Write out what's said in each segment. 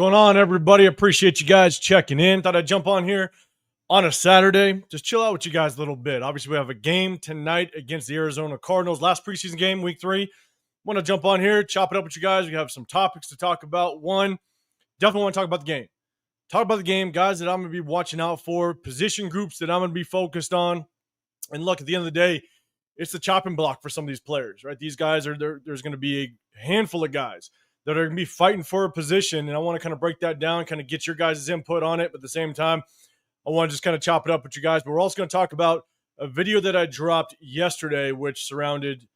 going on, everybody? Appreciate you guys checking in. Thought I'd jump on here on a Saturday, just chill out with you guys a little bit. Obviously, we have a game tonight against the Arizona Cardinals, last preseason game, week 3. Want to jump on here, chop it up with you guys. We have some topics to talk about. One, definitely want to talk about the game. Talk about the game, guys that I'm going to be watching out for, position groups that I'm going to be focused on. And look, at the end of the day, it's the chopping block for some of these players, right? These guys there's going to be a handful of guys that are going to be fighting for a position, and I want to kind of break that down, kind of get your guys' input on it, but at the same time, I want to just kind of chop it up with you guys. But we're also going to talk about a video that I dropped yesterday, which surrounded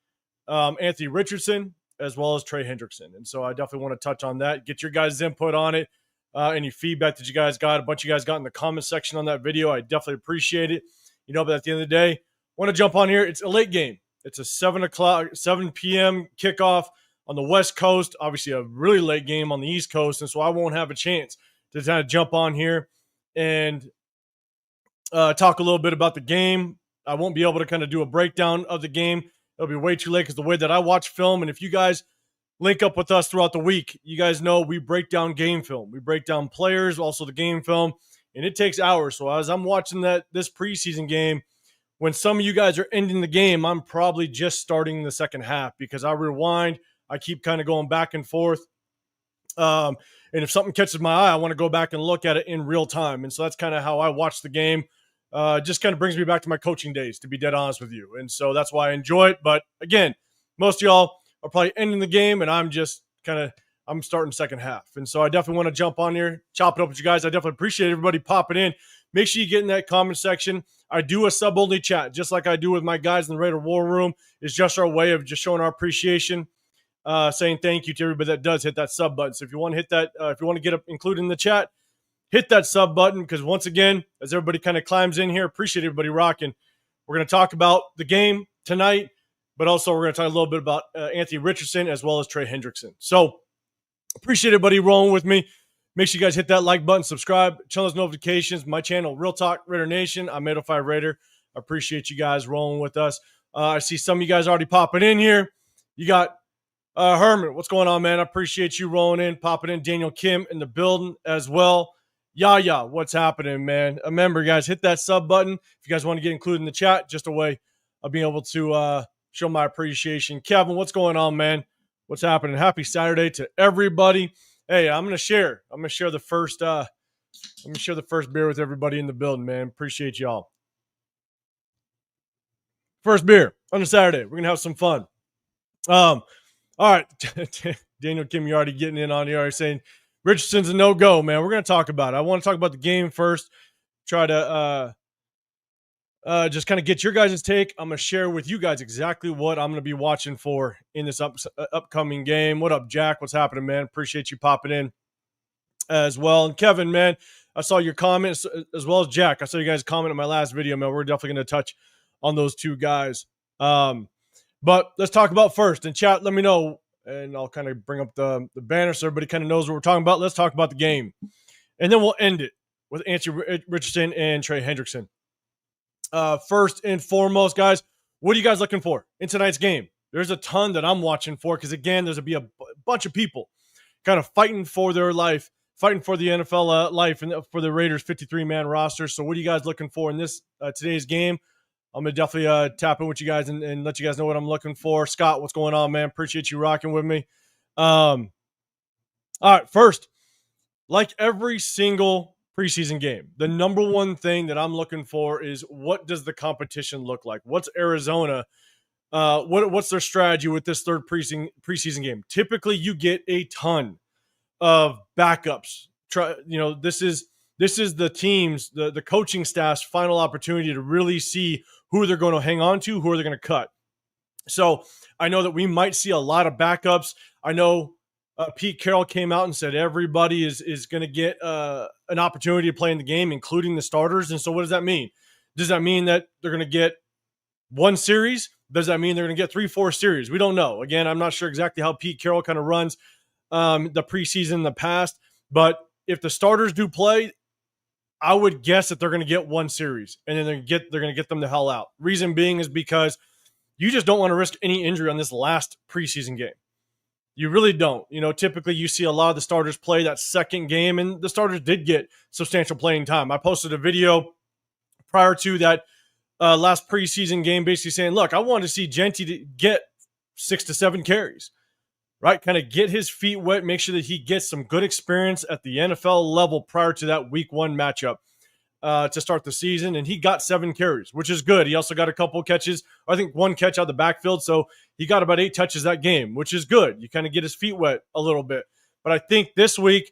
Anthony Richardson as well as Trey Hendrickson. And so I definitely want to touch on that, get your guys' input on it, any feedback that you guys got. A bunch of you guys got in the comment section on that video. I definitely appreciate it. But at the end of the day, I want to jump on here. It's a late game. It's a 7 p.m. kickoff on the West Coast, obviously a really late game on the East Coast, and so I won't have a chance to kind of jump on here and talk a little bit about the game. I won't be able to kind of do a breakdown of the game. It'll be way too late because the way that I watch film, and if you guys link up with us throughout the week, you guys know we break down game film. We break down players, also the game film, and it takes hours. So as I'm watching this preseason game, when some of you guys are ending the game, I'm probably just starting the second half because I rewind. I keep kind of going back and forth. And if something catches my eye, I want to go back and look at it in real time. And so that's kind of how I watch the game. Just kind of brings me back to my coaching days, to be dead honest with you. And so that's why I enjoy it. But again, most of y'all are probably ending the game, and I'm starting second half. And so I definitely want to jump on here, chop it up with you guys. I definitely appreciate everybody popping in. Make sure you get in that comment section. I do a sub-only chat, just like I do with my guys in the Raider War Room. It's just our way of just showing our appreciation. Saying thank you to everybody that does hit that sub button. So if you want to hit that, if you want to get included in the chat, hit that sub button because once again, as everybody kind of climbs in here, appreciate everybody rocking. We're going to talk about the game tonight, but also we're going to talk a little bit about Anthony Richardson as well as Trey Hendrickson. So appreciate everybody rolling with me. Make sure you guys hit that like button, subscribe, turn those notifications. My channel, Real Talk Raider Nation. I'm 805 Raider. I appreciate you guys rolling with us. I see some of you guys already popping in here. You got Herman, what's going on, man? I appreciate you rolling in, popping in. Daniel Kim in the building as well. Yaya, what's happening, man? Remember, guys, hit that sub button if you guys want to get included in the chat. Just a way of being able to show my appreciation. Kevin, what's going on, man? What's happening? Happy Saturday to everybody. Hey, I'm gonna share the first beer with everybody in the building, man. Appreciate y'all. First beer on a Saturday. We're gonna have some fun. All right, Daniel Kim, you're already getting in on here, already saying Richardson's a no-go, man. We're going to talk about it. I want to talk about the game first, try to just kind of get your guys' take. I'm going to share with you guys exactly what I'm going to be watching for in this upcoming game. What up, Jack? What's happening, man? Appreciate you popping in as well. And Kevin, man, I saw your comments as well as Jack. I saw you guys comment on my last video, man. We're definitely going to touch on those two guys. But let's talk about first. In chat, let me know, and I'll kind of bring up the banner so everybody kind of knows what we're talking about. Let's talk about the game. And then we'll end it with Anthony Richardson and Trey Hendrickson. First and foremost, guys, what are you guys looking for in tonight's game? There's a ton that I'm watching for because, again, there's going to be a bunch of people kind of fighting for their life, fighting for the NFL life and for the Raiders 53-man roster. So what are you guys looking for in this today's game? I'm going to definitely tap in with you guys and let you guys know what I'm looking for. Scott, what's going on, man? Appreciate you rocking with me. All right, first, like every single preseason game, the number one thing that I'm looking for is what does the competition look like? What's Arizona? What's their strategy with this third preseason game? Typically, you get a ton of backups. This is the team's, the coaching staff's final opportunity to really see who they're going to hang on to, who are they going to cut. So I know that we might see a lot of backups. I know Pete Carroll came out and said everybody is going to get an opportunity to play in the game, including the starters. And so what does that mean? Does that mean that they're going to get one series? Does that mean they're going to get 3-4 series? We don't know. Again, I'm not sure exactly how Pete Carroll kind of runs the preseason in the past. But if the starters do play, I would guess that they're going to get one series, and then they're going to get them the hell out. Reason being is because you just don't want to risk any injury on this last preseason game. You really don't. Typically you see a lot of the starters play that second game, and the starters did get substantial playing time. I posted a video prior to that last preseason game basically saying, look, I want to see Genty to get 6 to 7 carries, right? Kind of get his feet wet, make sure that he gets some good experience at the NFL level prior to that week 1 matchup to start the season. And he got 7 carries, which is good. He also got a couple catches, I think 1 catch out of the backfield. So he got about 8 touches that game, which is good. You kind of get his feet wet a little bit. But I think this week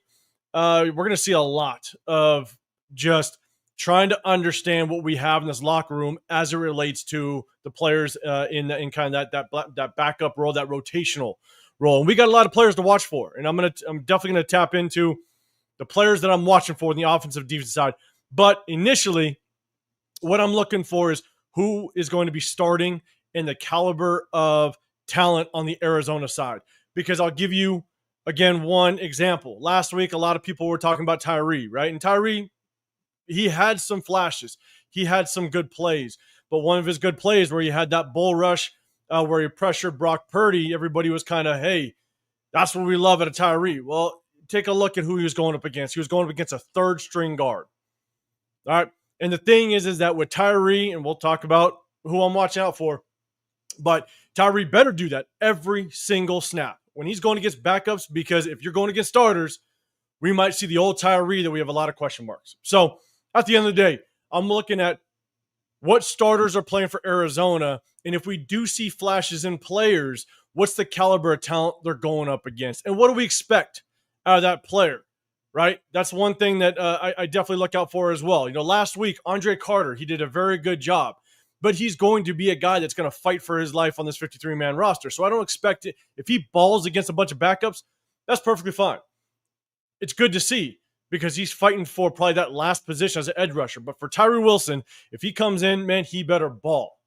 we're going to see a lot of just trying to understand what we have in this locker room as it relates to the players in kind of that backup role, that rotational role. And we got a lot of players to watch for. And I'm definitely going to tap into the players that I'm watching for in the offensive defensive side. But initially, what I'm looking for is who is going to be starting in the caliber of talent on the Arizona side. Because I'll give you, again, one example. Last week, a lot of people were talking about Tyree, right? And Tyree, he had some flashes. He had some good plays. But one of his good plays where he had that bull rush where he pressured Brock Purdy, everybody was kind of, hey, that's what we love at a Tyree. Well, take a look at who he was going up against. He was going up against a third-string guard. All right. And the thing is that with Tyree, and we'll talk about who I'm watching out for, but Tyree better do that every single snap when he's going against backups, because if you're going against starters, we might see the old Tyree that we have a lot of question marks. So at the end of the day, I'm looking at what starters are playing for Arizona, and if we do see flashes in players, what's the caliber of talent they're going up against, and what do we expect out of that player? Right? That's one thing that I definitely look out for as well. Last week, Andre Carter, he did a very good job, but he's going to be a guy that's going to fight for his life on this 53-man roster. So I don't expect it. If he balls against a bunch of backups, that's perfectly fine. It's good to see because he's fighting for probably that last position as an edge rusher. But for Tyree Wilson, if he comes in, man, he better ball.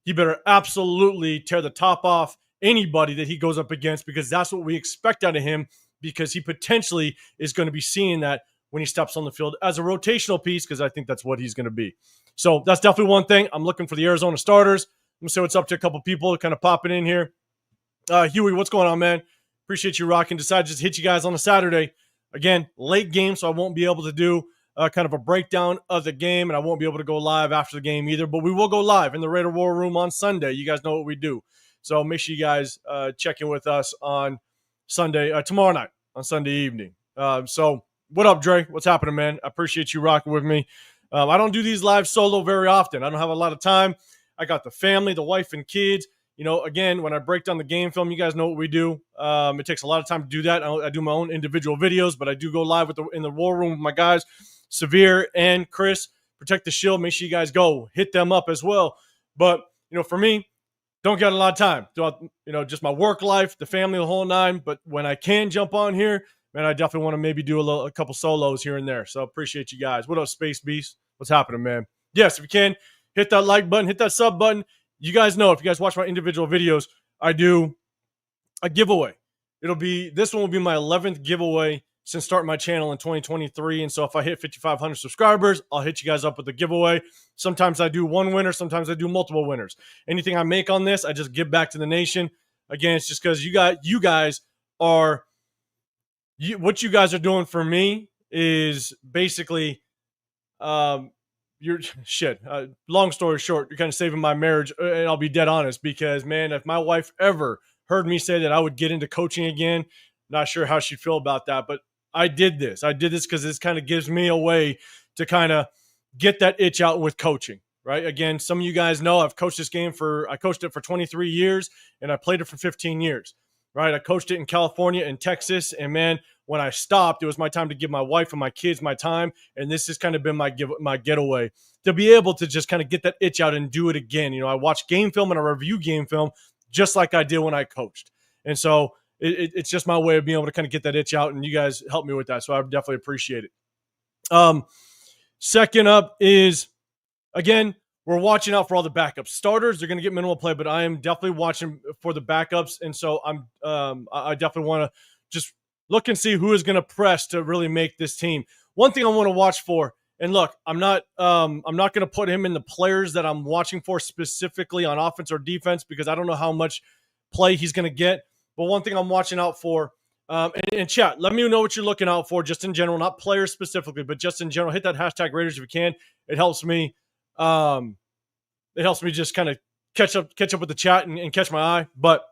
He better absolutely tear the top off anybody that he goes up against, because that's what we expect out of him, because he potentially is going to be seeing that when he steps on the field as a rotational piece, because I think that's what he's going to be. So that's definitely one thing. I'm looking for the Arizona starters. I'm going to say what's up to a couple people kind of popping in here. Huey, what's going on, man? Appreciate you rocking. Decided to just hit you guys on a Saturday. Again, late game, so I won't be able to do kind of a breakdown of the game, and I won't be able to go live after the game either, but we will go live in the Raider War Room on Sunday. You guys know what we do. So make sure you guys check in with us on Sunday, tomorrow night, on Sunday evening. So what up, Dre? What's happening, man? I appreciate you rocking with me. I don't do these live solo very often. I don't have a lot of time. I got the family, the wife and kids. Again, when I break down the game film, you guys know what we do. It takes a lot of time to do that. I do my own individual videos, but I do go live in the War Room with my guys, Severe and Chris. Protect the Shield. Make sure you guys go hit them up as well. But, for me, don't get a lot of time throughout, just my work life, the family, the whole nine. But when I can jump on here, man, I definitely want to maybe do a couple solos here and there. So appreciate you guys. What up, Space Beast? What's happening, man? Yes, if you can, hit that like button, hit that sub button. You guys know, if you guys watch my individual videos, I do a giveaway. This one will be my 11th giveaway since starting my channel in 2023. And so if I hit 5,500 subscribers, I'll hit you guys up with a giveaway. Sometimes I do one winner. Sometimes I do multiple winners. Anything I make on this, I just give back to the nation. Again, it's just because you guys are, what you guys are doing for me is basically, long story short, you're kind of saving my marriage. And I'll be dead honest, because, man, if my wife ever heard me say that I would get into coaching again, not sure how she'd feel about that. But I did this because this kind of gives me a way to kind of get that itch out with coaching, right? Again, some of you guys know I coached it for 23 years, and I played it for 15 years, right? I coached it in California and Texas, and man, when I stopped, it was my time to give my wife and my kids my time, and this has kind of been my getaway to be able to just kind of get that itch out and do it again. I watch game film and I review game film just like I did when I coached, and so it's just my way of being able to kind of get that itch out, and you guys help me with that, so I definitely appreciate it. Second up is, again, we're watching out for all the backups. Starters, they're going to get minimal play, but I am definitely watching for the backups, and so I definitely want to just look and see who is going to press to really make this team. One thing I want to watch for, and look, I'm not going to put him in the players that I'm watching for specifically on offense or defense, because I don't know how much play he's going to get. But one thing I'm watching out for, and chat, let me know what you're looking out for just in general, not players specifically, but just in general. Hit that hashtag Raiders if you can. It helps me. It helps me just kind of catch up with the chat and catch my eye. But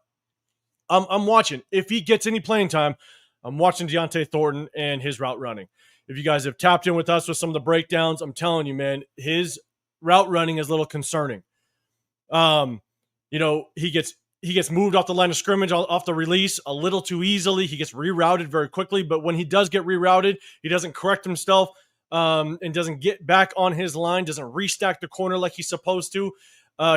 I'm watching. If he gets any playing time, I'm watching Deontay Thornton and his route running. If you guys have tapped in with us with some of the breakdowns, I'm telling you, man, his route running is a little concerning. He gets moved off the line of scrimmage, off the release a little too easily. He gets rerouted very quickly, but when he does get rerouted, he doesn't correct himself and doesn't get back on his line, doesn't restack the corner like he's supposed to.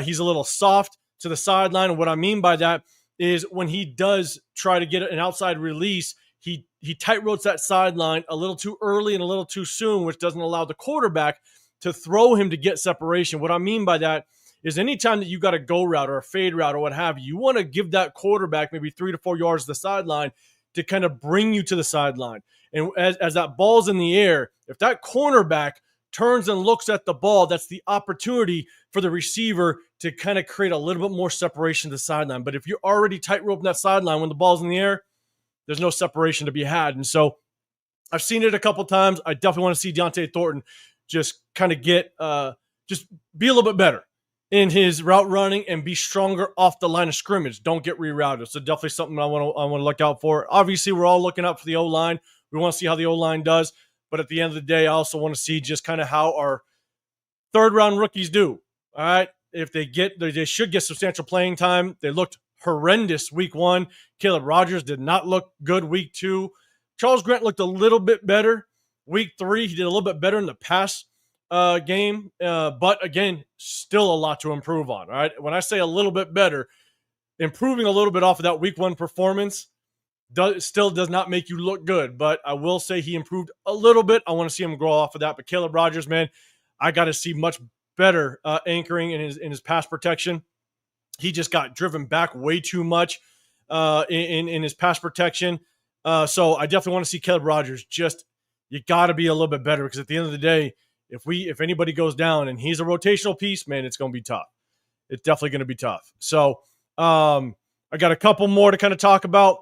He's a little soft to the sideline. And what I mean by that is when he does try to get an outside release, he tightrotes that sideline a little too early and a little too soon, which doesn't allow the quarterback to throw him to get separation. What I mean by that is anytime that you got a go route or a fade route or what have you, you want to give that quarterback maybe 3 to 4 yards to the sideline to kind of bring you to the sideline. And as that ball's in the air, if that cornerback turns and looks at the ball, that's the opportunity for the receiver to kind of create a little bit more separation to the sideline. But if you're already tight-roping that sideline when the ball's in the air, there's no separation to be had. And so I've seen it a couple times. I definitely want to see Deontay Thornton just kind of just be a little bit better in his route running and be stronger off the line of scrimmage. Don't get rerouted. So definitely something I want to look out for. Obviously, we're all looking up for the O-line. We want to see how the O-line does. But at the end of the day, I also want to see just kind of how our third-round rookies do. All right? If they should get substantial playing time. They looked horrendous week 1. Caleb Rogers did not look good week 2. Charles Grant looked a little bit better. Week 3, he did a little bit better in the pass game. But again, still a lot to improve on. All right? When I say a little bit better, improving a little bit off of that week 1 performance still does not make you look good. But I will say he improved a little bit. I want to see him grow off of that. But Caleb Rogers, man, I got to see much better anchoring in his pass protection. He just got driven back way too much in his pass protection. So I definitely want to see Caleb Rogers. You got to be a little bit better because at the end of the day, if anybody goes down and he's a rotational piece, man, it's going to be tough. It's definitely going to be tough. So I got a couple more to kind of talk about,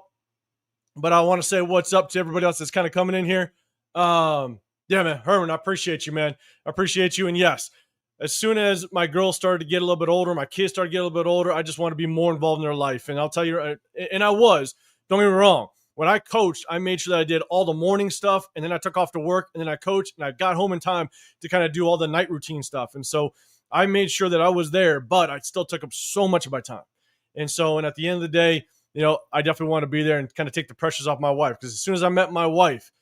but I want to say what's up to everybody else that's kind of coming in here. Yeah, man, Herman, I appreciate you, man. I appreciate you. And yes, as soon as my girls started to get a little bit older, my kids started to get a little bit older, I just want to be more involved in their life. And I'll tell you, and I was, don't get me wrong. When I coached, I made sure that I did all the morning stuff, and then I took off to work, and then I coached, and I got home in time to kind of do all the night routine stuff. And so I made sure that I was there, but I still took up so much of my time. And at the end of the day, I definitely want to be there and kind of take the pressures off my wife. Because as soon as I met my wife,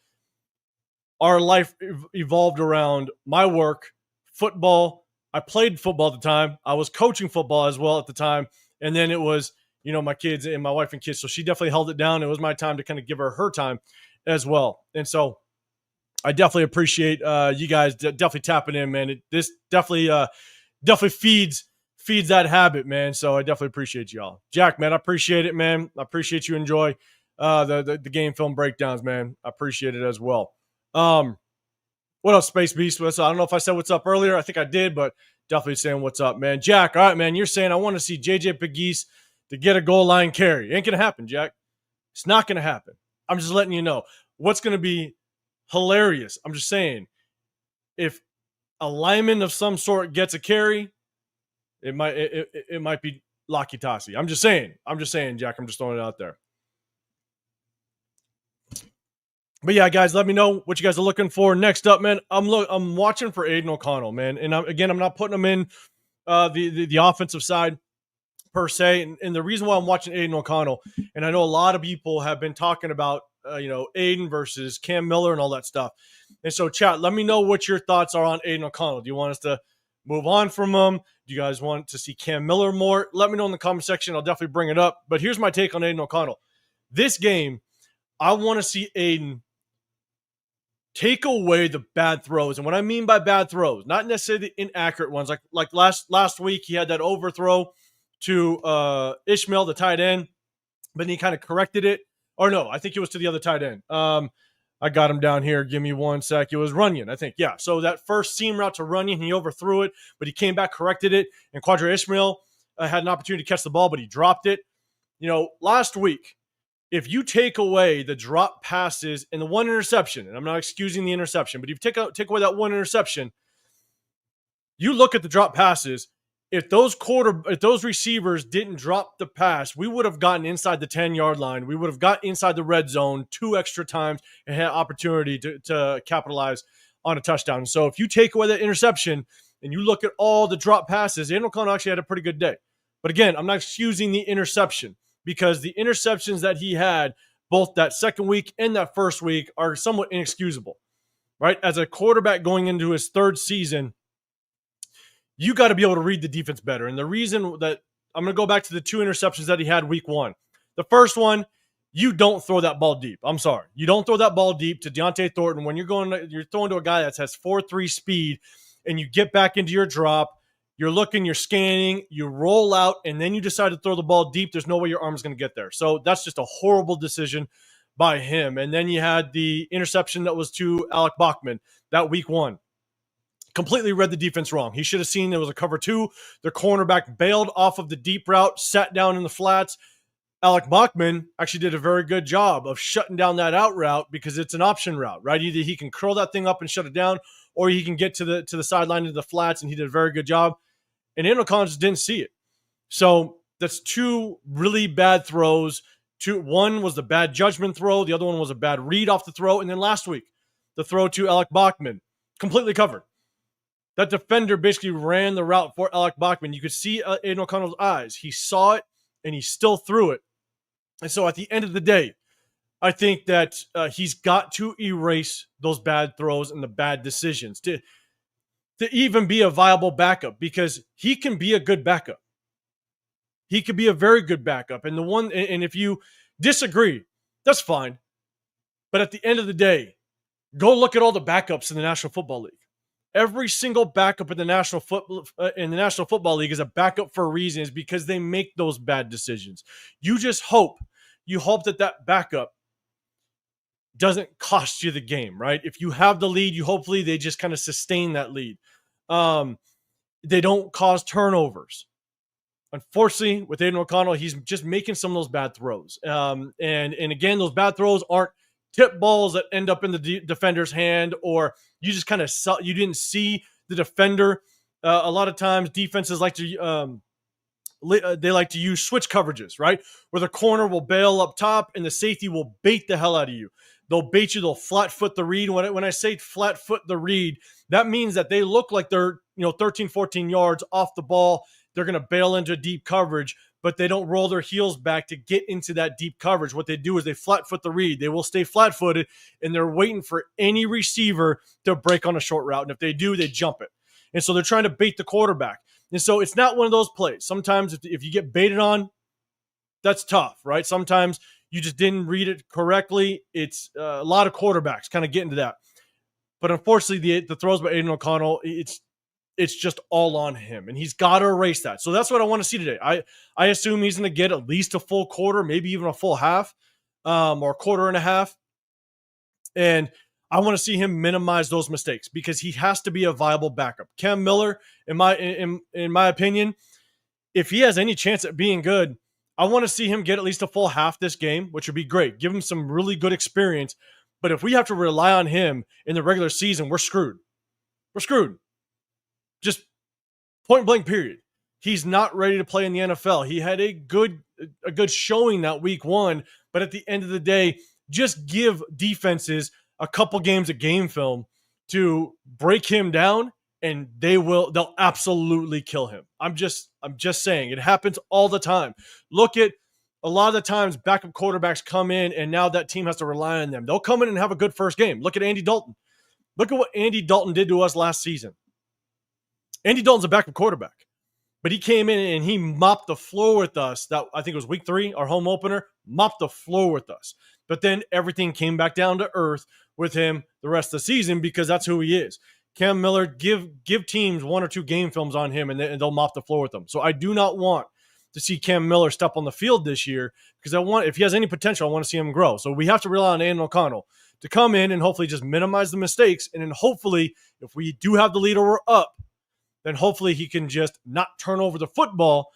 our life evolved around my work, football. I played football at the time. I was coaching football as well at the time. And then it was, my kids and my wife and kids. So she definitely held it down. It was my time to kind of give her time as well. And so I definitely appreciate you guys definitely tapping in, man. This definitely feeds that habit, man. So I definitely appreciate y'all. Jack, man, I appreciate it, man. I appreciate you enjoy the game film breakdowns, man. I appreciate it as well. What else, Space Beast? I don't know if I said what's up earlier. I think I did, but definitely saying what's up, man. Jack, all right, man, you're saying I want to see JJ Pegues to get a goal line carry. Ain't going to happen, Jack. It's not going to happen. I'm just letting you know. What's going to be hilarious, I'm just saying, if a lineman of some sort gets a carry, it might be Lakitasi. I'm just saying, Jack. I'm just throwing it out there. But yeah, guys, let me know what you guys are looking for. Next up, man, I'm watching for Aiden O'Connell, man. And I'm not putting him in the offensive side per se. And the reason why I'm watching Aiden O'Connell, and I know a lot of people have been talking about, Aiden versus Cam Miller and all that stuff. And so, chat, let me know what your thoughts are on Aiden O'Connell. Do you want us to move on from him? Do you guys want to see Cam Miller more? Let me know in the comment section. I'll definitely bring it up. But here's my take on Aiden O'Connell. This game, I want to see Aiden take away the bad throws. And what I mean by bad throws, not necessarily the inaccurate ones. Like last week, he had that overthrow to Ishmael, the tight end, but he kind of corrected it. Or no, I think it was to the other tight end. I got him down here. Give me one sec. It was Runyon, I think. Yeah, so that first seam route to Runyon, he overthrew it, but he came back, corrected it, and Quadra Ishmael had an opportunity to catch the ball, but he dropped it. Last week, if you take away the drop passes and the one interception, and I'm not excusing the interception, but if you take away that one interception, you look at the drop passes. If those receivers didn't drop the pass, we would have gotten inside the 10-yard line. We would have got inside the red zone 2 extra times and had opportunity to capitalize on a touchdown. So if you take away that interception and you look at all the drop passes, Daniel O'Connell actually had a pretty good day. But again, I'm not excusing the interception because the interceptions that he had both that second week and that first week are somewhat inexcusable, right? As a quarterback going into his 3rd season, you got to be able to read the defense better. And the reason that I'm going to go back to the 2 interceptions that he had week 1. The first one, you don't throw that ball deep. I'm sorry. You don't throw that ball deep to Deontay Thornton when you're throwing to a guy that has 4.3 speed and you get back into your drop. You're looking, you're scanning, you roll out, and then you decide to throw the ball deep. There's no way your arm's going to get there. So that's just a horrible decision by him. And then you had the interception that was to Alec Bachman that week 1. Completely read the defense wrong. He should have seen there was a cover 2. The cornerback bailed off of the deep route, sat down in the flats. Alec Bachman actually did a very good job of shutting down that out route because it's an option route, right? Either he can curl that thing up and shut it down, or he can get to the sideline to the flats, and he did a very good job. And Daniel O'Connell just didn't see it. So that's 2 really bad throws. One was the bad judgment throw. The other one was a bad read off the throw. And then last week, the throw to Alec Bachman, completely covered. That defender basically ran the route for Alec Bachman. You could see in O'Connell's eyes. He saw it, and he still threw it. And so at the end of the day, I think that he's got to erase those bad throws and the bad decisions to even be a viable backup, because he can be a good backup. He could be a very good backup. And if you disagree, that's fine. But at the end of the day, go look at all the backups in the National Football League. Every single backup in the National Football League is a backup for a reason, is because they make those bad decisions. You just hope that backup doesn't cost you the game, right? If you have the lead, hopefully they just kind of sustain that lead. They don't cause turnovers. Unfortunately, with Aidan O'Connell, he's just making some of those bad throws. And again, those bad throws aren't tip balls that end up in the defender's hand, or you just kind of you didn't see the defender. A lot of times defenses like to use switch coverages, right? Where the corner will bail up top and the safety will bait the hell out of you. They'll bait you. They'll flat foot the read. When I say flat foot the read, that means that they look like they're 13, 14 yards off the ball. They're going to bail into deep coverage, but they don't roll their heels back to get into that deep coverage. What they do is they flat foot the read. They will stay flat footed, and they're waiting for any receiver to break on a short route. And if they do, they jump it. And so they're trying to bait the quarterback. And so it's not one of those plays. Sometimes if you get baited on, that's tough, right? Sometimes you just didn't read it correctly. It's a lot of quarterbacks kind of get into that. But unfortunately, the throws by Aidan O'Connell, it's just all on him, and he's got to erase that. So that's what I want to see today. I assume he's going to get at least a full quarter, maybe even a full half, or a quarter and a half. And I want to see him minimize those mistakes, because he has to be a viable backup. Cam Miller, in my opinion, if he has any chance at being good, I want to see him get at least a full half this game, which would be great. Give him some really good experience. But if we have to rely on him in the regular season, we're screwed. We're screwed. Just point blank, period. He's not ready to play in the NFL. He had a good showing that week 1, but at the end of the day, just give defenses a couple games of game film to break him down, and they'll absolutely kill him. I'm just saying, it happens all the time. Look at a lot of the times backup quarterbacks come in, and now that team has to rely on them. They'll come in and have a good first game. Look at Andy Dalton. Look at what Andy Dalton did to us last season. Andy Dalton's a backup quarterback, but he came in and he mopped the floor with us. That, I think it was week 3, our home opener, mopped the floor with us. But then everything came back down to earth with him the rest of the season, because that's who he is. Cam Miller, give teams 1 or 2 game films on him, and they'll mop the floor with them. So I do not want to see Cam Miller step on the field this year, because if he has any potential, I want to see him grow. So we have to rely on Aidan O'Connell to come in and hopefully just minimize the mistakes. And then hopefully, if we do have the lead or we're up, then hopefully he can just not turn over the football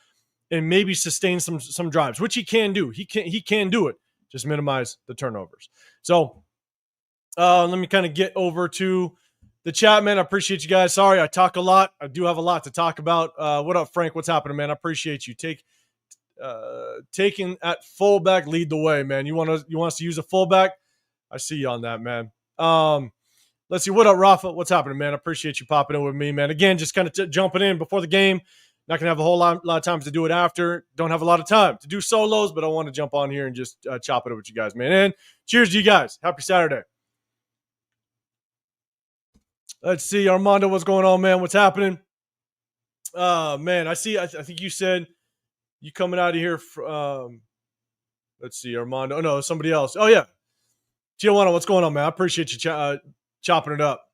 and maybe sustain some drives, which he can do. He can do it. Just minimize the turnovers. So let me kind of get over to the chat, man. I appreciate you guys. Sorry, I talk a lot. I do have a lot to talk about. What up, Frank? What's happening, man? I appreciate you. Taking at fullback, lead the way, man. You want us to use a fullback? I see you on that, man. Let's see. What up, Rafa? What's happening, man? I appreciate you popping in with me, man. Again, just kind of jumping in before the game. Not going to have a whole lot of times to do it after. Don't have a lot of time to do solos, but I want to jump on here and just chop it up with you guys, man. And cheers to you guys. Happy Saturday. Let's see. Armando, what's going on, man? What's happening? Man, I see. I think you said you coming out of here. Let's see, Armando. Oh, no, somebody else. Oh, yeah. Tijuana, what's going on, man? I appreciate you chopping it up.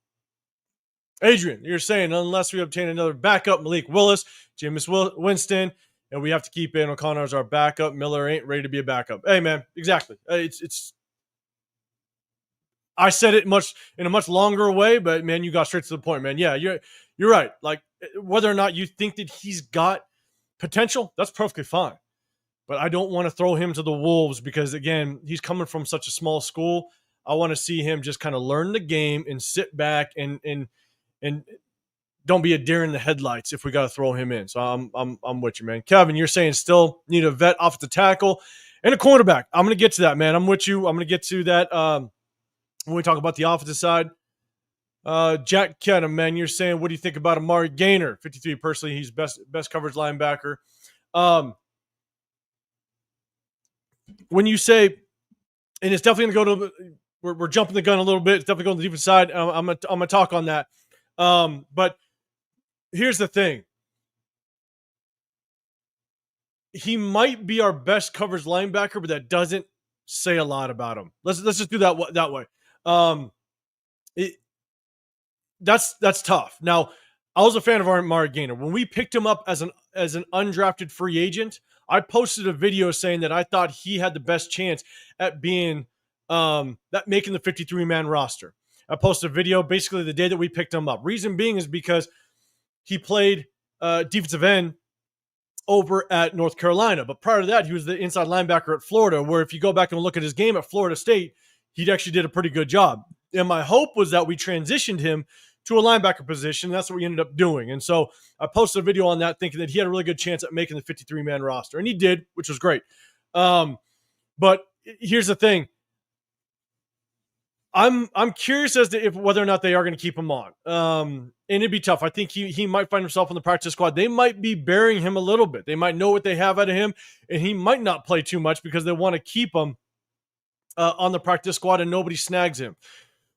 Adrian, you're saying unless we obtain another backup, Malik Willis, Jameis Winston, and we have to keep in O'Connor as our backup. Miller ain't ready to be a backup. Hey, man, exactly. It's. I said it in a much longer way, but man, you got straight to the point, man. Yeah, you're right. Like whether or not you think that he's got potential, that's perfectly fine. But I don't want to throw him to the wolves because again, he's coming from such a small school. I want to see him just kind of learn the game and sit back and don't be a deer in the headlights if we got to throw him in. So I'm with you, man. Kevin, you're saying still need a vet off the tackle and a cornerback. I'm going to get to that, man. I'm with you. I'm going to get to that when we talk about the offensive side. Jack Kedem, man, you're saying, what do you think about Amari Gaynor? 53, personally, he's best coverage linebacker. When you say, and it's definitely going to go to, we're jumping the gun a little bit. It's definitely going to the defensive side. I'm gonna talk on that. But here's the thing. He might be our best coverage linebacker, but that doesn't say a lot about him. Let's just do that way. That's tough. Now, I was a fan of Amari Gaynor. When we picked him up as an undrafted free agent, I posted a video saying that I thought he had the best chance at being making the 53-man roster. I posted a video basically the day that we picked him up. Reason being is because he played defensive end over at North Carolina. But prior to that, he was the inside linebacker at Florida, where if you go back and look at his game at Florida State, he actually did a pretty good job. And my hope was that we transitioned him to a linebacker position. That's what we ended up doing. And so I posted a video on that thinking that he had a really good chance at making the 53-man roster. And he did, which was great. But here's the thing. I'm curious as to whether or not they are going to keep him on. And it'd be tough. I think he might find himself on the practice squad. They might be burying him a little bit. They might know what they have out of him, and he might not play too much because they want to keep him on the practice squad and nobody snags him.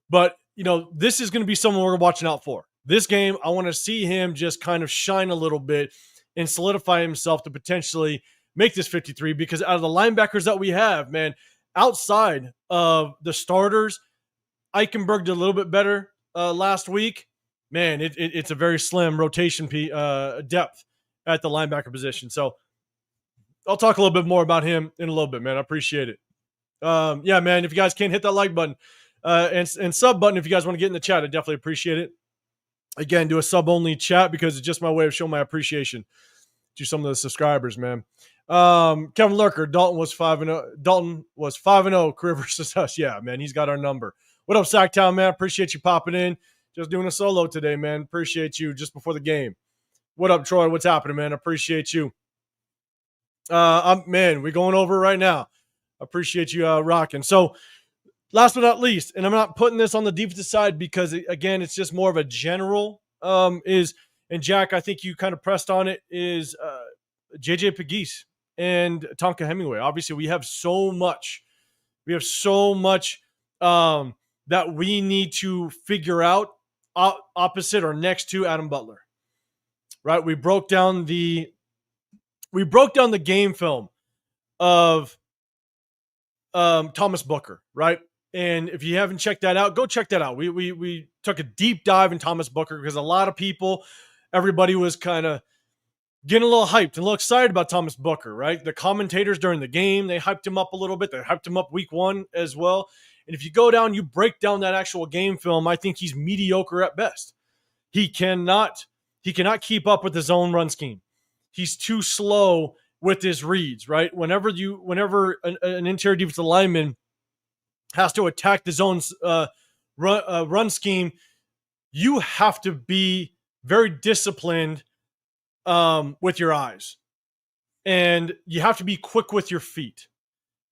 But, this is going to be someone we're watching out for. This game, I want to see him just kind of shine a little bit and solidify himself to potentially make this 53 because out of the linebackers that we have, man, outside of the starters, Eichenberg did a little bit better last week. Man, it's a very slim rotation depth at the linebacker position. So I'll talk a little bit more about him in a little bit, man. I appreciate it. Yeah, man, if you guys can't hit that like button and sub button, if you guys want to get in the chat, I definitely appreciate it. Again, do a sub-only chat because it's just my way of showing my appreciation to some of the subscribers, man. Kevin Lurker, Dalton was 5-0. Dalton was 5-0 career versus us. Yeah, man, he's got our number. What up, Sacktown, man? Appreciate you popping in. Just doing a solo today, man. Appreciate you just before the game. What up, Troy? What's happening, man? Appreciate you. Man, we're going over right now. Appreciate you rocking. So, last but not least, and I'm not putting this on the defensive side because, again, it's just more of a general, and Jack, I think you kind of pressed on it, is J.J. Pegues and Tonka Hemingway. Obviously, we have so much. We have so much that we need to figure out opposite or next to Adam Butler. Right? We broke down the game film of Thomas Booker, right? And if you haven't checked that out, go check that out. We took a deep dive in Thomas Booker because a lot of people, everybody was kind of getting a little hyped and a little excited about Thomas Booker, right? The commentators during the game, they hyped him up a little bit. They hyped him up week one as well. And if you go down, you break down that actual game film, I think he's mediocre at best. He cannot keep up with his own run scheme. He's too slow with his reads, right? Whenever an interior defensive lineman has to attack the zone's run scheme, you have to be very disciplined with your eyes, and you have to be quick with your feet.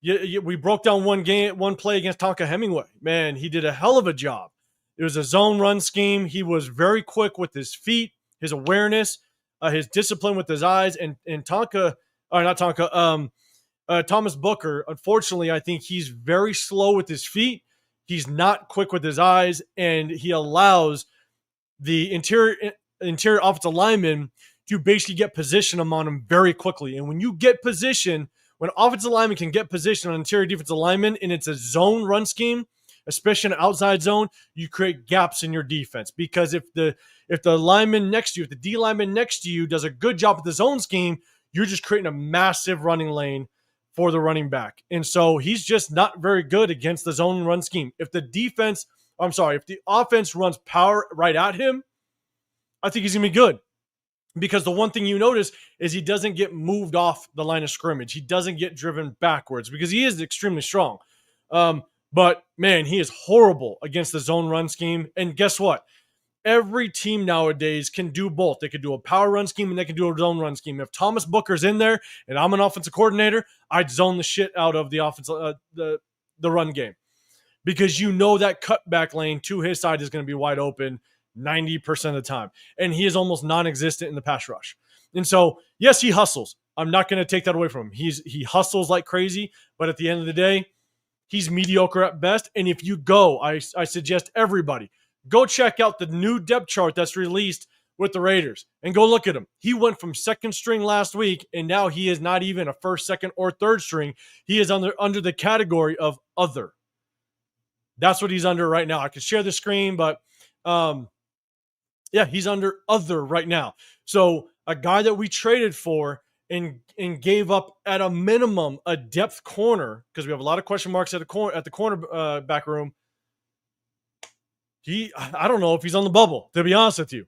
We broke down one play against Tonka Hemingway. Man, he did a hell of a job. It was a zone run scheme. He was very quick with his feet, his awareness, his discipline with his eyes, and Tonka, or not Tonka, Thomas Booker. Unfortunately, I think he's very slow with his feet. He's not quick with his eyes, and he allows the interior offensive lineman to basically get position on him very quickly. And when you get position, when offensive lineman can get position on interior defensive lineman and it's a zone run scheme, especially in an outside zone, you create gaps in your defense. Because if the lineman next to you, if the D lineman next to you does a good job with the zone scheme, you're just creating a massive running lane for the running back. And so he's just not very good against the zone run scheme. If the offense runs power right at him, I think he's going to be good. Because the one thing you notice is he doesn't get moved off the line of scrimmage. He doesn't get driven backwards because he is extremely strong. But, man, he is horrible against the zone run scheme. And guess what? Every team nowadays can do both. They can do a power run scheme and they can do a zone run scheme. If Thomas Booker's in there and I'm an offensive coordinator, I'd zone the shit out of the offensive the run game. Because you know that cutback lane to his side is going to be wide open 90% of the time. And he is almost non-existent in the pass rush. And so, yes, he hustles. I'm not going to take that away from him. He hustles like crazy, but at the end of the day, he's mediocre at best. And if you go, I suggest everybody, go check out the new depth chart that's released with the Raiders and go look at him. He went from second string last week, and now he is not even a first, second, or third string. He is under the category of other. That's what he's under right now. I could share the screen, but yeah, he's under other right now. So a guy that we traded for and gave up at a minimum a depth corner, because we have a lot of question marks at the corner back room. I don't know if he's on the bubble, to be honest with you,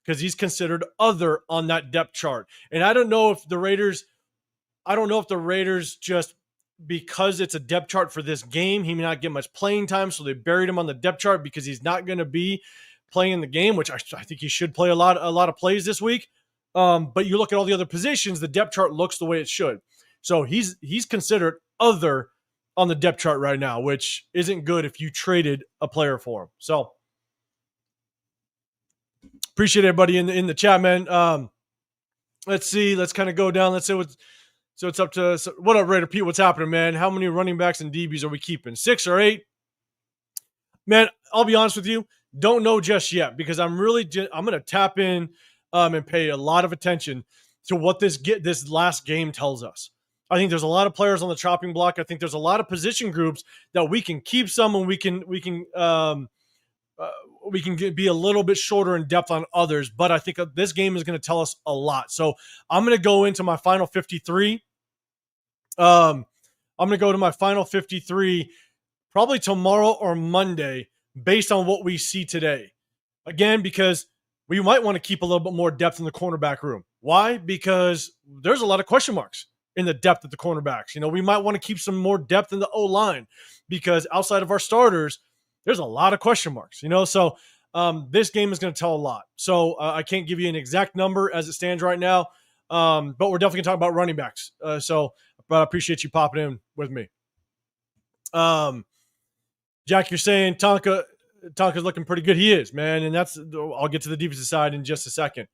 because he's considered other on that depth chart. And I don't know if the Raiders just, because it's a depth chart for this game, he may not get much playing time, so they buried him on the depth chart because he's not going to be playing the game, which I think he should play a lot of plays this week. But you look at all the other positions, the depth chart looks the way it should. So he's considered other on the depth chart right now, which isn't good if you traded a player for him. So appreciate everybody in the chat, man. Let's see. Let's kind of go down. Let's see what's up to. What up, Raider Pete? What's happening, man? How many running backs and DBs are we keeping? 6 or 8? Man, I'll be honest with you. Don't know just yet because I'm going to tap in and pay a lot of attention to what this last game tells us. I think there's a lot of players on the chopping block. I think there's a lot of position groups that we can keep some, and we can be a little bit shorter in depth on others. But I think this game is going to tell us a lot. So I'm going to go into my final 53. I'm going to go to my final 53 probably tomorrow or Monday based on what we see today. Again, because we might want to keep a little bit more depth in the cornerback room. Why? Because there's a lot of question marks in the depth of the cornerbacks. We might want to keep some more depth in the O-line because outside of our starters, there's a lot of question marks, So this game is going to tell a lot. So I can't give you an exact number as it stands right now, but we're definitely going to talk about running backs. But I appreciate you popping in with me. Jack, you're saying Tonka's looking pretty good. He is, man, and I'll get to the defensive side in just a second.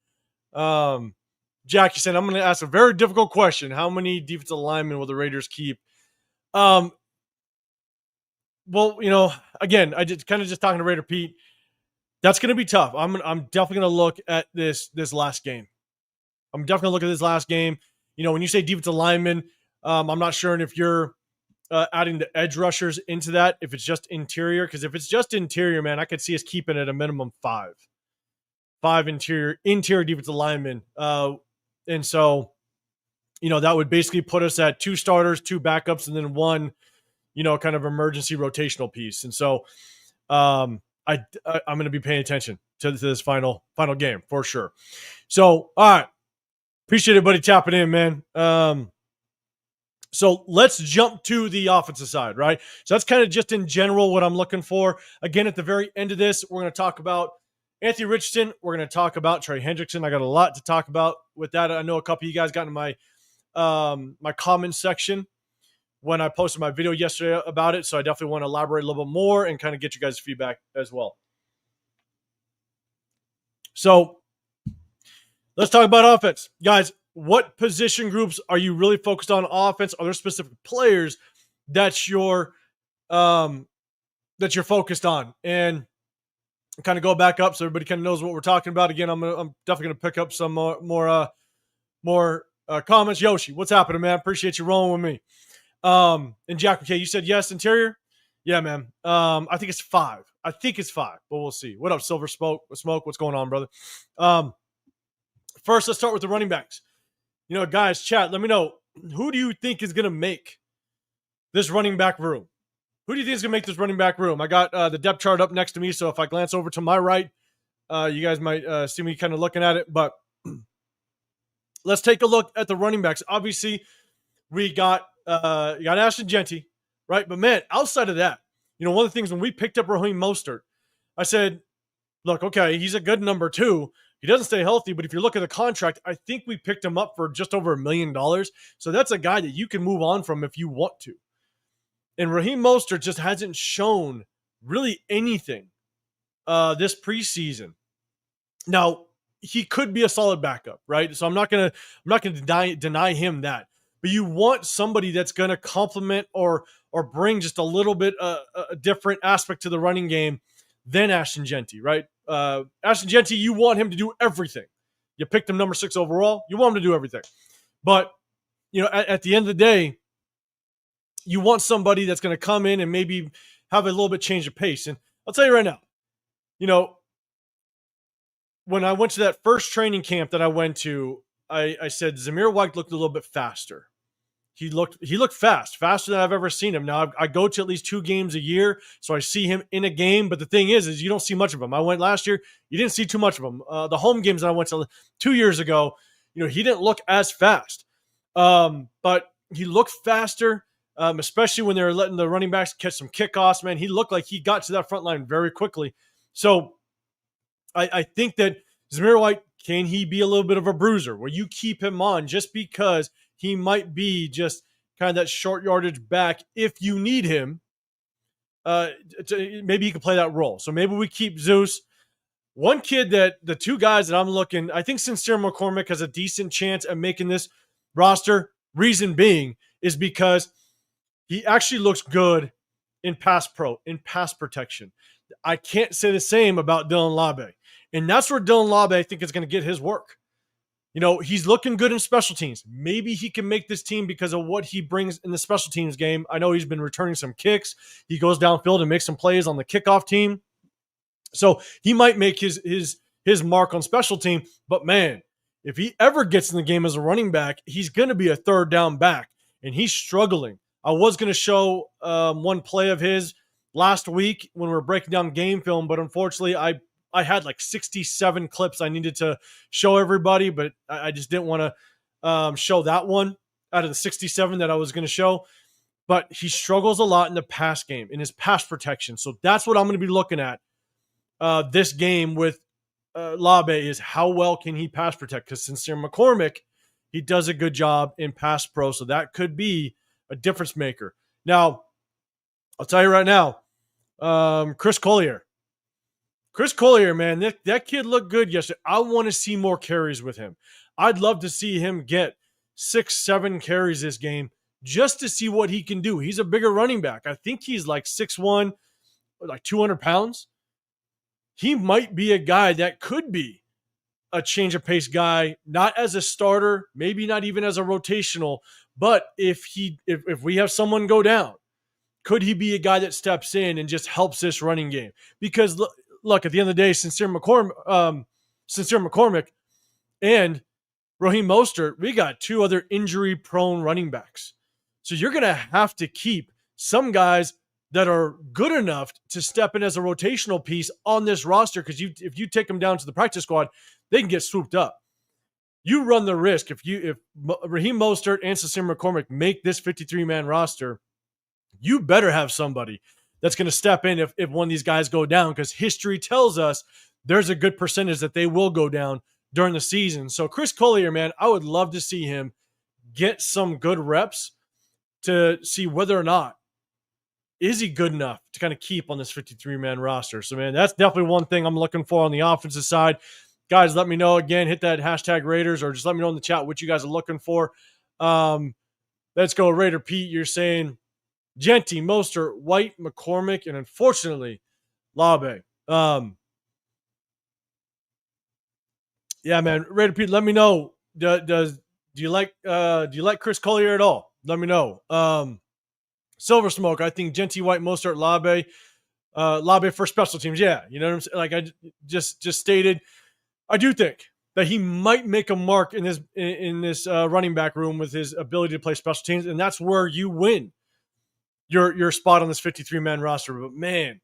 Jack, you said I'm going to ask a very difficult question. How many defensive linemen will the Raiders keep? Well, again, I just talking to Raider Pete. That's going to be tough. I'm definitely going to look at this last game. I'm definitely going to look at this last game. When you say defensive linemen, I'm not sure if you're adding the edge rushers into that, if it's just interior. Because if it's just interior, man, I could see us keeping it a minimum 5 interior defensive linemen. And so, that would basically put us at 2 starters, 2 backups, and then 1, kind of emergency rotational piece. And so I'm going to be paying attention to this final game for sure. So, all right. Appreciate it, buddy, tapping in, man. So let's jump to the offensive side, right? So that's kind of just in general what I'm looking for. Again, at the very end of this, we're going to talk about Anthony Richardson. We're going to talk about Trey Hendrickson. I got a lot to talk about with that. I know a couple of you guys got in my my comment section when I posted my video yesterday about it. So I definitely want to elaborate a little bit more and kind of get you guys' feedback as well. So let's talk about offense. Guys, what position groups are you really focused on offense? Are there specific players that you're focused on? And kind of go back up so everybody kind of knows what we're talking about. Again, I'm definitely gonna pick up some more comments. Yoshi, what's happening, man? Appreciate you rolling with me. And Jack, okay, you said yes, interior. Yeah, man. I think it's 5. But we'll see. What up, Silver Smoke? What's going on, brother? First, let's start with the running backs. You know, guys, chat, let me know, who do you think is going to make this running back room? Who do you think is going to make this running back room? I got the depth chart up next to me, so if I glance over to my right, you guys might see me kind of looking at it. But let's take a look at the running backs. Obviously, we got Ashton Jeanty, right? But, man, outside of that, you know, one of the things when we picked up Raheem Mostert, I said, look, okay, he's a good number 2. He doesn't stay healthy, but if you look at the contract, I think we picked him up for just over $1 million. So that's a guy that you can move on from if you want to. And Raheem Mostert just hasn't shown really anything this preseason. Now, he could be a solid backup, right? So I'm not gonna deny him that. But you want somebody that's gonna complement or bring just a little bit a different aspect to the running game than Ashton Jeanty, right? Ashton Jeanty, you want him to do everything. You picked him number 6 overall. You want him to do everything. But, you know, at the end of the day, you want somebody that's going to come in and maybe have a little bit change of pace. And I'll tell you right now, you know, when I went to that first training camp that I went to, I said Zamir White looked a little bit faster. He looked faster than I've ever seen him. Now, I go to at least 2 games a year, so I see him in a game. But the thing is you don't see much of him. I went last year, you didn't see too much of him. The home games that I went to 2 years ago, you know, he didn't look as fast. But he looked faster, especially when they were letting the running backs catch some kickoffs, man. He looked like he got to that front line very quickly. So I think that Zamir White, can he be a little bit of a bruiser where you keep him on just because he might be just kind of that short yardage back if you need him? Maybe he can play that role. So maybe we keep Zeus. One kid that the 2 guys that I'm looking, I think Sincere McCormick has a decent chance at making this roster. Reason being is because he actually looks good in pass protection. I can't say the same about Dylan Labe. And that's where Dylan Labe, I think, is going to get his work. You know, he's looking good in special teams. Maybe he can make this team because of what he brings in the special teams game. I know he's been returning some kicks. He goes downfield and makes some plays on the kickoff team. So he might make his mark on special team. But, man, if he ever gets in the game as a running back, he's going to be a third down back, and he's struggling. I was going to show one play of his last week when we were breaking down game film, but unfortunately I had like 67 clips I needed to show everybody, but I just didn't want to show that one out of the 67 that I was going to show. But he struggles a lot in the pass game, in his pass protection. So that's what I'm going to be looking at this game with Labe, is how well can he pass protect? Because Sincere McCormick, he does a good job in pass pro, so that could be a difference maker. Now, I'll tell you right now, Chris Collier, man, that kid looked good yesterday. I want to see more carries with him. I'd love to see him get 6-7 carries this game just to see what he can do. He's a bigger running back. I think he's like 6'1", like 200 pounds. He might be a guy that could be a change of pace guy, not as a starter, maybe not even as a rotational, but if we have someone go down, could he be a guy that steps in and just helps this running game? Because look, at the end of the day, Sincere McCormick and Raheem Mostert, we got 2 other injury-prone running backs. So you're going to have to keep some guys that are good enough to step in as a rotational piece on this roster, because if you take them down to the practice squad, they can get swooped up. you run the risk if Raheem Mostert and Sincere McCormick make this 53-man roster, you better have somebody that's going to step in if one of these guys go down, because history tells us there's a good percentage that they will go down during the season. So Chris Collier, man, I would love to see him get some good reps to see whether or not is he good enough to kind of keep on this 53-man roster. So, man, that's definitely one thing I'm looking for on the offensive side. Guys, let me know. Again, hit that hashtag Raiders, or just let me know in the chat what you guys are looking for. Let's go, Raider Pete. You're saying Genty, Mostert, White, McCormick, and unfortunately, Labe. Yeah, man. Raider Pete, let me know. Do you like Chris Collier at all? Let me know. Silver Smoke, I think Genty, White, Mostert, Labe for special teams. Yeah, you know what I'm saying? Like I just stated, I do think that he might make a mark in this running back room with his ability to play special teams, and that's where you win your spot on this 53-man roster. But man,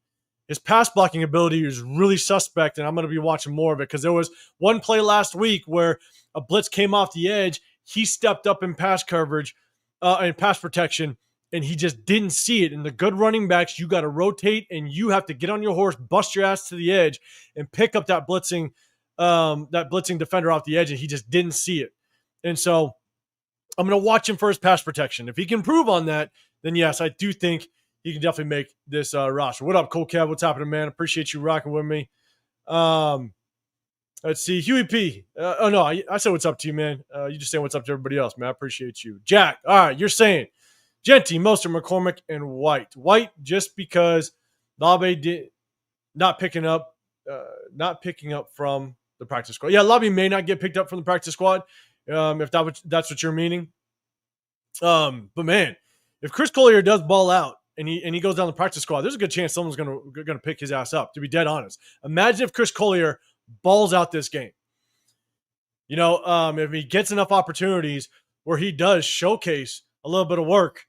his pass blocking ability is really suspect, and I'm going to be watching more of it, because there was one play last week where a blitz came off the edge. He stepped up in pass coverage and pass protection, and he just didn't see it. And the good running backs, you got to rotate, and you have to get on your horse, bust your ass to the edge, and pick up that blitzing defender off the edge, and he just didn't see it. And so I'm going to watch him for his pass protection. If he can improve on that, then yes, I do think he can definitely make this roster. What up, Cole Kev? What's happening, man? Appreciate you rocking with me. Let's see. Huey P. I said what's up to you, man. You just saying what's up to everybody else, man. I appreciate you. Jack, all right, you're saying Genty, Mostert, McCormick, and White. White just because Labe did not picking up from the practice squad. Yeah, Labe may not get picked up from the practice squad, if that's what you're meaning. But man, if Chris Collier does ball out and he goes down the practice squad, there's a good chance someone's gonna pick his ass up, to be dead honest. Imagine if Chris Collier balls out this game. You know, if he gets enough opportunities where he does showcase a little bit of work,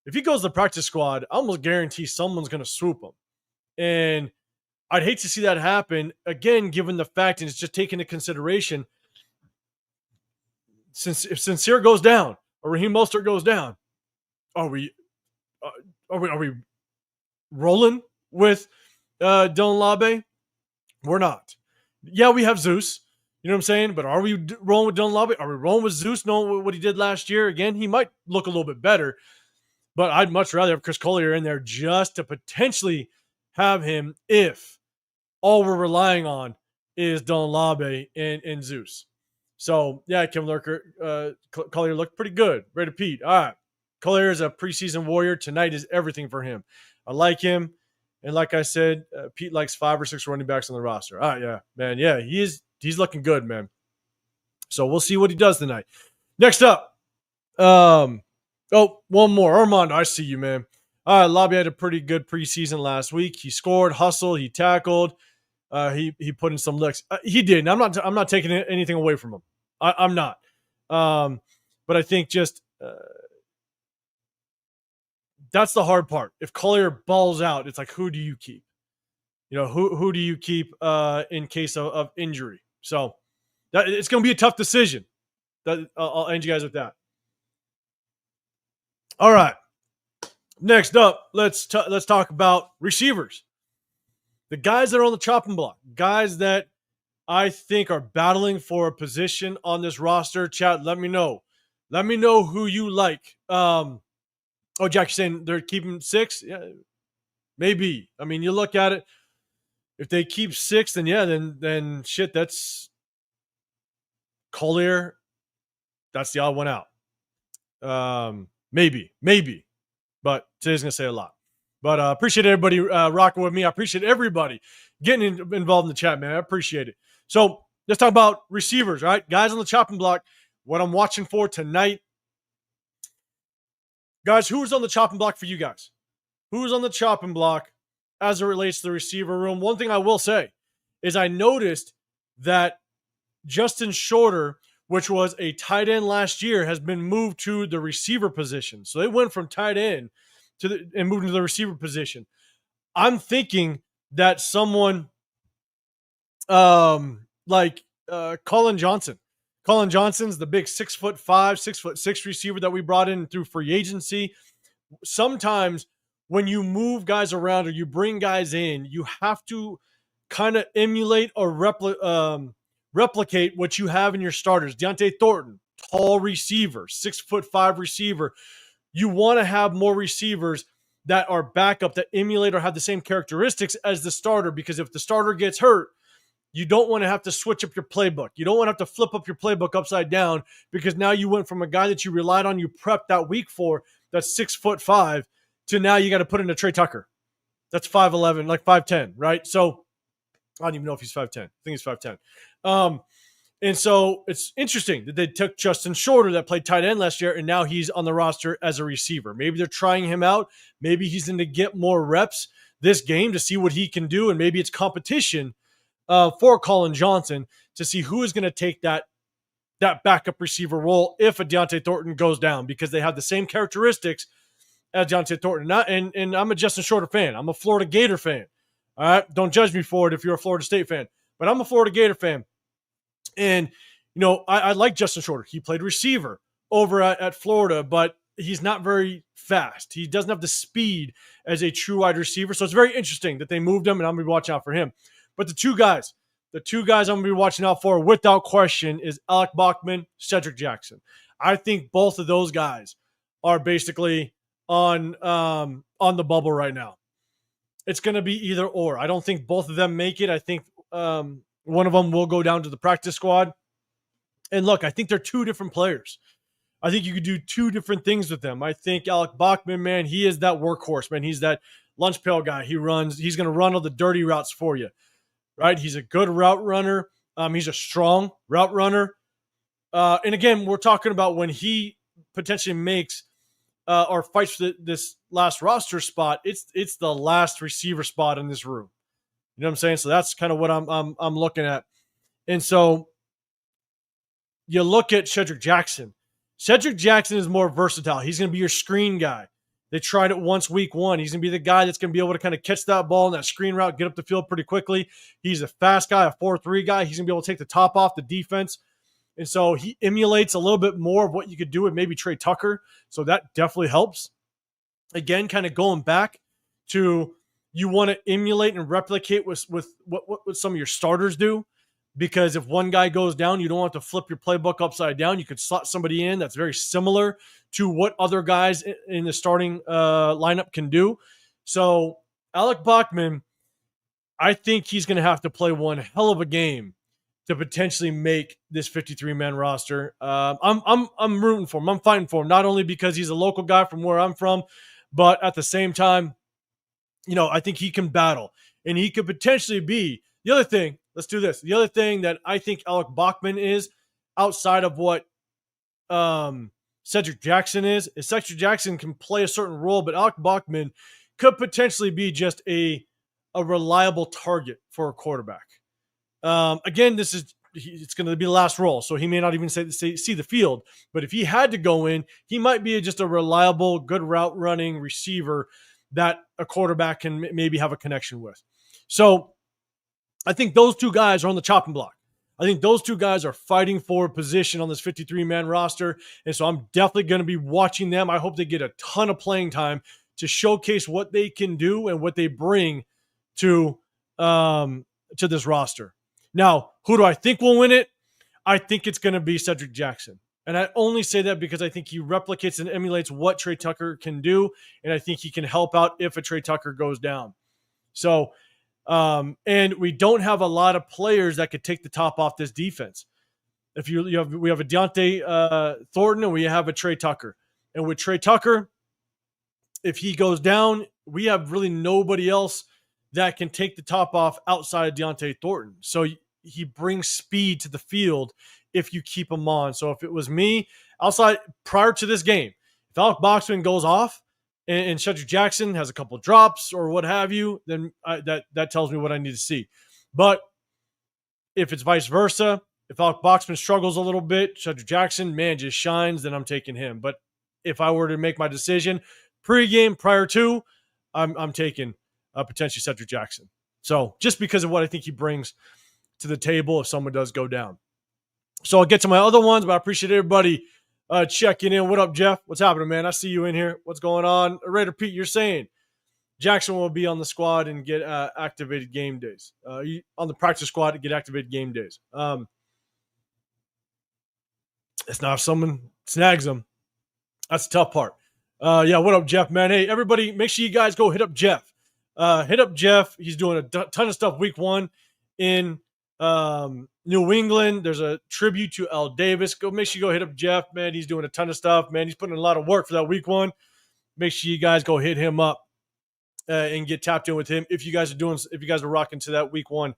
if he goes to the practice squad, I almost guarantee someone's going to swoop him. And I'd hate to see that happen, again, given the fact, and it's just taken into consideration, since if Sincere goes down or Raheem Mostert goes down, are we rolling with Dylan Labe? We're not. Yeah, we have Zeus. You know what I'm saying? But are we rolling with Dylan Labe? Are we rolling with Zeus, knowing what he did last year? Again, he might look a little bit better, but I'd much rather have Chris Collier in there just to potentially have him if all we're relying on is Dylan Labe and Zeus. So, yeah, Kim Lurker, Collier looked pretty good. Ready to Pete. All right. Collier is a preseason warrior. Tonight is everything for him. I like him. And like I said, Pete likes 5 or 6 running backs on the roster. All right, yeah, man. Yeah, he's looking good, man. So we'll see what he does tonight. Next up. One more. Armando, I see you, man. All right, Labe had a pretty good preseason last week. He scored, hustled, he tackled. He put in some licks. He did. And I'm not taking anything away from him. I'm not. But I think just that's the hard part. If Collier balls out, it's like, who do you keep? You know, who do you keep in case of injury? So it's going to be a tough decision. I'll end you guys with that. All right. Next up, let's talk about receivers. The guys that are on the chopping block, guys that I think are battling for a position on this roster. Chat, let me know. Let me know who you like. Jack, you're saying they're keeping 6? Yeah, maybe. I mean, you look at it. If they keep 6, then yeah, then shit, that's Collier. That's the odd one out. Maybe. But today's going to say a lot. But I appreciate everybody rocking with me. I appreciate everybody getting involved in the chat, man. I appreciate it. So let's talk about receivers, right? Guys on the chopping block, what I'm watching for tonight. Guys, who's on the chopping block for you guys? Who's on the chopping block as it relates to the receiver room? One thing I will say is I noticed that Justin Shorter, which was a tight end last year, has been moved to the receiver position. So they went from tight end and moved into the receiver position. I'm thinking that someone like Colin Johnson Colin Johnson's the big 6'5", 6'6" receiver that we brought in through free agency. Sometimes when you move guys around or you bring guys in, you have to kind of emulate or replicate what you have in your starters. Deontay Thornton, tall receiver, 6'5" receiver. You want to have more receivers that are backup that emulate or have the same characteristics as the starter, because if the starter gets hurt, you don't want to have to switch up your playbook. You don't want to have to flip up your playbook upside down, because now you went from a guy that you relied on, you prepped that week for, that's 6'5", to now you got to put in a Trey Tucker. That's 5'11", like 5'10", right? So I don't even know if he's 5'10". I think he's 5'10". And so it's interesting that they took Justin Shorter that played tight end last year, and now he's on the roster as a receiver. Maybe they're trying him out. Maybe he's going to get more reps this game to see what he can do, and maybe it's competition for Colin Johnson to see who is going to take that backup receiver role if a Deontay Thornton goes down, because they have the same characteristics as Deontay Thornton. And I'm a Justin Shorter fan. I'm a Florida Gator fan. All right, don't judge me for it if you're a Florida State fan, but I'm a Florida Gator fan. And, I like Justin Shorter. He played receiver over at Florida, but he's not very fast. He doesn't have the speed as a true wide receiver. So it's very interesting that they moved him, and I'm going to be watching out for him. But the two guys I'm going to be watching out for without question is Alec Bachman, Cedric Jackson. I think both of those guys are basically on the bubble right now. It's going to be either or. I don't think both of them make it. I think one of them will go down to the practice squad. And look, I think they're two different players. I think you could do two different things with them. I think Alec Bachman, man, he is that workhorse, man. He's that lunch pail guy. He's going to run all the dirty routes for you, right? He's a good route runner. He's a strong route runner. And again, we're talking about when he potentially makes or fights for this last roster spot. It's the last receiver spot in this room. You know what I'm saying? So that's kind of what I'm looking at. And so you look at Cedric Jackson. Cedric Jackson is more versatile. He's going to be your screen guy. They tried it once week one. He's going to be the guy that's going to be able to kind of catch that ball in that screen route, get up the field pretty quickly. He's a fast guy, a 4-3 guy. He's going to be able to take the top off the defense. And so he emulates a little bit more of what you could do with maybe Trey Tucker. So that definitely helps. Again, kind of going back to, you want to emulate and replicate with what some of your starters do, because if one guy goes down, you don't have to flip your playbook upside down. You could slot somebody in that's very similar to what other guys in the starting lineup can do. So Alec Bachman, I think he's going to have to play one hell of a game to potentially make this 53-man roster. I'm rooting for him. I'm fighting for him, not only because he's a local guy from where I'm from, but at the same time, I think he can battle, and he could potentially be the other thing. Let's do this. The other thing that I think Alec Bachman is, outside of what Cedric Jackson is Cedric Jackson can play a certain role, but Alec Bachman could potentially be just a reliable target for a quarterback. Again, it's going to be the last role, so he may not even see the field. But if he had to go in, he might be just a reliable, good route running receiver that a quarterback can maybe have a connection with. So I think those two guys are on the chopping block. I think those two guys are fighting for a position on this 53-man roster. And so I'm definitely going to be watching them. I hope they get a ton of playing time to showcase what they can do and what they bring to this roster. Now, who do I think will win it? I think it's going to be Cedric Jackson. And I only say that because I think he replicates and emulates what Trey Tucker can do, and I think he can help out if a Trey Tucker goes down. So, and we don't have a lot of players that could take the top off this defense. We have a Deontay Thornton, and we have a Trey Tucker. And with Trey Tucker, if he goes down, we have really nobody else that can take the top off outside of Deontay Thornton. So he brings speed to the field if you keep him on. So if it was me, prior to this game, if Alec Bachman goes off and Cedric Jackson has a couple of drops or what have you, then that tells me what I need to see. But if it's vice versa, if Alec Bachman struggles a little bit, Cedric Jackson, man, just shines, then I'm taking him. But if I were to make my decision pregame prior to, I'm taking potentially Cedric Jackson. So just because of what I think he brings to the table if someone does go down. So I'll get to my other ones, but I appreciate everybody checking in. What up, Jeff? What's happening, man? I see you in here. What's going on? Raider Pete, you're saying Jackson will be on the squad and get activated game days. On the practice squad to get activated game days. It's not if someone snags them. That's the tough part. Yeah, what up, Jeff, man? Hey, everybody, make sure you guys go hit up Jeff. Hit up Jeff. He's doing a ton of stuff week 1 in New England. There's a tribute to Al Davis. Make sure you go hit up Jeff, man. He's doing a ton of stuff, man. He's putting in a lot of work for that week 1. Make sure you guys go hit him up and get tapped in with him if you guys are rocking to that week 1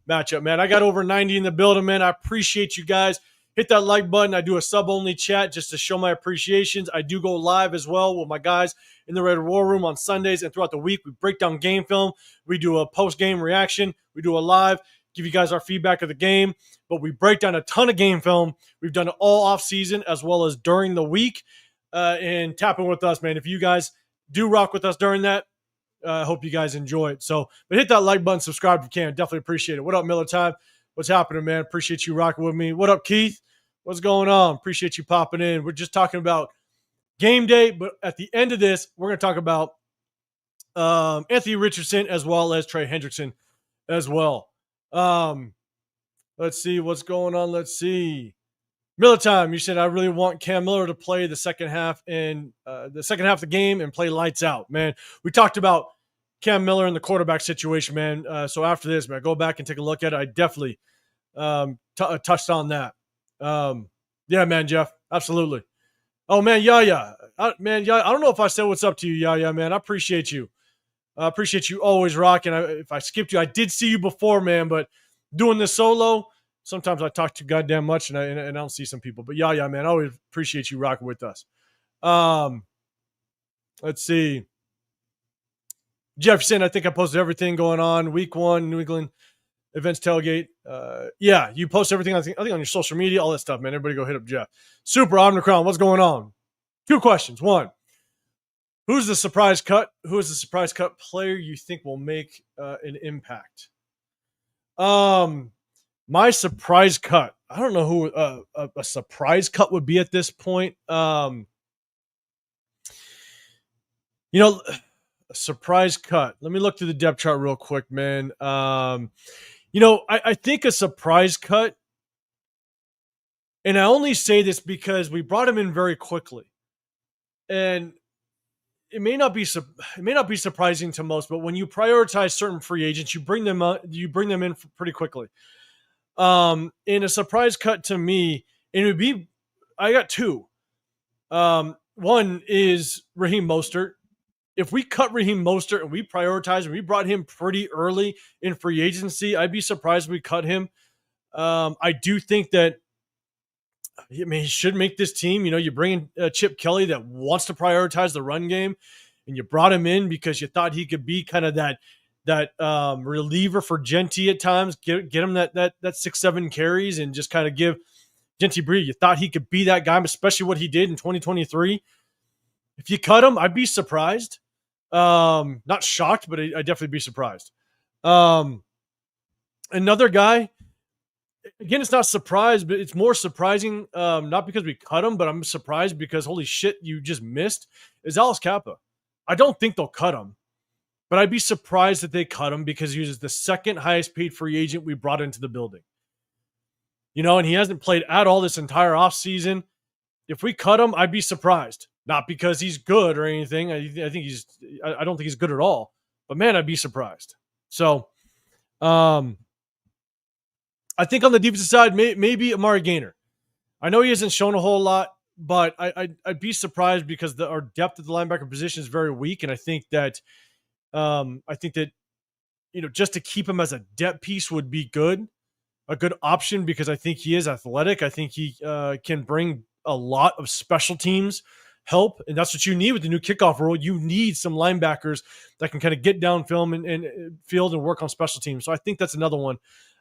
matchup, man. I got over 90 in the building, man. I appreciate you guys. Hit that like button. I do a sub-only chat just to show my appreciations. I do go live as well with my guys in the Raider War Room on Sundays and throughout the week. We break down game film. We do a post-game reaction. We do a live, give you guys our feedback of the game. But we break down a ton of game film. We've done it all off-season as well as during the week. And tapping with us, man. If you guys do rock with us during that, I hope you guys enjoy it. So, but hit that like button, subscribe if you can. Definitely appreciate it. What up, Miller Time? What's happening, man? Appreciate you rocking with me. What up, Keith? What's going on? Appreciate you popping in. We're just talking about game day, but at the end of this, we're going to talk about Anthony Richardson as well as Trey Hendrickson as well. Let's see what's going on. Let's see. Miller Time, you said I really want Cam Miller to play the second half and the second half of the game and play lights out, man. We talked about Cam Miller in the quarterback situation, man. So after this, man, go back and take a look at it. I definitely touched on that. Yeah, man, Jeff, absolutely. Oh, man, Yaya. Man, Yaya, I don't know if I said what's up to you, Yaya, man. I appreciate you. I appreciate you always rocking. If I skipped you, I did see you before, man, but doing this solo, sometimes I talk too goddamn much and I don't see some people. But yeah, man, I always appreciate you rocking with us. Let's see. Jefferson, I think I posted everything going on. Week 1, New England events tailgate. Yeah, you post everything, I think on your social media, all that stuff, man. Everybody go hit up Jeff. Super Omnicron, what's going on? 2 questions. 1, who's the surprise cut? Who is the surprise cut player you think will make an impact? My surprise cut. I don't know who a surprise cut would be at this point. A surprise cut. Let me look through the depth chart real quick, man. I think a surprise cut, and I only say this because we brought him in very quickly, and it may not be surprising to most, but when you prioritize certain free agents, you bring them in pretty quickly. In a surprise cut to me, it would be, I got 2. One is Raheem Mostert. If we cut Raheem Mostert and we prioritize and we brought him pretty early in free agency, I'd be surprised if we cut him. I do think that, he should make this team. You bring in Chip Kelly that wants to prioritize the run game, and you brought him in because you thought he could be kind of that reliever for Genty at times, get him that 6-7 carries and just kind of give Genty breathe. You thought he could be that guy, especially what he did in 2023. If you cut him, I'd be surprised. Not shocked, but I'd definitely be surprised. Another guy, again, it's not surprised, but it's more surprising, not because we cut him, but I'm surprised because holy shit, you just missed, is Alex Kappa. I don't think they'll cut him. But I'd be surprised that they cut him because he was the second highest paid free agent we brought into the building. And he hasn't played at all this entire offseason. If we cut him, I'd be surprised. Not because he's good or anything. I don't think he's good at all. But man, I'd be surprised. So, I think on the defensive side, maybe Amari Gainer. I know he hasn't shown a whole lot, but I'd be surprised because our depth at the linebacker position is very weak, and I think that just to keep him as a depth piece would be a good option because I think he is athletic. I think he can bring a lot of special teams help, and that's what you need with the new kickoff rule. You need some linebackers that can kind of get down film and field and work on special teams. So I think that's another one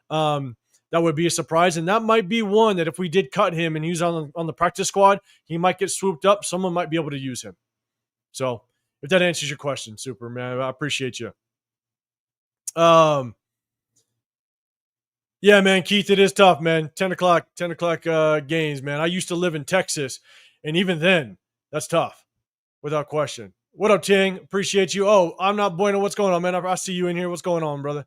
that would be a surprise, and that might be one that if we did cut him and he's on the practice squad, he might get swooped up. Someone might be able to use him. So if that answers your question, super, man, I appreciate you. Yeah, man, Keith, it is tough, man. 10 o'clock games, man. I used to live in Texas, and even then, that's tough, without question. What up, Ting? Appreciate you. Oh, I'm not bueno. What's going on, man? I see you in here. What's going on, brother?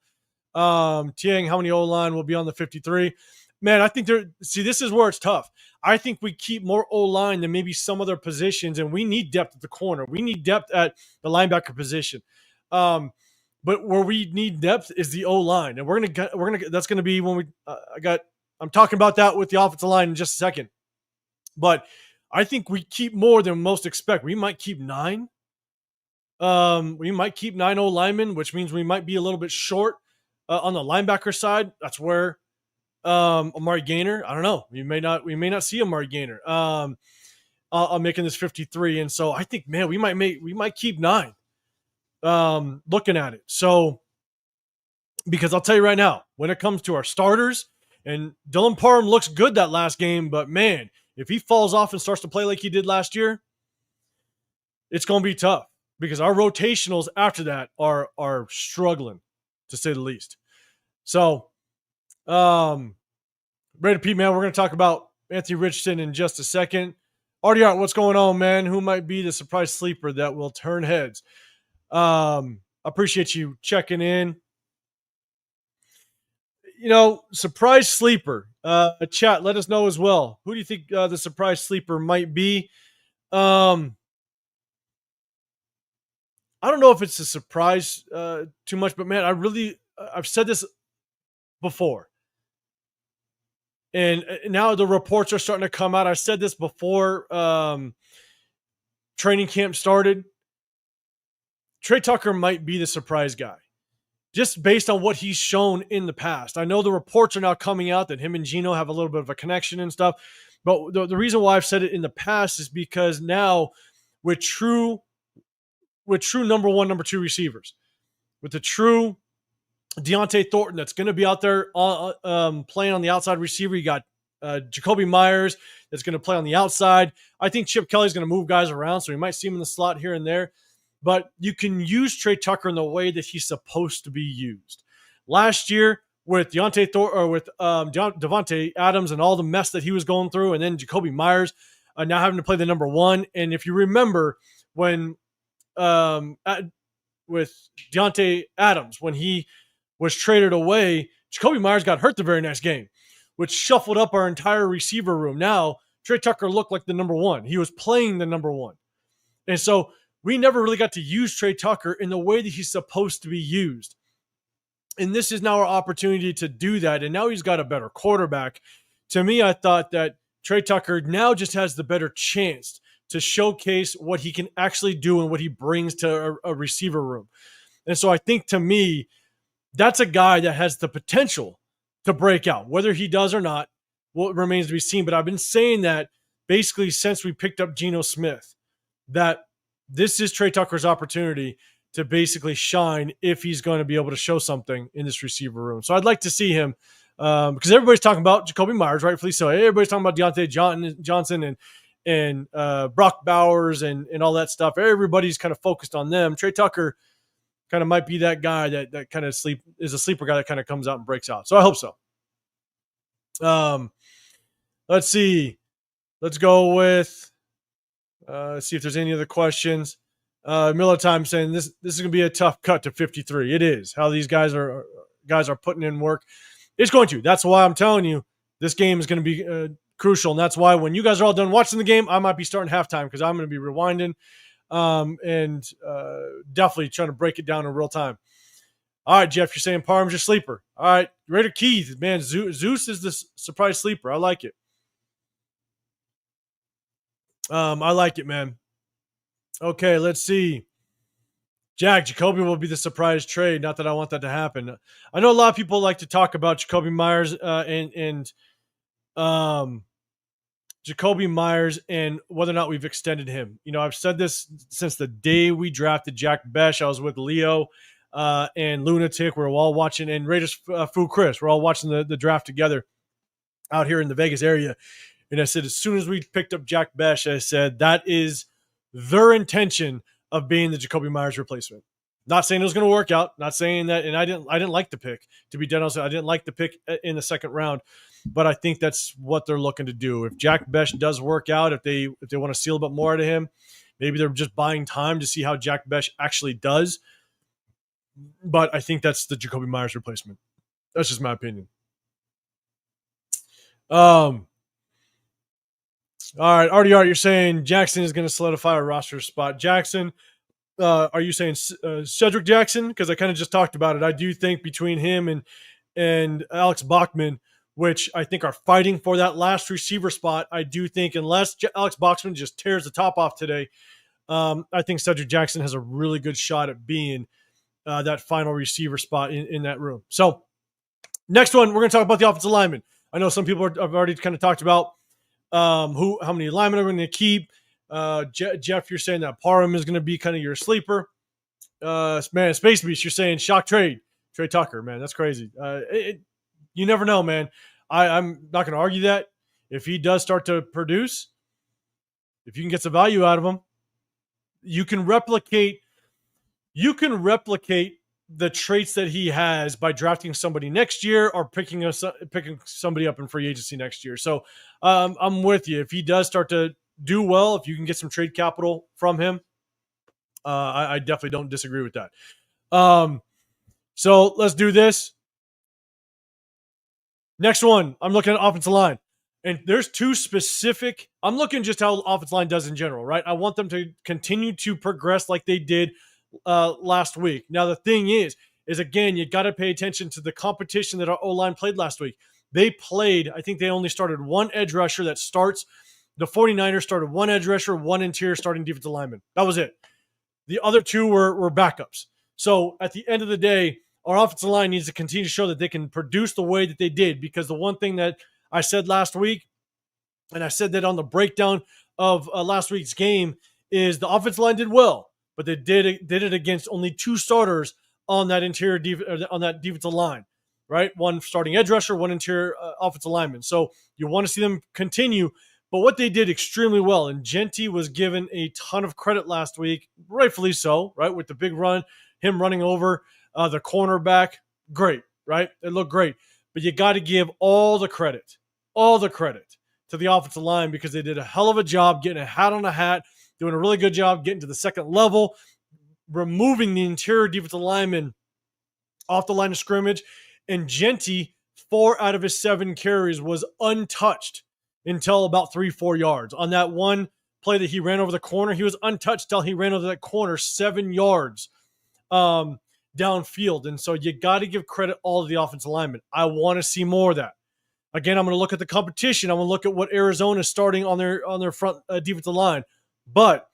Ting, how many O line will be on the 53? Man, I think this is where it's tough. I think we keep more O line than maybe some other positions, and we need depth at the corner. We need depth at the linebacker position. But where we need depth is the O line, and that's gonna be when I'm talking about that with the offensive line in just a second. But I think we keep more than most expect. We might keep 9. We might keep 9 O linemen, which means we might be a little bit short on the linebacker side. That's where Amari Gainer. I don't know. We may not see Amari Gainer. I'm making this 53, and so I think, man, we might keep 9. Looking at it, so because I'll tell you right now, when it comes to our starters, and Dylan Parham looks good that last game, but man, if he falls off and starts to play like he did last year, it's going to be tough because our rotationals after that are struggling, to say the least. So, Ready to Pete, man, we're going to talk about Anthony Richardson in just a second. RDR, what's going on, man? Who might be the surprise sleeper that will turn heads? Appreciate you checking in. Surprise sleeper. Chat, let us know as well. Who do you think the surprise sleeper might be? I don't know if it's a surprise too much, but man, I've said this before. And now the reports are starting to come out. I said this before training camp started. Trey Tucker might be the surprise guy, just based on what he's shown in the past. I know the reports are now coming out that him and Geno have a little bit of a connection and stuff, but the reason why I've said it in the past is because now with true number 1, number 2 receivers, with the true Deontay Thornton that's going to be out there playing on the outside receiver, you got Jacoby Myers that's going to play on the outside. I think Chip Kelly's going to move guys around, so we might see him in the slot here and there. But you can use Trey Tucker in the way that he's supposed to be used. Last year, with Deontay Thornton or with Devontae Adams and all the mess that he was going through, and then Jacoby Myers now having to play the number 1. And if you remember when with Deontay Adams, when he was traded away, Jacoby Myers got hurt the very next game, which shuffled up our entire receiver room. Now, Trey Tucker looked like the number 1. He was playing the number 1. And so we never really got to use Trey Tucker in the way that he's supposed to be used. And this is now our opportunity to do that. And now he's got a better quarterback. To me, I thought that Trey Tucker now just has the better chance to showcase what he can actually do and what he brings to a receiver room. And so I think, to me, that's a guy that has the potential to break out. Whether he does or not, well, it remains to be seen. But I've been saying that basically since we picked up Geno Smith, that this is Trey Tucker's opportunity to basically shine if he's going to be able to show something in this receiver room. So I'd like to see him because everybody's talking about Jacoby Myers, rightfully so. Everybody's talking about Deontay Johnson and Brock Bowers and all that stuff. Everybody's kind of focused on them. Trey Tucker kind of might be that guy that kind of is a sleeper guy that kind of comes out and breaks out. So I hope so. Let's see. Let's go with see if there's any other questions. Miller Time saying this is going to be a tough cut to 53. It is. How these guys are putting in work. It's going to. That's why I'm telling you this game is going to be crucial. And that's why when you guys are all done watching the game, I might be starting halftime because I'm going to be rewinding and definitely trying to break it down in real time. All right, Jeff, you're saying Parham's your sleeper. All right, Raider Keith, man, Zeus is the surprise sleeper. I like it. I like it, man. Okay, let's see. Jacoby will be the surprise trade. Not that I want that to happen. I know a lot of people like to talk about Jacoby Myers and Jacoby Myers and whether or not we've extended him. You know, I've said this since the day we drafted Jack Besh. I was with Leo and Lunatic. We're all watching, and Raiders Fu Chris. We're all watching the draft together out here in the Vegas area. And I said, as soon as we picked up Jack Besh, I said, that is their intention of being the Jacoby Myers replacement. Not saying it was going to work out. Not saying that, and I didn't like the pick. To be dead honest, I didn't like the pick in the second round, but I think that's what they're looking to do. If Jack Bech does work out, if they want to see a little bit more out of him, maybe they're just buying time to see how Jack Bech actually does. But I think that's the Jacoby Myers replacement. That's just my opinion. All right, RDR, you're saying Jackson is going to solidify a roster spot. Jackson, are you saying Cedric Jackson? Because I kind of just talked about it. I do think between him and Alex Bachman, which I think are fighting for that last receiver spot, I do think unless Alex Bachman just tears the top off today, I think Cedric Jackson has a really good shot at being that final receiver spot in that room. So next one, we're going to talk about the offensive linemen. I know some people have already kind of talked about how many linemen are going to keep. Jeff, you're saying that Parham is going to be kind of your sleeper. Man, Space Beast, you're saying shock trade. Trey Tucker, man, that's crazy. You never know, man. I'm not going to argue that. If he does start to produce, if you can get some value out of him, you can replicate the traits that he has by drafting somebody next year or picking somebody up in free agency next year. So I'm with you. If he does start to do well, if you can get some trade capital from him, I definitely don't disagree with that. So let's do this. Next one, I'm looking at offensive line. And there's two specific. I'm looking just how offensive line does in general, right? I want them to continue to progress like they did last week. Now, the thing is again, you got to pay attention to the competition that our O-line played last week. They played, I think they only started one edge rusher that starts. The 49ers started one edge rusher, one interior starting defensive lineman. That was it. The other two were backups. So at the end of the day, our offensive line needs to continue to show that they can produce the way that they did, because the one thing that I said last week, and I said that on the breakdown of last week's game, is the offensive line did well, but they did it against only two starters on that on that defensive line, right? One starting edge rusher, one interior offensive lineman. So you want to see them continue, but what they did extremely well, and Genty was given a ton of credit last week, rightfully so, right? With the big run, him running over the cornerback, great, right? It looked great, but you got to give all the credit to the offensive line, because they did a hell of a job getting a hat on a hat, doing a really good job getting to the second level, removing the interior defensive lineman off the line of scrimmage. And Genty, 4 out of his 7 carries was untouched until about 3-4 yards. On that one play that he ran over the corner, he was untouched till he ran over that corner 7 yards downfield. And so you got to give credit all to the offensive linemen. I want to see more of that. Again, I'm going to look at the competition. I'm going to look at what Arizona is starting on their front defensive line. But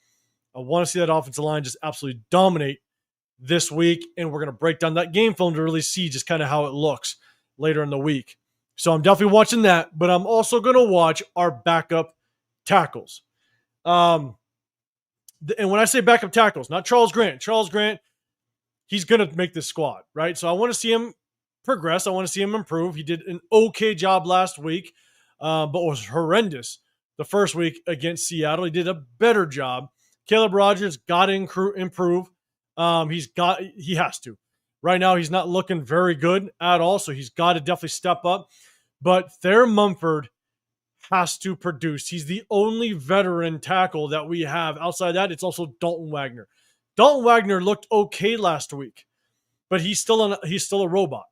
I want to see that offensive line just absolutely dominate this week, and we're going to break down that game film to really see just kind of how it looks later in the week. So I'm definitely watching that, but I'm also going to watch our backup tackles. And when I say backup tackles, not Charles Grant. Charles Grant, he's going to make this squad, right? So I want to see him progress. I want to see him improve. He did an okay job last week, but was horrendous the first week against Seattle. He did a better job. Caleb Rogers got to improve. He has to. Right now, he's not looking very good at all, so he's got to definitely step up. But Thayer Mumford has to produce. He's the only veteran tackle that we have. Outside that, it's also Dalton Wagner. Dalton Wagner looked okay last week, but he's still a robot,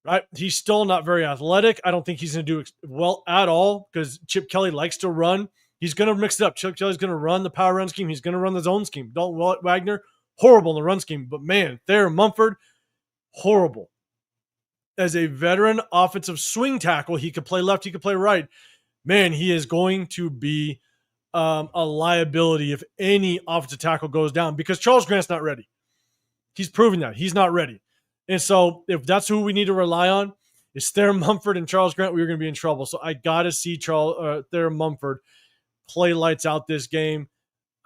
right? He's still not very athletic. I don't think he's going to do well at all, because Chip Kelly likes to run. He's going to mix it up. Chip Kelly's going to run the power run scheme. He's going to run the zone scheme. Dalton Wagner, horrible in the run scheme. But man, Thayer Mumford, horrible. As a veteran offensive swing tackle, he could play left, he could play right. Man, he is going to be a liability if any offensive tackle goes down, because Charles Grant's not ready. He's proven that. He's not ready. And so if that's who we need to rely on, is Thayer Mumford and Charles Grant, we're going to be in trouble. So I got to see Thayer Mumford play lights out this game.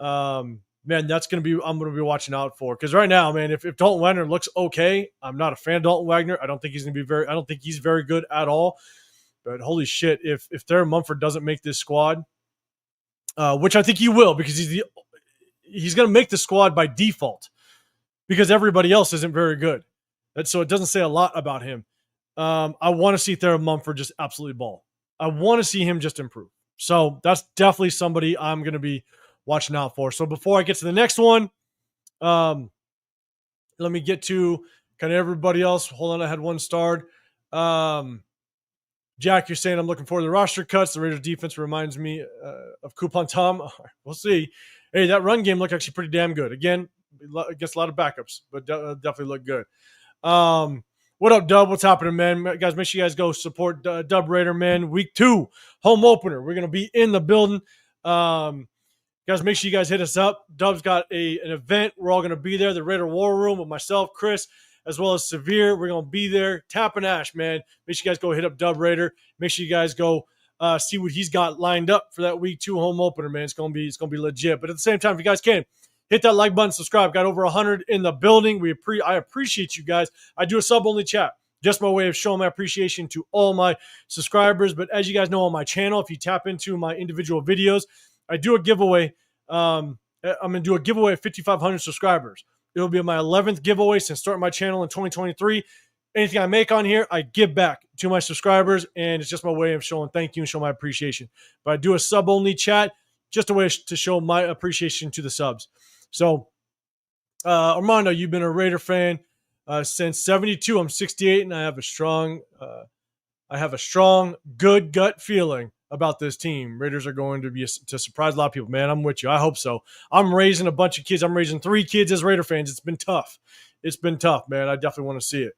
Man, that's going to be, I'm going to be watching out for, because right now, man, if Dalton Wagner looks okay, I'm not a fan of Dalton Wagner. I don't think he's going to be I don't think he's very good at all. But holy shit, if Thayer Mumford doesn't make this squad, which I think he will, because he's going to make the squad by default. because everybody else isn't very good. So it doesn't say a lot about him. I want to see Thayer Mumford just absolutely ball. I want to see him just improve. So that's definitely somebody I'm going to be watching out for. So before I get to the next one, let me get to kind of everybody else. Hold on, I had one starred. Jack, you're saying I'm looking forward to the roster cuts. The Raiders defense reminds me of Coupon Tom. We'll see. Hey, that run game looked actually pretty damn good. Again, against a lot of backups, but definitely looked good. What up, Dub? What's happening, man? Guys, make sure you guys go support Dub Raider, man. Week 2, home opener. We're going to be in the building. Guys, make sure you guys hit us up. Dub's got an event. We're all going to be there. The Raider War Room with myself, Chris, as well as Severe. We're going to be there. Tap and Ash, man. Make sure you guys go hit up Dub Raider. Make sure you guys go see what he's got lined up for that Week 2 home opener, man. It's going to be legit. But at the same time, if you guys can, hit that like button, subscribe. Got over 100 in the building. I appreciate you guys. I do a sub-only chat. Just my way of showing my appreciation to all my subscribers. But as you guys know on my channel, if you tap into my individual videos, I do a giveaway. I'm going to do a giveaway of 5,500 subscribers. It'll be my 11th giveaway since starting my channel in 2023. Anything I make on here, I give back to my subscribers, and it's just my way of showing thank you and showing my appreciation. But I do a sub-only chat, just a way to show my appreciation to the subs. So, Armando, you've been a Raider fan since 72. I'm 68, and I have a strong, good gut feeling about this team. Raiders are going to surprise a lot of people. Man, I'm with you. I hope so. I'm raising a bunch of kids. I'm raising 3 kids as Raider fans. It's been tough. It's been tough, man. I definitely want to see it.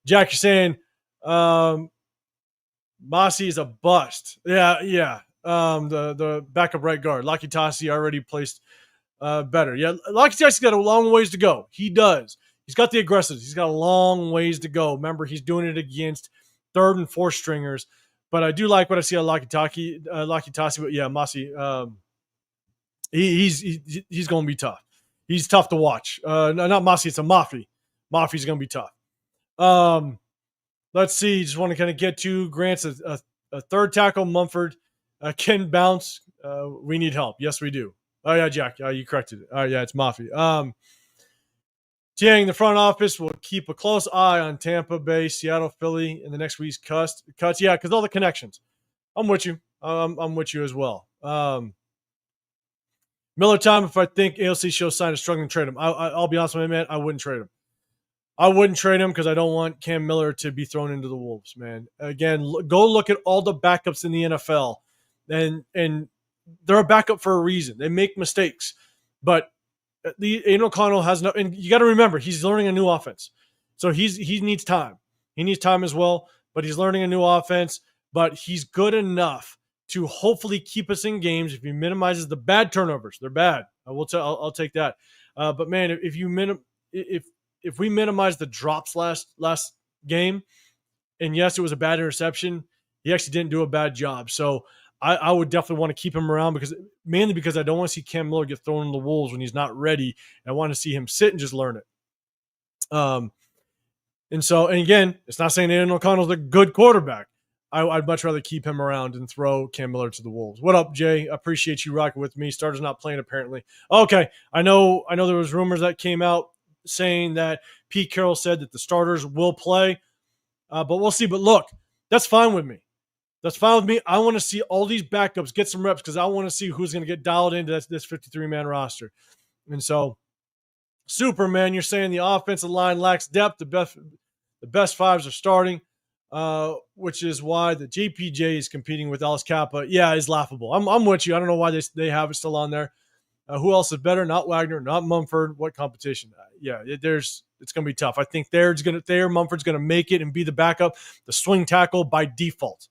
Jack, you're saying Mossy is a bust. Yeah. The backup right guard, Lucky Tassi, already placed better. Yeah, Lucky Tassi's got a long ways to go. He does. He's got the aggressives. He's got a long ways to go. Remember, he's doing it against 3rd and 4th stringers. But I do like what I see on Lucky Tassi. But yeah, Mossy, he's going to be tough. He's tough to watch. No, not Mossy. It's a Mafi. Mafi's going to be tough. Let's see. Just want to kind of get to Grant's a 3rd tackle. Mumford can bounce. We need help. Yes, we do. Oh yeah, Jack. You corrected it. Yeah, it's Mafi. Jiang, the front office will keep a close eye on Tampa Bay, Seattle, Philly in the next week's cuts. Yeah, because all the connections. I'm with you. I'm with you as well. Miller time, if I think ALC shows sign of struggling, trade him. I'll be honest with you, man. I wouldn't trade him. I wouldn't trade him because I don't want Cam Miller to be thrown into the Wolves, man. Again, go look at all the backups in the NFL, and they're a backup for a reason. They make mistakes, but Aiden O'Connell has no. And you got to remember, he's learning a new offense, so he needs time. He needs time as well, but he's learning a new offense. But he's good enough to hopefully keep us in games if he minimizes the bad turnovers. They're bad. I'll take that. But man, if we minimize the drops last game, and yes, it was a bad interception, he actually didn't do a bad job. So I would definitely want to keep him around mainly because I don't want to see Cam Miller get thrown in the wolves when he's not ready. I want to see him sit and just learn it. And again, it's not saying Aiden O'Connell's a good quarterback. I'd much rather keep him around and throw Cam Miller to the wolves. What up, Jay? Appreciate you rocking with me. Starter's not playing apparently. Okay, I know there was rumors that came out saying that Pete Carroll said that the starters will play, but we'll see. But look, that's fine with me. I want to see all these backups get some reps because I want to see who's going to get dialed into this 53-man roster. And so, Superman, you're saying the offensive line lacks depth. The best fives are starting, which is why the JPJ is competing with Alice Kappa. Yeah, is laughable. I'm with you. I don't know why they have it still on there. Who else is better? Not Wagner, not Mumford. What competition? It's going to be tough. I think Mumford's going to make it and be the backup, the swing tackle by default.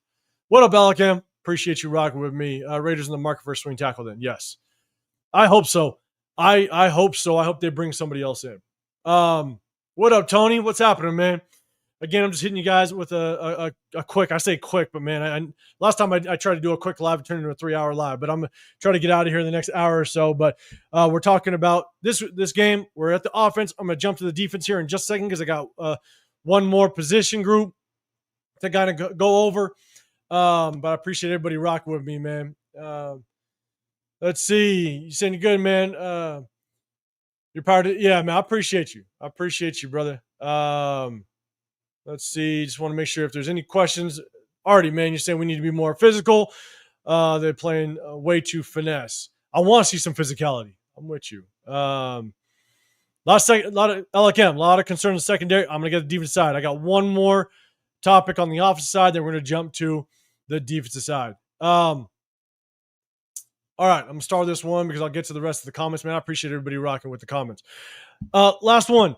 What up, Alakam? Appreciate you rocking with me. Raiders in the market for a swing tackle then. Yes. I hope so. I hope so. I hope they bring somebody else in. What up, Tony? What's happening, man? Again, I'm just hitting you guys with a quick. I say quick, but man, last time I tried to do a quick live, it turned into a 3-hour live. But I'm gonna try to get out of here in the next hour or so. But we're talking about this game. We're at the offense. I'm gonna jump to the defense here in just a second because I got one more position group to kind of go over. But I appreciate everybody rocking with me, man. Let's see. You saying you're good, man. You're part of, yeah, man. I appreciate you. I appreciate you, brother. Let's see. Just want to make sure if there's any questions. Already, man, you're saying we need to be more physical. They're playing way too finesse. I want to see some physicality. I'm with you. Lot of LKM, a lot of concern in the secondary. I'm gonna get the defensive side. I got one more topic on the offensive side. Then we're gonna jump to the defensive side. All right, I'm gonna start this one because I'll get to the rest of the comments, man. I appreciate everybody rocking with the comments. Last one.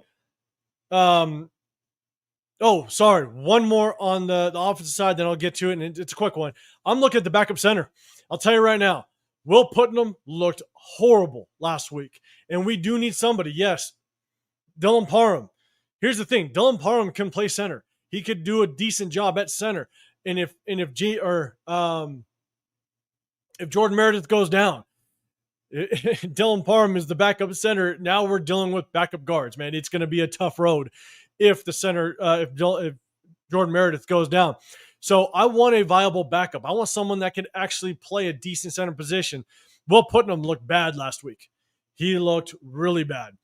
Sorry. One more on the offensive side, then I'll get to it, and it's a quick one. I'm looking at the backup center. I'll tell you right now, Will Putnam looked horrible last week, and we do need somebody. Yes, Dylan Parham. Here's the thing: Dylan Parham can play center. He could do a decent job at center, and if Jordan Meredith goes down, Dylan Parham is the backup center. Now we're dealing with backup guards, man. It's going to be a tough road if the center, if Jordan Meredith goes down. So I want a viable backup. I want someone that can actually play a decent center position. Will Putnam looked bad last week. He looked really bad.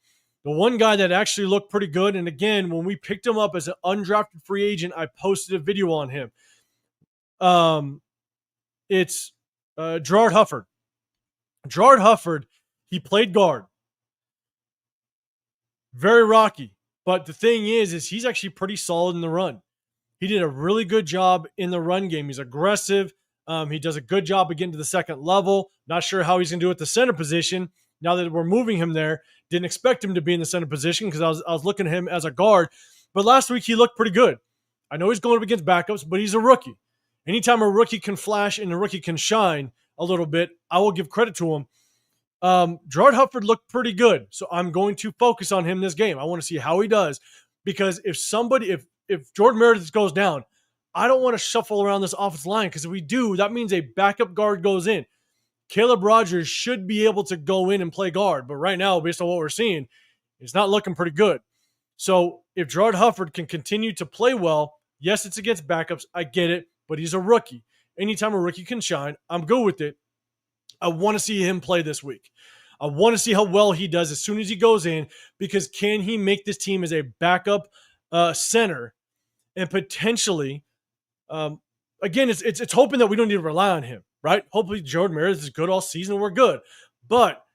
The one guy that actually looked pretty good, and again, when we picked him up as an undrafted free agent, I posted a video on him. It's Gerard Hufford. Gerard Hufford, he played guard. Very rocky. But the thing is he's actually pretty solid in the run. He did a really good job in the run game. He's aggressive. He does a good job of getting to the second level. Not sure how he's going to do at the center position. Now that we're moving him there, didn't expect him to be in the center position because I was looking at him as a guard. But last week he looked pretty good. I know he's going up against backups, but he's a rookie. Anytime a rookie can flash and a rookie can shine a little bit, I will give credit to him. Gerard Hufford looked pretty good, so I'm going to focus on him this game. I want to see how he does, because if Jordan Meredith goes down, I don't want to shuffle around this offensive line, because if we do, that means a backup guard goes in. Caleb Rogers should be able to go in and play guard, but right now, based on what we're seeing, it's not looking pretty good. So if Gerard Hufford can continue to play well, yes, it's against backups, I get it, but he's a rookie. Anytime a rookie can shine, I'm good with it. I want to see him play this week. I want to see how well he does as soon as he goes in, because can he make this team as a backup center and potentially, again, it's hoping that we don't need to rely on him, right? Hopefully Jordan Meredith is good all season and we're good. But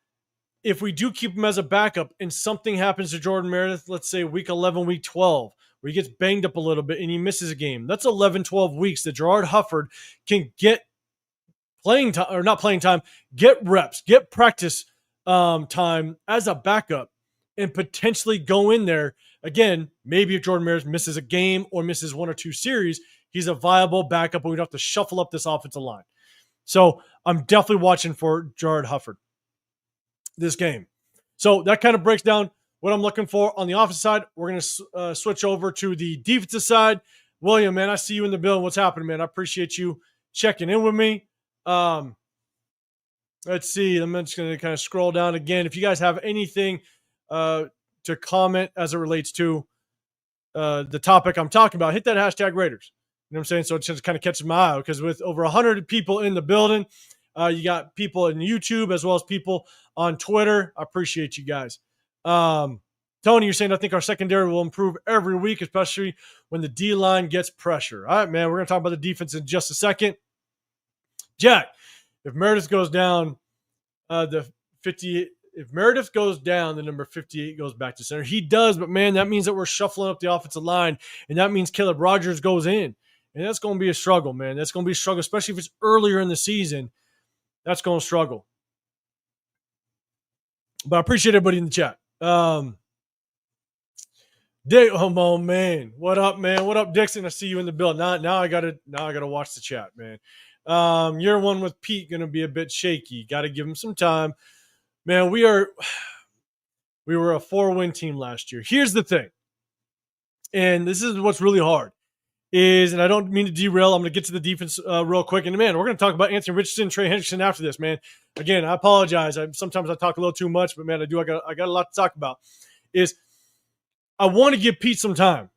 if we do keep him as a backup and something happens to Jordan Meredith, let's say week 11, week 12, where he gets banged up a little bit and he misses a game, that's 11, 12 weeks that Gerard Hufford can get playing time, or not playing time, get reps, get practice time as a backup, and potentially go in there. Again, maybe if Jordan Meredith misses a game or misses one or two series, he's a viable backup, and we don't have to shuffle up this offensive line. So I'm definitely watching for Gerard Hufford this game. So that kind of breaks down what I'm looking for on the offensive side. We're going to switch over to the defensive side. William, man, I see you in the building. What's happening, man? I appreciate you checking in with me. Let's see. I'm just going to kind of scroll down again. If you guys have anything to comment as it relates to the topic I'm talking about, hit that hashtag Raiders. You know what I'm saying? So it just kind of catches my eye, because with over 100 people in the building, you got people in YouTube as well as people on Twitter. I appreciate you guys. Tony, you're saying I think our secondary will improve every week, especially when the D-line gets pressure. All right, man, we're going to talk about the defense in just a second. Jack, if Meredith goes down, if Meredith goes down, the number 58 goes back to center. He does, but man, that means that we're shuffling up the offensive line, and that means Caleb Rogers goes in. And that's going to be a struggle, man. That's going to be a struggle, especially if it's earlier in the season. That's going to struggle. But I appreciate everybody in the chat. Oh, man. What up, man? What up, Dixon? I see you in the building. Now I gotta watch the chat, man. Year one with Pete going to be a bit shaky. Got to give him some time. Man, we were a 4-win team last year. Here's the thing, and this is what's really hard, and I don't mean to derail. I'm going to get to the defense real quick. And, man, we're going to talk about Anthony Richardson, Trey Hendrickson after this, man. Again, I apologize. Sometimes I talk a little too much, but, man, I got a lot to talk about. I want to give Pete some time.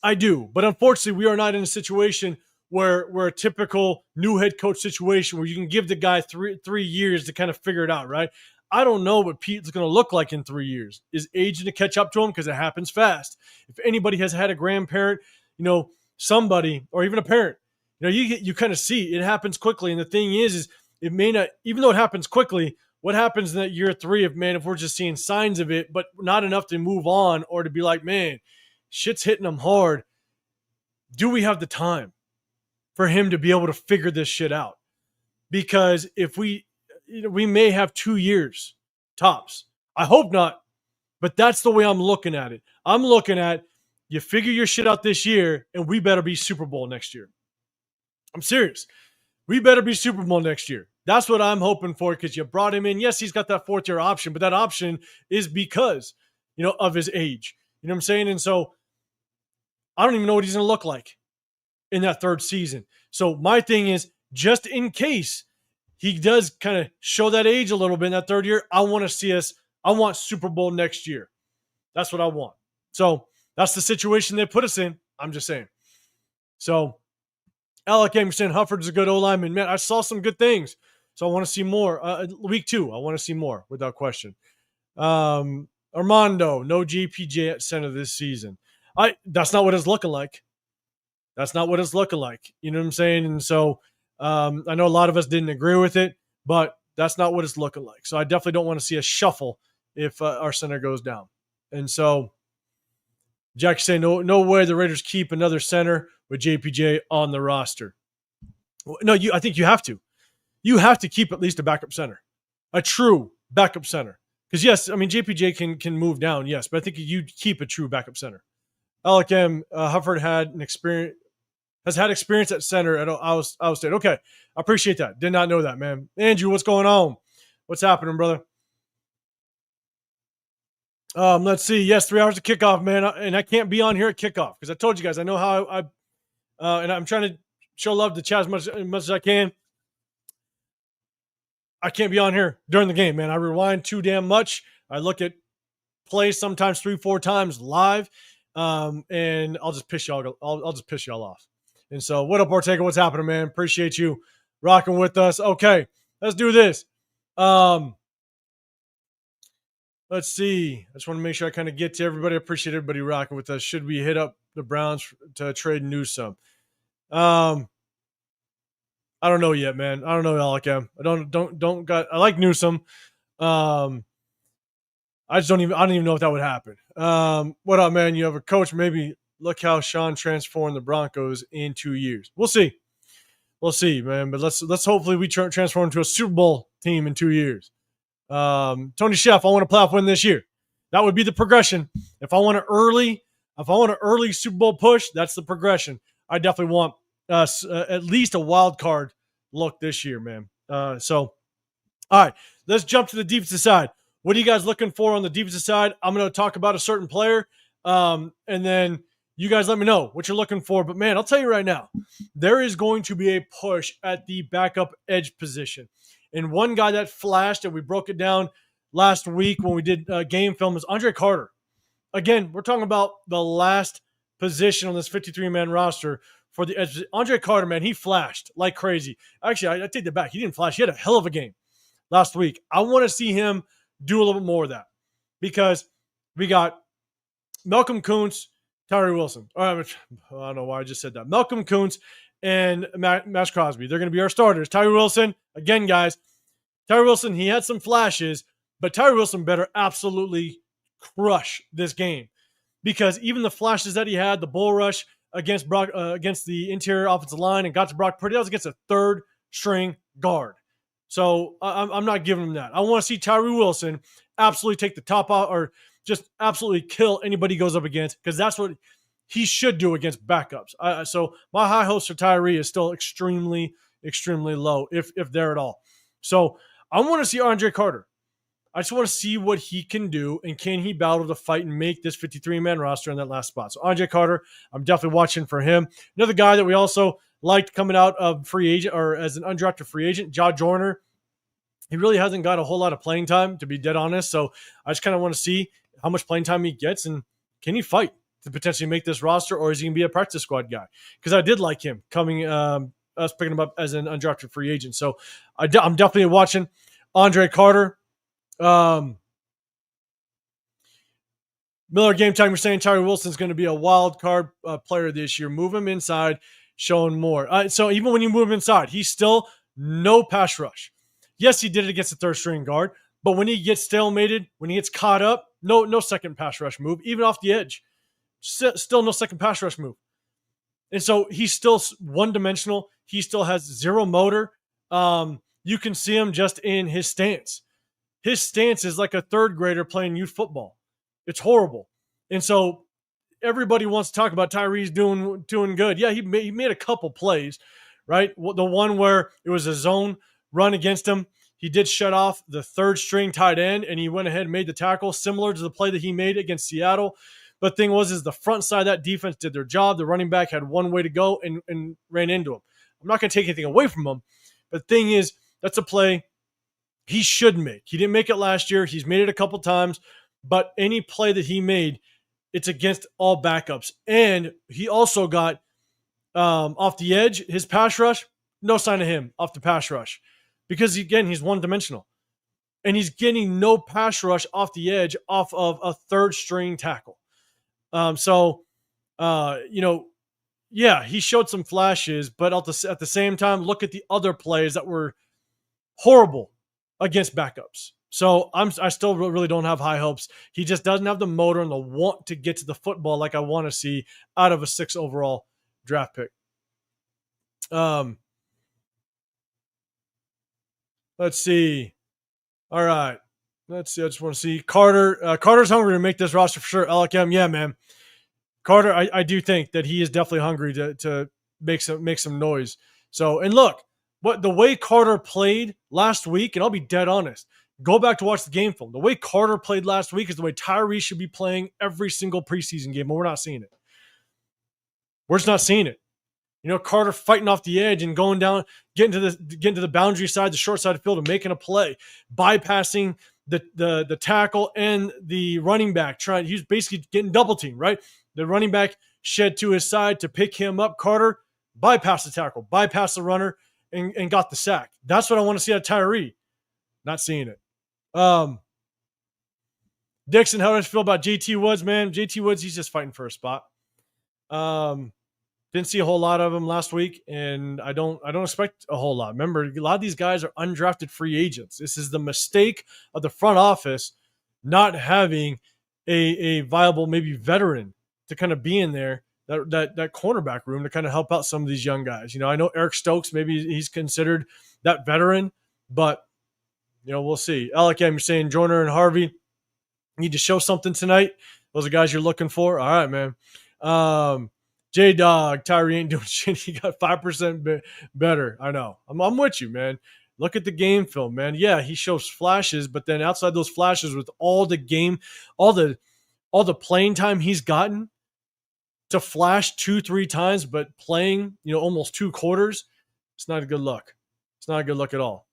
I do. But, unfortunately, we are not in a situation where we're a typical new head coach situation where you can give the guy three years to kind of figure it out, right? I don't know what Pete's going to look like in 3 years. Is age going to catch up to him? Because it happens fast. If anybody has had a grandparent, somebody, or even a parent, you kind of see it happens quickly. And the thing is it may not, even though it happens quickly, what happens in that year 3 if we're just seeing signs of it, but not enough to move on or to be like, man, shit's hitting him hard. Do we have the time for him to be able to figure this shit out? Because if we may have 2 years tops. I hope not, but that's the way I'm looking at it. I'm looking at, you figure your shit out this year and we better be Super Bowl next year. I'm serious. We better be Super Bowl next year. That's what I'm hoping for, because you brought him in. Yes, he's got that 4th-year option, but that option is because, of his age. You know what I'm saying? And so I don't even know what he's going to look like in that 3rd season. So my thing is, just in case he does kind of show that age a little bit in that 3rd year, I want Super Bowl next year. That's what I want. So that's the situation they put us in. I'm just saying. So Alec Emerson, Hufford's a good O-lineman. Man, I saw some good things. So I want to see more. Week 2, I want to see more, without question. Armando, no JPJ at center this season. That's not what it's looking like. That's not what it's looking like. You know what I'm saying? And so I know a lot of us didn't agree with it, but that's not what it's looking like. So I definitely don't want to see a shuffle if our center goes down. And so Jack's saying, no way the Raiders keep another center with JPJ on the roster. No, I think you have to. You have to keep at least a backup center, a true backup center. Because yes, JPJ can move down, yes, but I think you keep a true backup center. Alec M. Hufford has had experience at center at Iowa State. Okay, I appreciate that. Did not know that, man. Andrew, what's going on? What's happening, brother? Let's see. Yes, 3 hours of kickoff, man, and I can't be on here at kickoff because I told you guys I know how and I'm trying to show love to chat as much as I can. I can't be on here during the game, man. I rewind too damn much. I look at plays sometimes 3-4 times live, and I'll just piss y'all. I'll just piss y'all off. And so, what up, Ortega? What's happening, man? Appreciate you rocking with us. Okay, let's do this. Let's see. I just want to make sure I kind of get to everybody. I appreciate everybody rocking with us. Should we hit up the Browns to trade Newsome? I don't know yet, man. I don't know, Alec M. I like Newsome. I don't even know if that would happen. What up, man? You have a coach. Maybe look how Sean transformed the Broncos in 2 years. We'll see. We'll see, man. But let's hopefully we transform into a Super Bowl team in 2 years. Tony Chef, I want a playoff win this year. That would be the progression. If I want an early Super Bowl push, that's the progression. I definitely want at least a wild card look this year, man. So, all right, let's jump to the defensive side. What are you guys looking for on the defensive side? I'm going to talk about a certain player, and then you guys let me know what you're looking for. But, man, I'll tell you right now, there is going to be a push at the backup edge position. And one guy that flashed, and we broke it down last week when we did game film, is Andre Carter. Again, we're talking about the last position on this 53-man roster for the edge. Andre Carter, man, he flashed like crazy. Actually, I take that back. He didn't flash. He had a hell of a game last week. I want to see him do a little bit more of that because we got Malcolm Kuntz, Tyree Wilson. I don't know why I just said that. Malcolm Kuntz and Max Crosby. They're going to be our starters. Tyree Wilson, again, guys, Tyree Wilson, he had some flashes, but Tyree Wilson better absolutely crush this game because even the flashes that he had, the bull rush against Brock, against the interior offensive line and got to Brock Purdy, that was against a third-string guard. So I'm not giving him that. I want to see Tyree Wilson absolutely take the top out or just absolutely kill anybody he goes up against because that's what he should do against backups. So my high hopes for Tyree is still extremely, extremely low, if they're at all. So I want to see Andre Carter. I just want to see what he can do and can he battle to fight and make this 53-man roster in that last spot. So Andre Carter, I'm definitely watching for him. Another guy that we also liked coming out of free agent or as an undrafted free agent, Jaw Joyner. He really hasn't got a whole lot of playing time, to be dead honest. So I just kind of want to see how much playing time he gets and can he fight to potentially make this roster, or is he going to be a practice squad guy? Because I did like him coming, us picking him up as an undrafted free agent. So I'm definitely watching Andre Carter. Miller Game Time, you're saying Tyree Wilson's going to be a wild card player this year. Move him inside, showing more. So even when you move him inside, he's still no pass rush. Yes, he did it against the third string guard, but when he gets stalemated, when he gets caught up, no second pass rush move, even off the edge. Still no second pass rush move. And so he's still one dimensional. He still has zero motor. You can see him just in his stance. His stance is like a third grader playing youth football. It's horrible. And so everybody wants to talk about Tyree's doing good. Yeah, he made a couple plays, right? The one where it was a zone run against him. He did shut off the third string tight end, and he went ahead and made the tackle, similar to the play that he made against Seattle. But the thing was the front side of that defense did their job. The running back had one way to go and ran into him. I'm not going to take anything away from him. But the thing is, that's a play he should make. He didn't make it last year. He's made it a couple times. But any play that he made, it's against all backups. And he also got off the edge, his pass rush, no sign of him off the pass rush. Because, again, he's one-dimensional. And he's getting no pass rush off the edge off of a third-string tackle. Yeah, he showed some flashes, but at the same time, look at the other plays that were horrible against backups. So I still really don't have high hopes. He just doesn't have the motor and the want to get to the football like I want to see out of a 6th overall draft pick. Let's see. All right. Let's see. I just want to see Carter. Carter's hungry to make this roster for sure. LKM, yeah, man. Carter, I do think that he is definitely hungry to make some noise. So, and look, the way Carter played last week, and I'll be dead honest, go back to watch the game film. The way Carter played last week is the way Tyree should be playing every single preseason game, but we're not seeing it. We're just not seeing it. You know, Carter fighting off the edge and going down, getting to the boundary side, the short side of the field, and making a play, bypassing the tackle and the running back. He's basically getting double teamed, right? The running back shed to his side to pick him up. Carter bypassed the tackle, bypassed the runner, and got the sack. That's what I want to see out of Tyree. Not seeing it. Dixon, how do I feel about JT Woods, man? JT Woods, he's just fighting for a spot. Didn't see a whole lot of him last week, and I don't expect a whole lot. Remember, a lot of these guys are undrafted free agents. This is the mistake of the front office not having a viable maybe veteran to kind of be in there, that cornerback room to kind of help out some of these young guys. You know, I know Eric Stokes, maybe he's considered that veteran, but you know, we'll see. Alec, you're saying Joyner and Harvey need to show something tonight. Those are guys you're looking for. All right, man. J-Dog, Tyree ain't doing shit. He got 5% better. I know. I'm with you, man. Look at the game film, man. Yeah, he shows flashes, but then outside those flashes, with all the playing time he's gotten, to flash 2-3 times, but playing, you know, almost 2 quarters, it's not a good look. It's not a good look at all.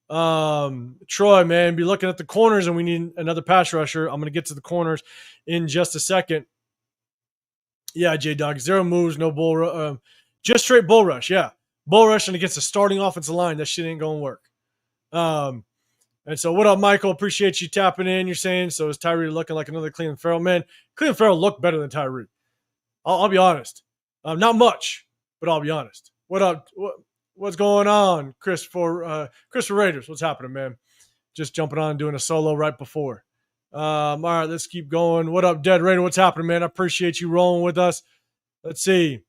Troy, man, be looking at the corners, and we need another pass rusher. I'm going to get to the corners in just a second. Yeah, J-Dog, 0 moves, no bull, just straight bull rush. Yeah, bull rushing against the starting offensive line. That shit ain't going to work. And so what up, Michael? Appreciate you tapping in. You're saying, so is Tyree looking like another Cleveland Farrell? Man, Cleveland Farrell looked better than Tyree. I'll be honest. Not much, but I'll be honest. What up? What's going on, Chris for Raiders? What's happening, man? Just jumping on and doing a solo right before. All right, let's keep going. What up, Dead Raider? What's happening, man? I appreciate you rolling with us. Let's see.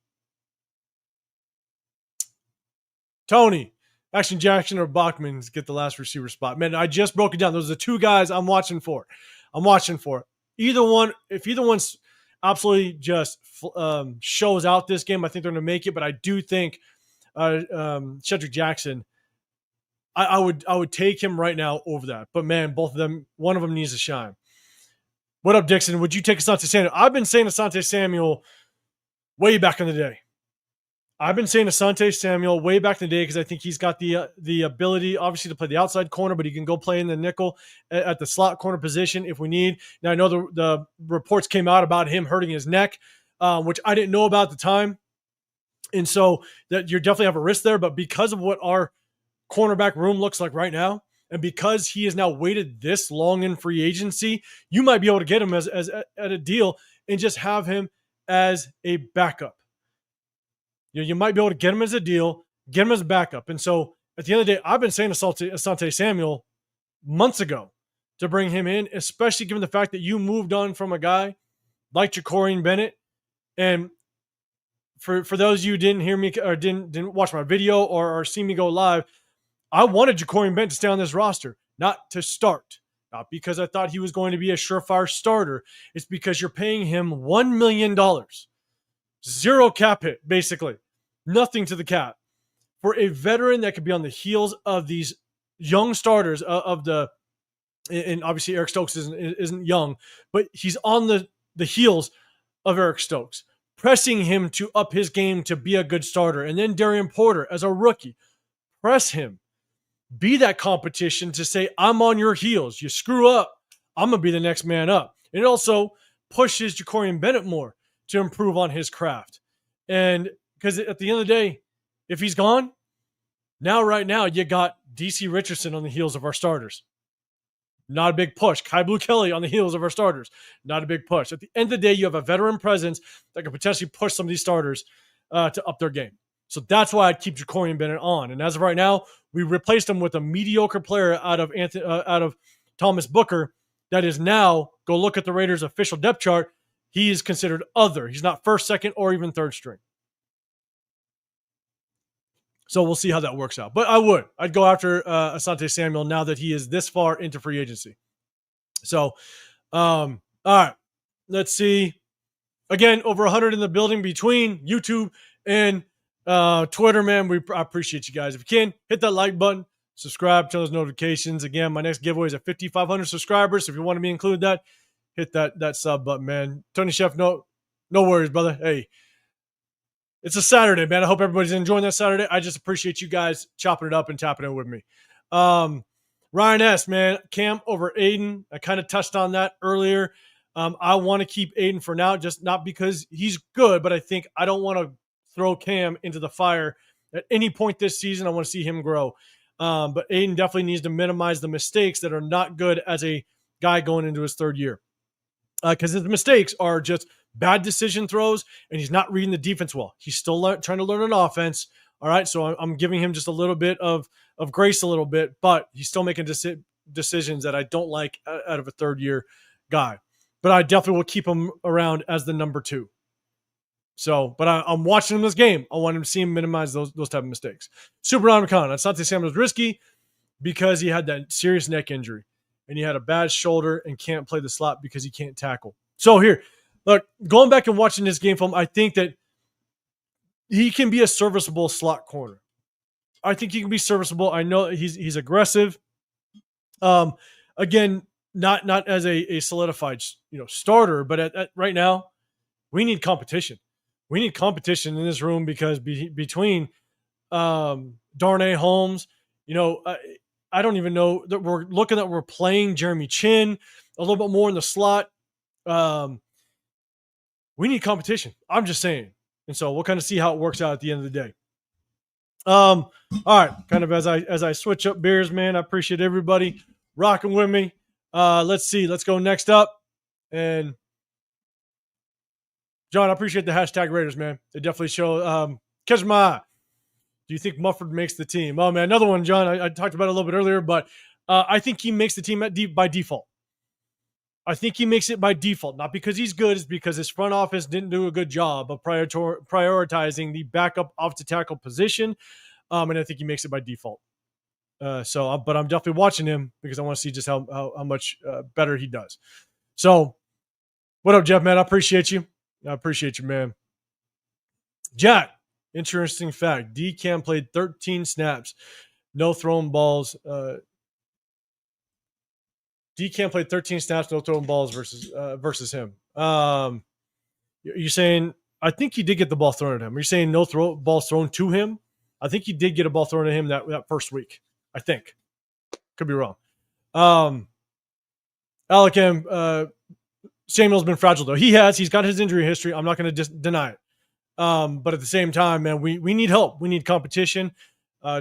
Tony, Action Jackson or Bachman get the last receiver spot. Man, I just broke it down. Those are the 2 guys I'm watching for. Either one, if either one's absolutely just shows out this game, I think they're going to make it. But I do think Cedric Jackson, I would take him right now over that. But man, both of them, one of them needs to shine. What up, Dixon? Would you take Asante Samuel? I've been saying Asante Samuel way back in the day. Because I think he's got the ability, obviously, to play the outside corner, but he can go play in the nickel at the slot corner position if we need. Now, I know the reports came out about him hurting his neck, which I didn't know about at the time. And so that you definitely have a risk there. But because of what our cornerback room looks like right now, And because he is now waited this long in free agency, you might be able to get him as at a deal and just have him as a backup. You might be able to get him as a deal, get him as a backup. And so at the end of the day, I've been saying to Asante Samuel months ago to bring him in, especially given the fact that you moved on from a guy like Ja'Cory Bennett. And for those of you who didn't hear me or didn't watch my video or see me go live, I wanted Ja'Cory Bennett to stay on this roster, not to start. Not because I thought he was going to be a surefire starter. It's because you're paying him $1 million. Zero cap hit, basically. Nothing to the cap. For a veteran that could be on the heels of these young starters and obviously Eric Stokes isn't young, but he's on the heels of Eric Stokes, pressing him to up his game to be a good starter. And then Darian Porter as a rookie, press him. Be that competition to say, I'm on your heels. You screw up, I'm going to be the next man up. And it also pushes Ja'Cory Bennett more to improve on his craft. And because at the end of the day, if he's gone, right now, you got DC Richardson on the heels of our starters. Not a big push. Kai Blue Kelly on the heels of our starters. Not a big push. At the end of the day, you have a veteran presence that can potentially push some of these starters to up their game. So that's why I'd keep Ja'Cory Bennett on. And as of right now, we replaced him with a mediocre player out of Thomas Booker that is now, go look at the Raiders' official depth chart, he is considered other. He's not first, second, or even third string. So we'll see how that works out. But I'd go after Asante Samuel now that he is this far into free agency. So, all right, let's see. Again, over 100 in the building between YouTube and Twitter, man. I appreciate you guys. If you can, hit that like button, subscribe, turn those notifications. Again, my next giveaway is at 5,500 subscribers. So if you want to be included that, hit that sub button, man. Tony Chef, no worries, brother. Hey, it's a Saturday, man. I hope everybody's enjoying that Saturday. I just appreciate you guys chopping it up and tapping it with me. Ryan S., man, Cam over Aiden. I kind of touched on that earlier. I want to keep Aiden for now, just not because he's good, but I think I don't want to throw Cam into the fire at any point this season. I want to see him grow. But Aiden definitely needs to minimize the mistakes that are not good as a guy going into his third year. Because his mistakes are just bad decision throws, and he's not reading the defense well. He's still trying to learn an offense. All right, so I'm giving him just a little bit of grace a little bit, but he's still making decisions that I don't like out of a third-year guy. But I definitely will keep him around as the number 2. So, but I'm watching him this game. I want him to see him minimize those type of mistakes. Super Omicron. Asante Samuel was risky because he had that serious neck injury, and he had a bad shoulder and can't play the slot because he can't tackle. So here, look, going back and watching this game film, I think that he can be a serviceable slot corner. I think he can be serviceable. I know he's aggressive. Again, not as a solidified starter, but at right now, we need competition. We need competition in this room because between Darnay Holmes, I don't even know that we're playing Jeremy Chin a little bit more in the slot. We need competition. I'm just saying. And so we'll kind of see how it works out at the end of the day. All right. Kind of as I switch up beers, man, I appreciate everybody rocking with me. Let's see. Let's go next up. And John, I appreciate the hashtag Raiders, man. They definitely show, catch my eye. Do you think Mufford makes the team? Oh, man, another one, John. I talked about it a little bit earlier, but I think he makes the team by default. I think he makes it by default, not because he's good, it's because his front office didn't do a good job of prioritizing the backup offensive tackle position, and I think he makes it by default. But I'm definitely watching him because I want to see just how much better he does. So, what up, Jeff, man? I appreciate you. Man. Jack, interesting fact. D-Cam played 13 snaps, no thrown balls. D-Cam played 13 snaps, no throwing balls versus him. You're saying, I think he did get the ball thrown at him. You're saying no balls thrown to him? I think he did get a ball thrown at him that first week. I think. Could be wrong. Alakam, Samuel's been fragile, though. He's got his injury history. I'm not going to deny it. But at the same time, man, we need help. We need competition.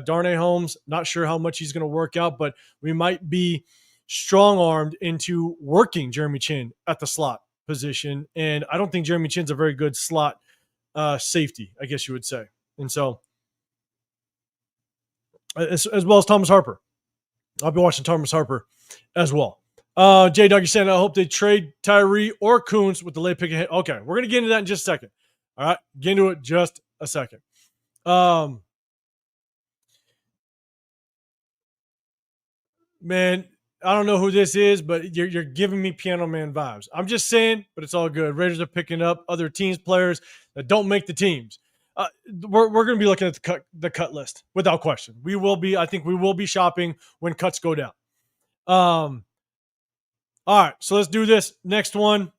Darnay Holmes, not sure how much he's going to work out, but we might be strong-armed into working Jeremy Chin at the slot position. And I don't think Jeremy Chin's a very good slot safety, I guess you would say. And so, as well as Thomas Harper. I'll be watching Thomas Harper as well. J. Doug, you're saying, I hope they trade Tyree or Coons with the late pick ahead. Okay, we're going to get into that in just a second. All right, get into it just a second. Man, I don't know who this is, but you're giving me Piano Man vibes. I'm just saying, but it's all good. Raiders are picking up other teams' players that don't make the teams. We're going to be looking at the cut list without question. We will be. I think we will be shopping when cuts go down. All right, so let's do this. Next one.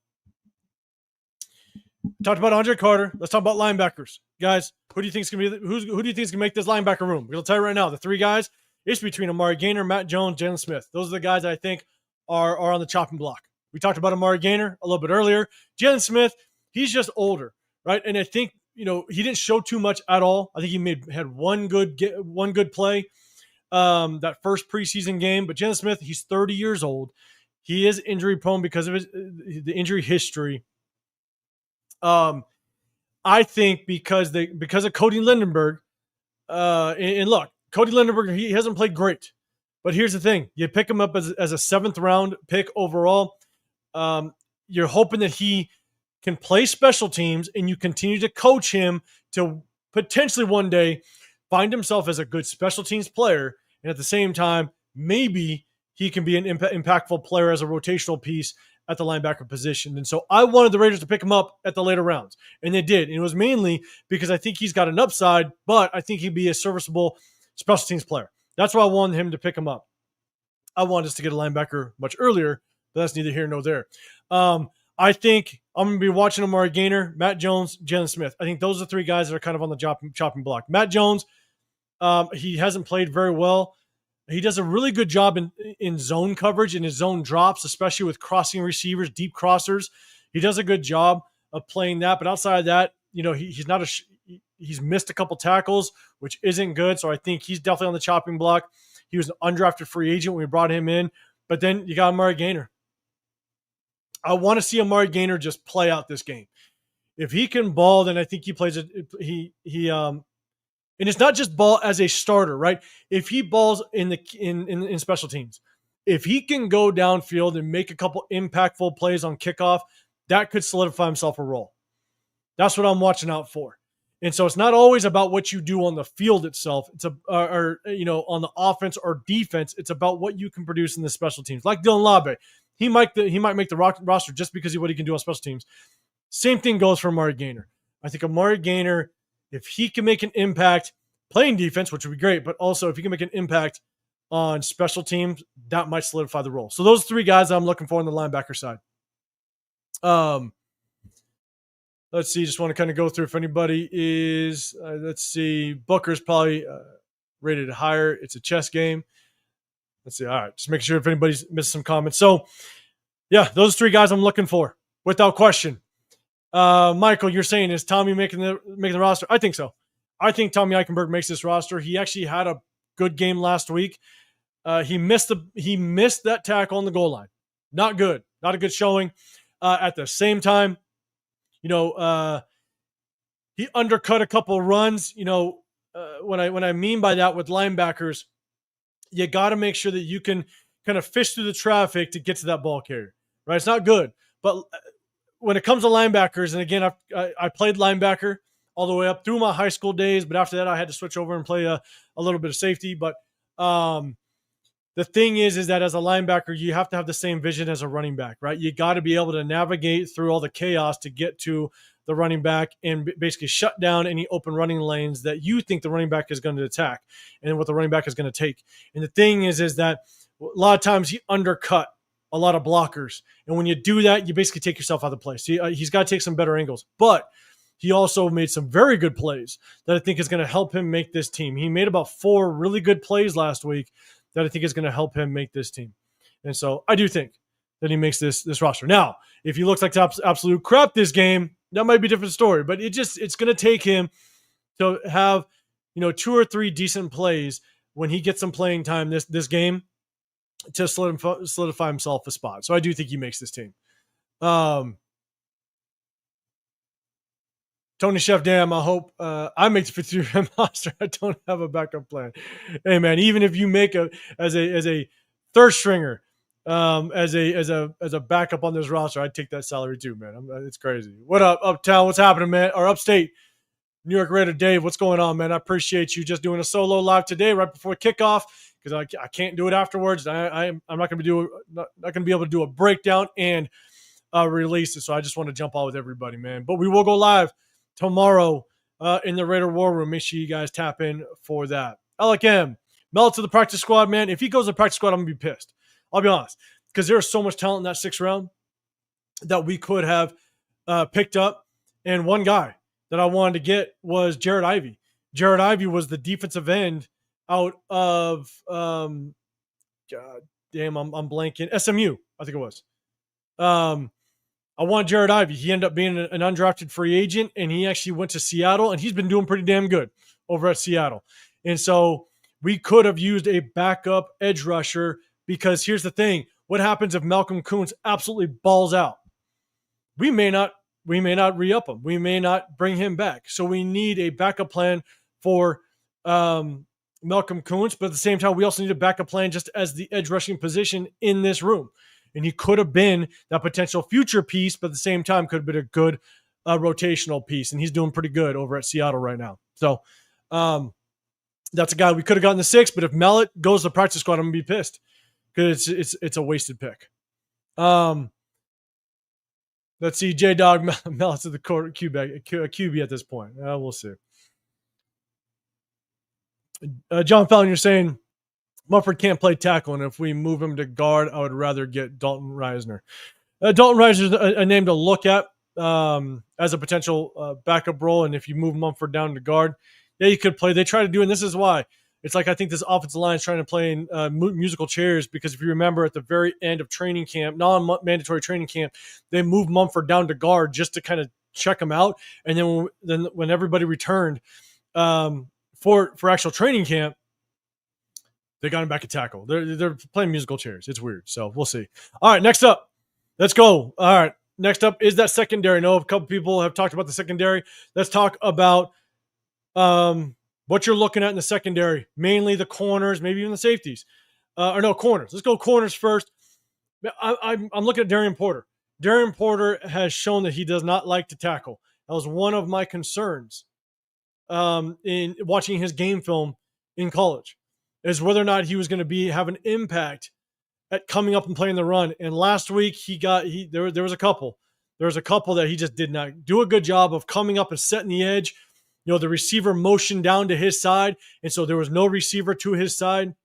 Talked about Andre Carter. Let's talk about linebackers, guys. Who do you think is going to be? Who do you think is going to make this linebacker room? We'll tell you right now. The three guys. It's between Amari Gainer, Matt Jones, Jalen Smith. Those are the guys I think are on the chopping block. We talked about Amari Gainer a little bit earlier. Jalen Smith, he's just older, right? And I think he didn't show too much at all. I think he had one good play that first preseason game. But Jalen Smith, he's 30 years old. He is injury prone because of the injury history. I think because of Cody Lindenberg, and look, Cody Lindenberg, he hasn't played great. But here's the thing. You pick him up as a 7th round pick overall. You're hoping that he can play special teams and you continue to coach him to potentially one day find himself as a good special teams player. And at the same time, maybe he can be an impactful player as a rotational piece at the linebacker position. And so I wanted the Raiders to pick him up at the later rounds. And they did. And it was mainly because I think he's got an upside, but I think he'd be a serviceable special teams player. That's why I wanted him to pick him up. I wanted us to get a linebacker much earlier, but that's neither here nor there. I think I'm going to be watching Amari Gainer, Matt Jones, Jalen Smith. I think those are 3 guys that are kind of on the chopping block. Matt Jones, he hasn't played very well. He does a really good job in zone coverage and his zone drops, especially with crossing receivers, deep crossers. He does a good job of playing that. But outside of that, he's missed a couple tackles, which isn't good. So I think he's definitely on the chopping block. He was an undrafted free agent when we brought him in. But then you got Amari Gainer. I want to see Amari Gainer just play out this game. If he can ball, then I think he plays it. And it's not just ball as a starter, right? If he balls in special teams, if he can go downfield and make a couple impactful plays on kickoff, that could solidify himself a role. That's what I'm watching out for. And so it's not always about what you do on the field itself. It's on the offense or defense. It's about what you can produce in the special teams. Like Dylan Labe, he might make the roster just because of what he can do on special teams. Same thing goes for Amari Gainer. I think Amari Gainer, if he can make an impact playing defense, which would be great, but also if he can make an impact on special teams, that might solidify the role. So those 3 guys I'm looking for on the linebacker side. Let's see. Just want to kind of go through if anybody is, let's see. Booker's probably rated higher. It's a chess game. Let's see. All right. Just make sure if anybody's missed some comments. So, yeah, those 3 guys I'm looking for without question. Michael, you're saying, is Tommy making the roster? I think so. I think Tommy Eichenberg makes this roster. He actually had a good game last week. He missed that tackle on the goal line. Not good. Not a good showing. At the same time, he undercut a couple runs. When I mean by that with linebackers, you got to make sure that you can kind of fish through the traffic to get to that ball carrier. Right? It's not good, but when it comes to linebackers, and again, I played linebacker all the way up through my high school days, but after that, I had to switch over and play a little bit of safety. But the thing is that as a linebacker, you have to have the same vision as a running back, right? You got to be able to navigate through all the chaos to get to the running back and basically shut down any open running lanes that you think the running back is going to attack and what the running back is going to take. And the thing is that a lot of times he undercut a lot of blockers. And when you do that, you basically take yourself out of the play. So he's got to take some better angles. But he also made some very good plays that I think is going to help him make this team. He made about 4 really good plays last week that I think is going to help him make this team. And so I do think that he makes this roster. Now, if he looks like absolute crap this game, that might be a different story. But it's going to take him to have 2 or 3 decent plays when he gets some playing time this game to solidify himself a spot. So I do think he makes this team. Tony Chef, damn, I hope I make the 53-man roster. I don't have a backup plan. Hey man, even if you make as a third stringer, as a backup on this roster, I'd take that salary too, man. It's crazy. What up, Uptown? What's happening, man? Or Upstate, New York Raider Dave, what's going on, man? I appreciate you just doing a solo live today, right before kickoff, because I can't do it afterwards. I'm not going to be able to do a breakdown and release it. So I just want to jump on with everybody, man. But we will go live tomorrow in the Raider War Room. Make sure you guys tap in for that. Alec M. Mel to the practice squad, man. If he goes to the practice squad, I'm going to be pissed. I'll be honest. Because there's so much talent in that 6th round that we could have picked up. And one guy that I wanted to get was Jared Ivey. Jared Ivey was the defensive end out of, God damn, I'm blanking. SMU, I think it was. I want Jared Ivey. He ended up being an undrafted free agent, and he actually went to Seattle, and he's been doing pretty damn good over at Seattle. And so we could have used a backup edge rusher, because here's the thing. What happens if Malcolm Koonce absolutely balls out? We may not re-up him. We may not bring him back. So we need a backup plan for Malcolm Koonce, but at the same time, we also need a backup plan just as the edge rushing position in this room. And he could have been that potential future piece, but at the same time could have been a good rotational piece. And he's doing pretty good over at Seattle right now. So that's a guy we could have gotten the 6th, but if Mallet goes to the practice squad, I'm going to be pissed because it's a wasted pick. Let's see, J-Dog Mallet's to the QB at this point. We'll see. John Fallon, you're saying Mumford can't play tackle, and if we move him to guard, I would rather get Dalton Reisner. Dalton Reisner is a name to look at as a potential backup role, and if you move Mumford down to guard, yeah, you could play. They try to do, and this is why. It's like I think this offensive line is trying to play in musical chairs, because if you remember at the very end of training camp, non-mandatory training camp, they moved Mumford down to guard just to kind of check him out, and then when everybody returned for actual training camp, they got him back at tackle. They're playing musical chairs. It's weird. So we'll see. All right, next up. Let's go. All right, next up is that secondary. I know a couple people have talked about the secondary. Let's talk about what you're looking at in the secondary. Mainly the corners, maybe even the safeties. Corners. Let's go corners first. I'm looking at Darian Porter. Darian Porter has shown that he does not like to tackle. That was one of my concerns in watching his game film in college, is whether or not he was going to have an impact at coming up and playing the run. And last week there was a couple. There was a couple that he just did not do a good job of coming up and setting the edge. The receiver motioned down to his side, and so there was no receiver to his side.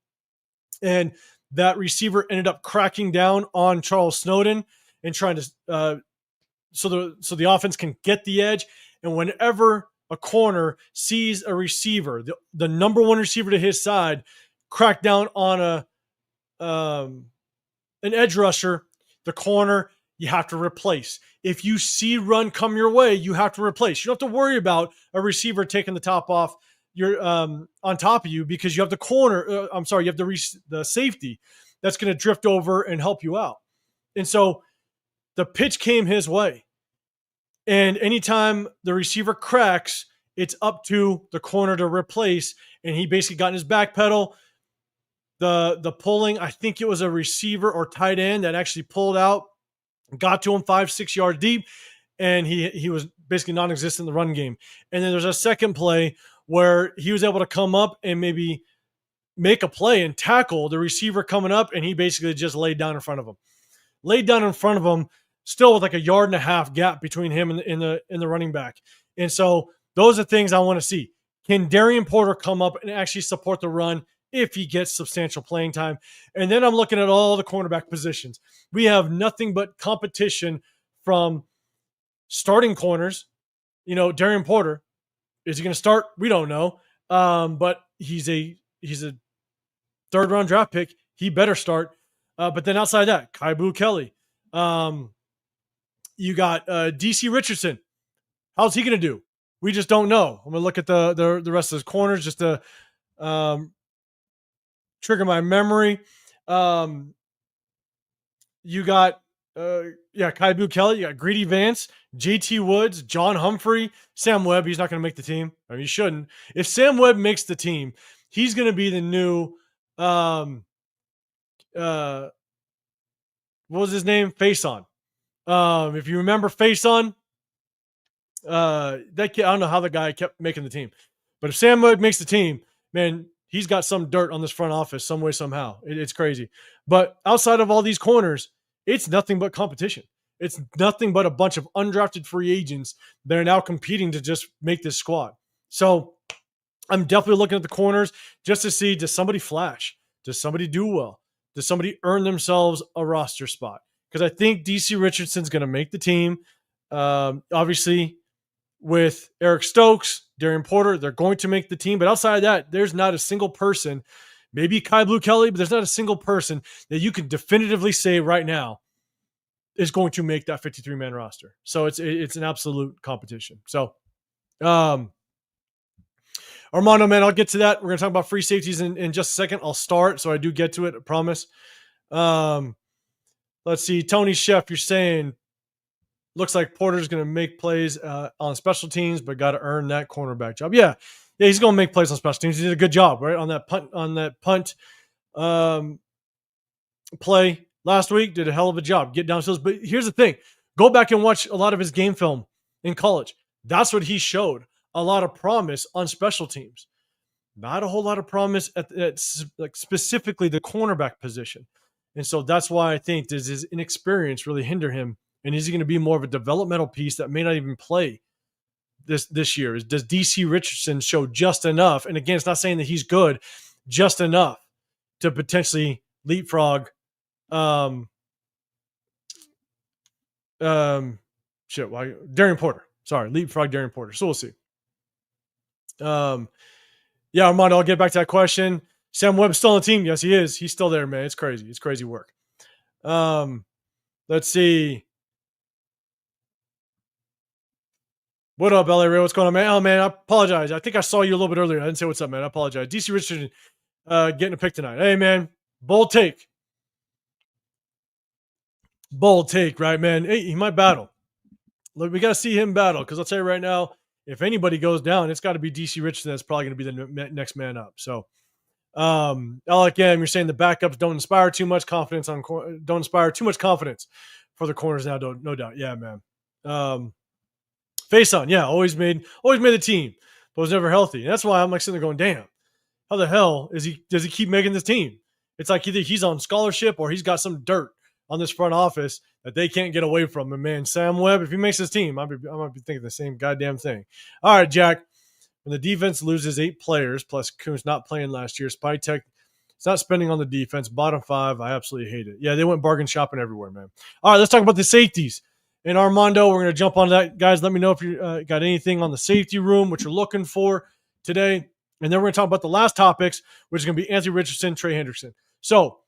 And that receiver ended up cracking down on Charles Snowden and trying to so the offense can get the edge. And whenever a corner sees a receiver, the number one receiver to his side, crack down on an edge rusher, the corner, you have to replace. If you see run come your way, you have to replace. You don't have to worry about a receiver taking the top off your on top of you, because you have the corner. You have the safety that's going to drift over and help you out. And so the pitch came his way. And anytime the receiver cracks, it's up to the corner to replace. And he basically got in his back pedal. The pulling, I think it was a receiver or tight end that actually pulled out, got to him 5-6 yards deep, and he was basically non-existent in the run game. And then there's a second play where he was able to come up and maybe make a play and tackle the receiver coming up, and he basically just laid down in front of him. Still with like 1.5 yard gap between him and the running back. And so those are things I want to see. Can Darian Porter come up and actually support the run if he gets substantial playing time? And then I'm looking at all the cornerback positions. We have nothing but competition from starting corners. Darian Porter, is he going to start? We don't know. But he's a 3rd round draft pick. He better start. But then outside that, Kaibu Kelly. You got DC Richardson. How's he going to do? We just don't know. I'm gonna look at the rest of his corners just to um, trigger my memory. Um, you got Kaibu Kelly, you got Greedy Vance, JT Woods, John Humphrey, Sam Webb. He's not going to make the team. I mean, he shouldn't. If Sam Webb makes the team, he's going to be the new uh what was his name? Face On. If you remember Face On, that kid, I don't know how the guy kept making the team. But if Sam Webb makes the team, man, he's got some dirt on this front office some way, somehow. It's crazy. But outside of all these corners, it's nothing but competition. It's nothing but a bunch of undrafted free agents that are now competing to just make this squad. So I'm definitely looking at the corners just to see, does somebody flash? Does somebody do well? Does somebody earn themselves a roster spot? Because I think DC Richardson's going to make the team. Obviously, with Eric Stokes, Darian Porter, they're going to make the team. But outside of that, there's not a single person, maybe Kai Blue Kelly, but there's not a single person that you can definitively say right now is going to make that 53-man roster. So it's an absolute competition. So, Armando, man, I'll get to that. We're going to talk about free safeties in just a second. I'll start, so I do get to it, I promise. Let's see. Tony Chef, you're saying, looks like Porter's going to make plays on special teams, but got to earn that cornerback job. Yeah, he's going to make plays on special teams. He did a good job, right, on that punt play last week. Did a hell of a job, get downfield. But here's the thing: go back and watch a lot of his game film in college. That's what he showed. A lot of promise on special teams. Not a whole lot of promise at like specifically the cornerback position. And so that's why I think does his inexperience really hinder him? And is he going to be more of a developmental piece that may not even play this year? Does DC Richardson show just enough? And again, it's not saying that he's good, just enough to potentially leapfrog Darian Porter. Sorry, leapfrog Darian Porter. So we'll see. Yeah, Armando, I'll get back to that question. Sam Webb's still on the team. Yes, he is. He's still there, man. It's crazy. It's crazy work. Let's see. What up, LA Ray? What's going on, man? Oh, man, I apologize. I think I saw you a little bit earlier. I didn't say what's up, man. I apologize. DC Richardson getting a pick tonight. Hey, man. Bold take. Bold take, right, man? Hey, he might battle. Look, we got to see him battle because I'll tell you right now, if anybody goes down, it's got to be DC Richardson. That's probably going to be the next man up. So, Alec M, you're saying the backups don't inspire too much confidence don't inspire too much confidence for the corners now. No doubt. Yeah, man. Face On, yeah, always made the team, but was never healthy. And that's why I'm like sitting there going, damn, how the hell does he keep making this team? It's like either he's on scholarship or he's got some dirt on this front office that they can't get away from. And man, Sam Webb, if he makes his team, I might be thinking the same goddamn thing. All right, Jack. When the defense loses 8 players, plus Kuntz not playing last year, Spytech is not spending on the defense. Bottom 5, I absolutely hate it. Yeah, they went bargain shopping everywhere, man. All right, let's talk about the safeties. And Armando, we're going to jump on that. Guys, let me know if you got anything on the safety room, what you're looking for today. And then we're going to talk about the last topics, which is going to be Anthony Richardson, Trey Hendrickson. So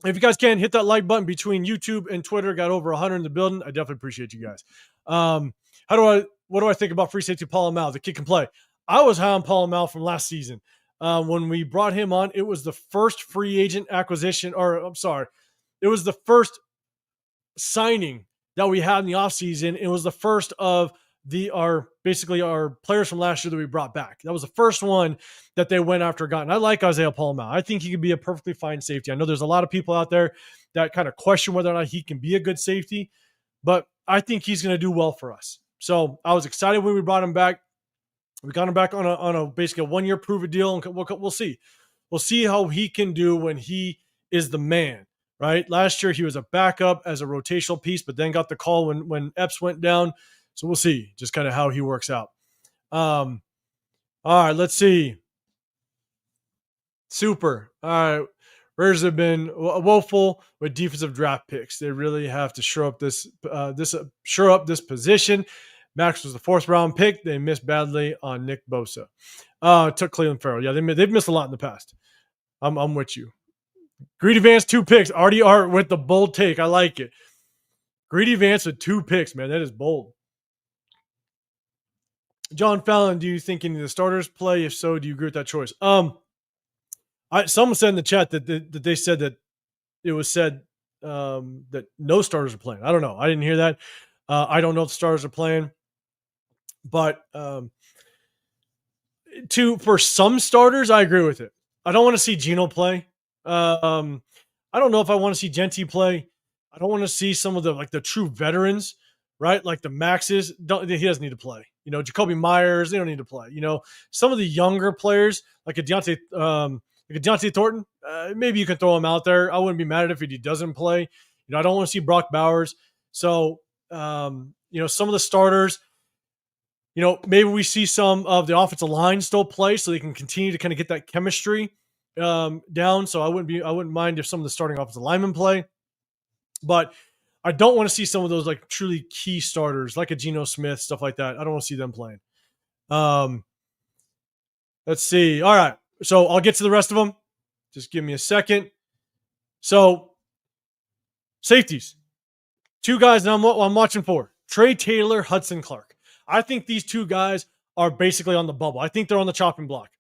if you guys can, hit that like button between YouTube and Twitter. Got over 100 in the building. I definitely appreciate you guys. What do I think about free safety Paul Amal? The kid can play. I was high on Paul Amal from last season. When we brought him on, it was the first free agent acquisition, it was the first signing that we had in the offseason. It was the first of our players from last year that we brought back. That was the first one that they went after gotten. I like Isaiah Paul Amal. I think he could be a perfectly fine safety. I know there's a lot of people out there that kind of question whether or not he can be a good safety, but I think he's going to do well for us. So I was excited when we brought him back. We got him back on a basically a 1-year prove it deal, and we'll see. We'll see how he can do when he is the man. Right? Last year he was a backup as a rotational piece, but then got the call when Epps went down. So we'll see just kind of how he works out. All right, let's see. Super. All right. Raiders have been woeful with defensive draft picks. They really have to shore up this position. Max was the 4th round pick. They missed badly on Nick Bosa. Took Cleveland Farrell. Yeah, they've missed a lot in the past. I'm with you. Greedy Vance, 2 picks. Artie Art with the bold take. I like it. Greedy Vance with 2 picks, man. That is bold. John Fallon, do you think any of the starters play? If so, do you agree with that choice? Someone said in the chat that they said that it was said that no starters are playing. I don't know. I didn't hear that. I don't know if the starters are playing, but for some starters, I agree with it. I don't want to see Geno play. I don't know if I want to see Genty play. I don't want to see some of the true veterans, right? Like the Maxes. He doesn't need to play. Jacoby Myers, they don't need to play. Some of the younger players like a Deontay Thornton, maybe you can throw him out there. I wouldn't be mad at it if he doesn't play. I don't want to see Brock Bowers. So, some of the starters, maybe we see some of the offensive line still play so they can continue to kind of get that chemistry down. So I wouldn't mind if some of the starting offensive linemen play, but I don't want to see some of those like truly key starters like a Geno Smith, stuff like that. I don't want to see them playing. Let's see. All right. So I'll get to the rest of them. Just give me a second. So safeties, two guys that I'm watching for: Trey Taylor, Hudson Clark. I think these two guys are basically on the bubble. I think they're on the chopping block.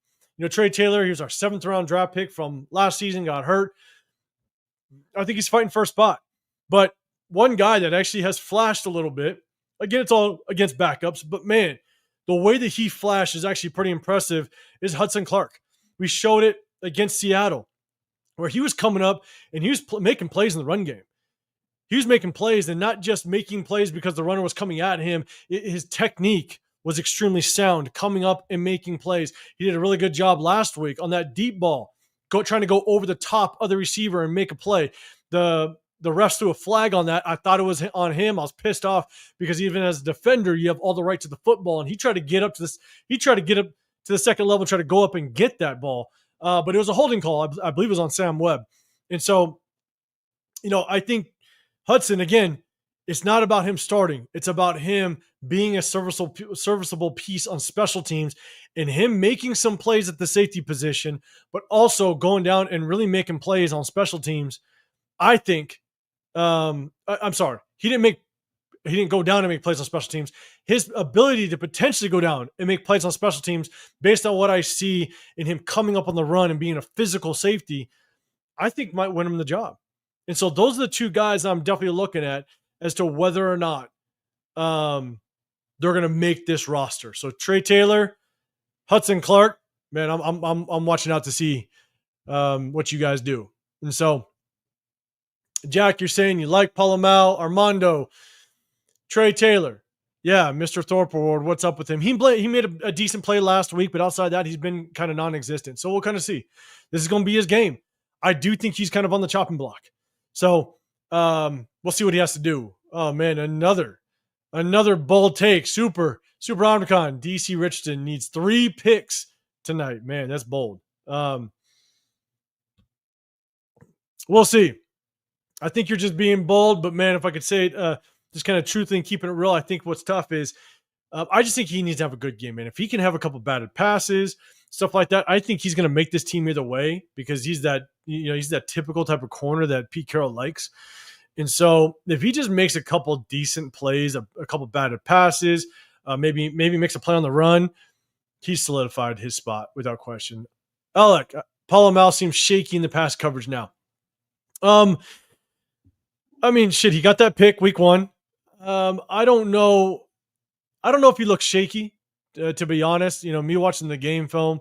Trey Taylor, he was our 7th round draft pick from last season, got hurt. I think he's fighting for a spot. But one guy that actually has flashed a little bit, again, it's all against backups, but man, the way that he flashed is actually pretty impressive, is Hudson Clark. We showed it against Seattle, where he was coming up and he was making plays in the run game. He was making plays, and not just making plays because the runner was coming at him. His technique was extremely sound, coming up and making plays. He did a really good job last week on that deep ball, trying to go over the top of the receiver and make a play. The refs threw a flag on that. I thought it was on him. I was pissed off because even as a defender, you have all the right to the football, and he tried to get up to this. He tried to get up to the second level, try to go up and get that ball. But it was a holding call. I believe it was on Sam Webb. And so, I think Hudson, again, it's not about him starting. It's about him being a serviceable piece on special teams and him making some plays at the safety position, but also going down and really making plays on special teams. I think, I'm sorry, he didn't go down and make plays on special teams. His ability to potentially go down and make plays on special teams based on what I see in him coming up on the run and being a physical safety, I think might win him the job. And so those are the two guys I'm definitely looking at as to whether or not they're going to make this roster. So Trey Taylor, Hudson Clark, man, I'm watching out to see what you guys do. And so, Jack, you're saying you like Palomau, Armando, Trey Taylor. Yeah, Mr. Thorpe Award. What's up with him? He made a decent play last week, but outside that, he's been kind of non-existent. So we'll kind of see. This is going to be his game. I do think he's kind of on the chopping block. So we'll see what he has to do. Oh man, another bold take. Super Omnicon. DC Richardson needs 3 picks tonight. Man, that's bold. We'll see. I think you're just being bold, but man, if I could say it, just kind of truthfully and keeping it real, I think what's tough is I just think he needs to have a good game, man. If he can have a couple batted passes, stuff like that, I think he's going to make this team either way because he's that typical type of corner that Pete Carroll likes. And so if he just makes a couple decent plays, a couple batted passes, maybe makes a play on the run, he's solidified his spot without question. Alec, Palomau seems shaky in the pass coverage now. I mean, shit, he got that pick week 1. I don't know if he looks shaky, to be honest. Me watching the game film,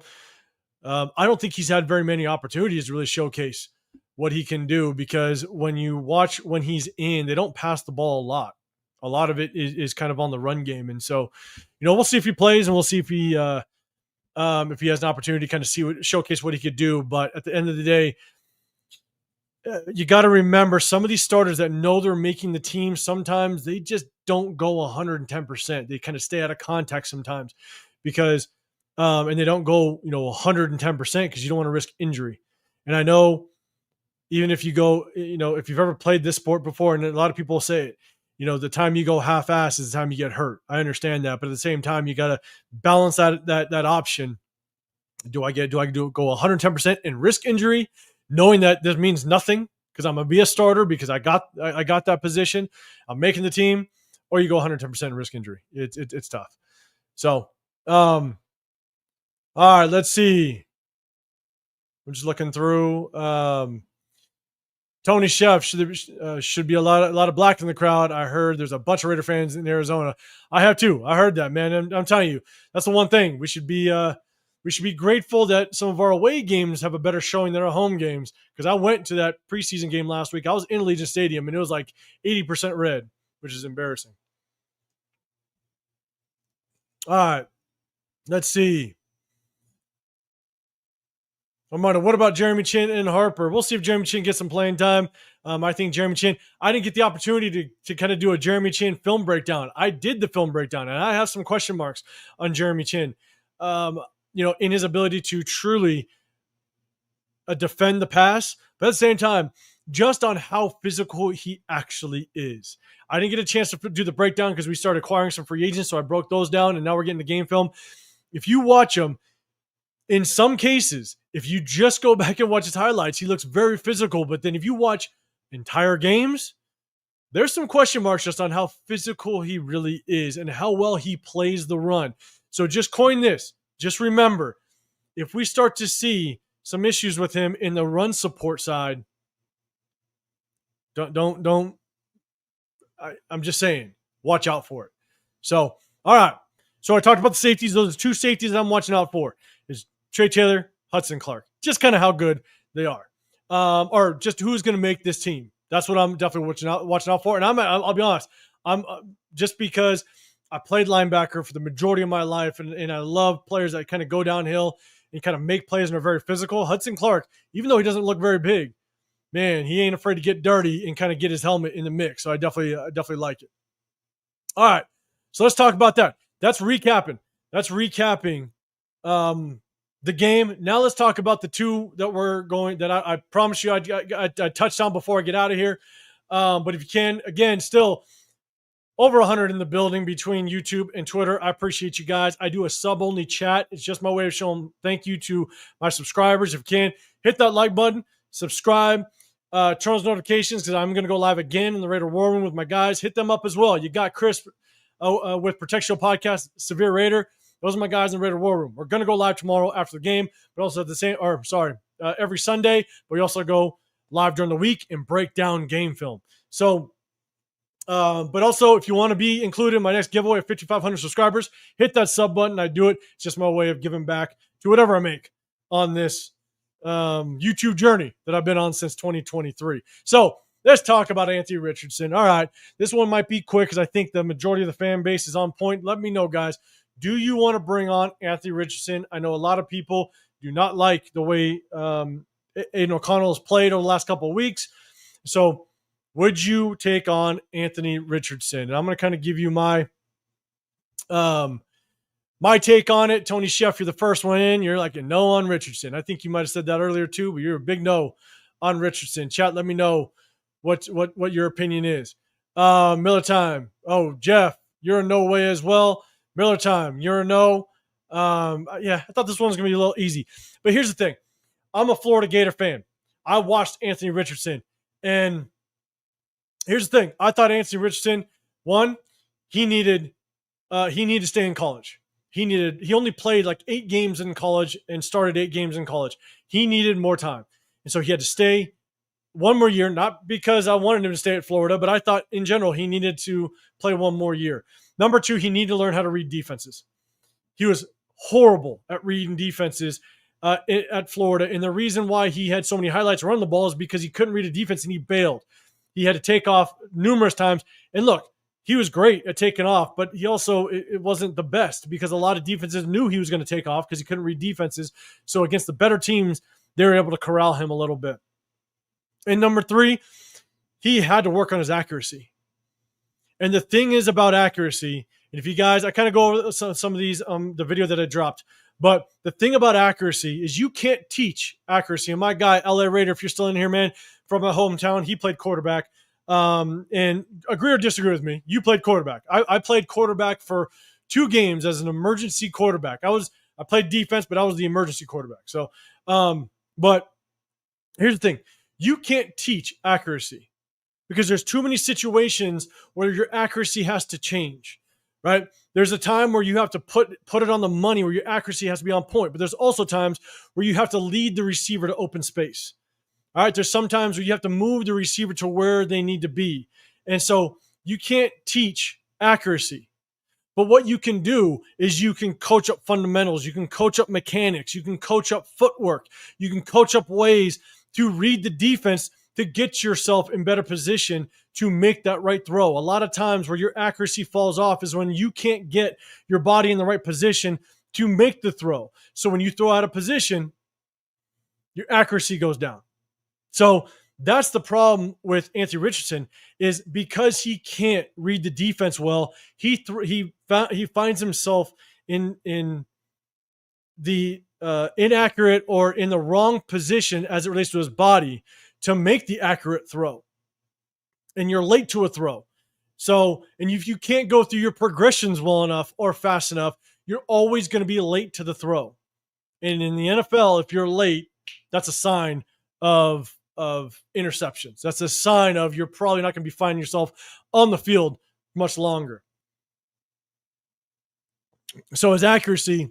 I don't think he's had very many opportunities to really showcase what he can do because when you watch when he's in, they don't pass the ball a lot. A lot of it is kind of on the run game. And so, we'll see if he plays and we'll see if he has an opportunity to kind of showcase what he could do. But at the end of the day, you got to remember some of these starters that know they're making the team, sometimes they just don't go 110%. They kind of stay out of contact sometimes because, and they don't go, 110% because you don't want to risk injury. And I know even if you go, if you've ever played this sport before, and a lot of people say it, the time you go half-ass is the time you get hurt. I understand that. But at the same time, you got to balance that option. Do I go 110% and risk injury, knowing that this means nothing because I'm going to be a starter because I got that position, I'm making the team, or you go 110% risk injury. It's tough. So All right, let's see. I'm just looking through. Tony Chef should be a lot of black in the crowd. I heard there's a bunch of Raider fans in Arizona. I have too. I heard that, man. I'm telling you, that's the one thing we should be grateful that some of our away games have a better showing than our home games. Because I went to that preseason game last week. I was in Allegiant Stadium and it was like 80% red, which is embarrassing. All right, let's see. Armando, what about Jeremy Chin and Harper? We'll see if Jeremy Chin gets some playing time. I think Jeremy Chin, I didn't get the opportunity to kind of do a Jeremy Chin film breakdown. I did the film breakdown, and I have some question marks on Jeremy Chin, in his ability to truly defend the pass, but at the same time, just on how physical he actually is. I didn't get a chance to do the breakdown because we started acquiring some free agents, so I broke those down, and now we're getting the game film. If you watch him, in some cases, if you just go back and watch his highlights, he looks very physical. But then if you watch entire games, there's some question marks just on how physical he really is and how well he plays the run. So just coin this. Just remember, if we start to see some issues with him in the run support side, I'm just saying, watch out for it. So, all right. So I talked about the safeties. Those are two safeties that I'm watching out for. Is Trey Taylor, Hudson Clark. Just kind of how good they are. Or just who's going to make this team. That's what I'm definitely watching out for. And I'll be honest, I'm just because I played linebacker for the majority of my life, and I love players that kind of go downhill and kind of make plays and are very physical. Hudson Clark, even though he doesn't look very big, man, he ain't afraid to get dirty and kind of get his helmet in the mix. So I definitely like it. All right, so let's talk about that. That's recapping. The game. Now let's talk about the two that we're going. That I promise you I touched on before I get out of here. But if you can, again, still over 100 in the building between YouTube and Twitter. I appreciate you guys. I do a sub-only chat. It's just my way of showing thank you to my subscribers. If you can, hit that like button, subscribe, turn those notifications because I'm going to go live again in the Raider War Room with my guys. Hit them up as well. You got Chris with Protection Podcast, Severe Raider. Those are my guys in the Raider War Room. We're going to go live tomorrow after the game, but also every Sunday. But we also go live during the week and break down game film. So, but also, if you want to be included in my next giveaway of 5,500 subscribers, hit that sub button. I do it. It's just my way of giving back to whatever I make on this YouTube journey that I've been on since 2023. So let's talk about Anthony Richardson. All right, this one might be quick because I think the majority of the fan base is on point. Let me know, guys. Do you want to bring on Anthony Richardson? I know a lot of people do not like the way Aiden O'Connell has played over the last couple of weeks. So would you take on Anthony Richardson? And I'm going to kind of give you my take on it. Tony Chef, you're the first one in. You're like a no on Richardson. I think you might have said that earlier too, but you're a big no on Richardson. Chat, let me know what your opinion is. Miller Time. Oh, Jeff, you're a no way as well. Miller Time, you're a no. I thought this one was going to be a little easy. But here's the thing. I'm a Florida Gator fan. I watched Anthony Richardson. And here's the thing. I thought Anthony Richardson, one, he needed to stay in college. He only played like 8 games in college and started 8 games in college. He needed more time. And so he had to stay one more year, not because I wanted him to stay at Florida, but I thought in general he needed to play one more year. Number 2, he needed to learn how to read defenses. He was horrible at reading defenses at Florida. And the reason why he had so many highlights running the ball is because he couldn't read a defense and he bailed. He had to take off numerous times. And look, he was great at taking off, but he also, it wasn't the best because a lot of defenses knew he was going to take off because he couldn't read defenses. So against the better teams, they were able to corral him a little bit. And number 3, he had to work on his accuracy. And the thing is about accuracy, and if you guys, I kind of go over some of these, the video that I dropped, but the thing about accuracy is you can't teach accuracy. And my guy, LA Raider, if you're still in here, man, from my hometown, he played quarterback. And agree or disagree with me, you played quarterback. I played quarterback for 2 games as an emergency quarterback. I played defense, but I was the emergency quarterback. So, but here's the thing. You can't teach accuracy because there's too many situations where your accuracy has to change, right? There's a time where you have to put it on the money, where your accuracy has to be on point. But there's also times where you have to lead the receiver to open space. All right. There's sometimes where you have to move the receiver to where they need to be. And so you can't teach accuracy. But what you can do is you can coach up fundamentals. You can coach up mechanics. You can coach up footwork. You can coach up ways to read the defense to get yourself in better position to make that right throw. A lot of times where your accuracy falls off is when you can't get your body in the right position to make the throw. So when you throw out of position, your accuracy goes down. So that's the problem with Anthony Richardson, is because he can't read the defense well. He finds himself in the inaccurate or in the wrong position as it relates to his body to make the accurate throw, and you're late to a throw. So, and if you can't go through your progressions well enough or fast enough, you're always going to be late to the throw. And in the NFL, if you're late, that's a sign of interceptions. That's a sign of you're probably not going to be finding yourself on the field much longer. So his accuracy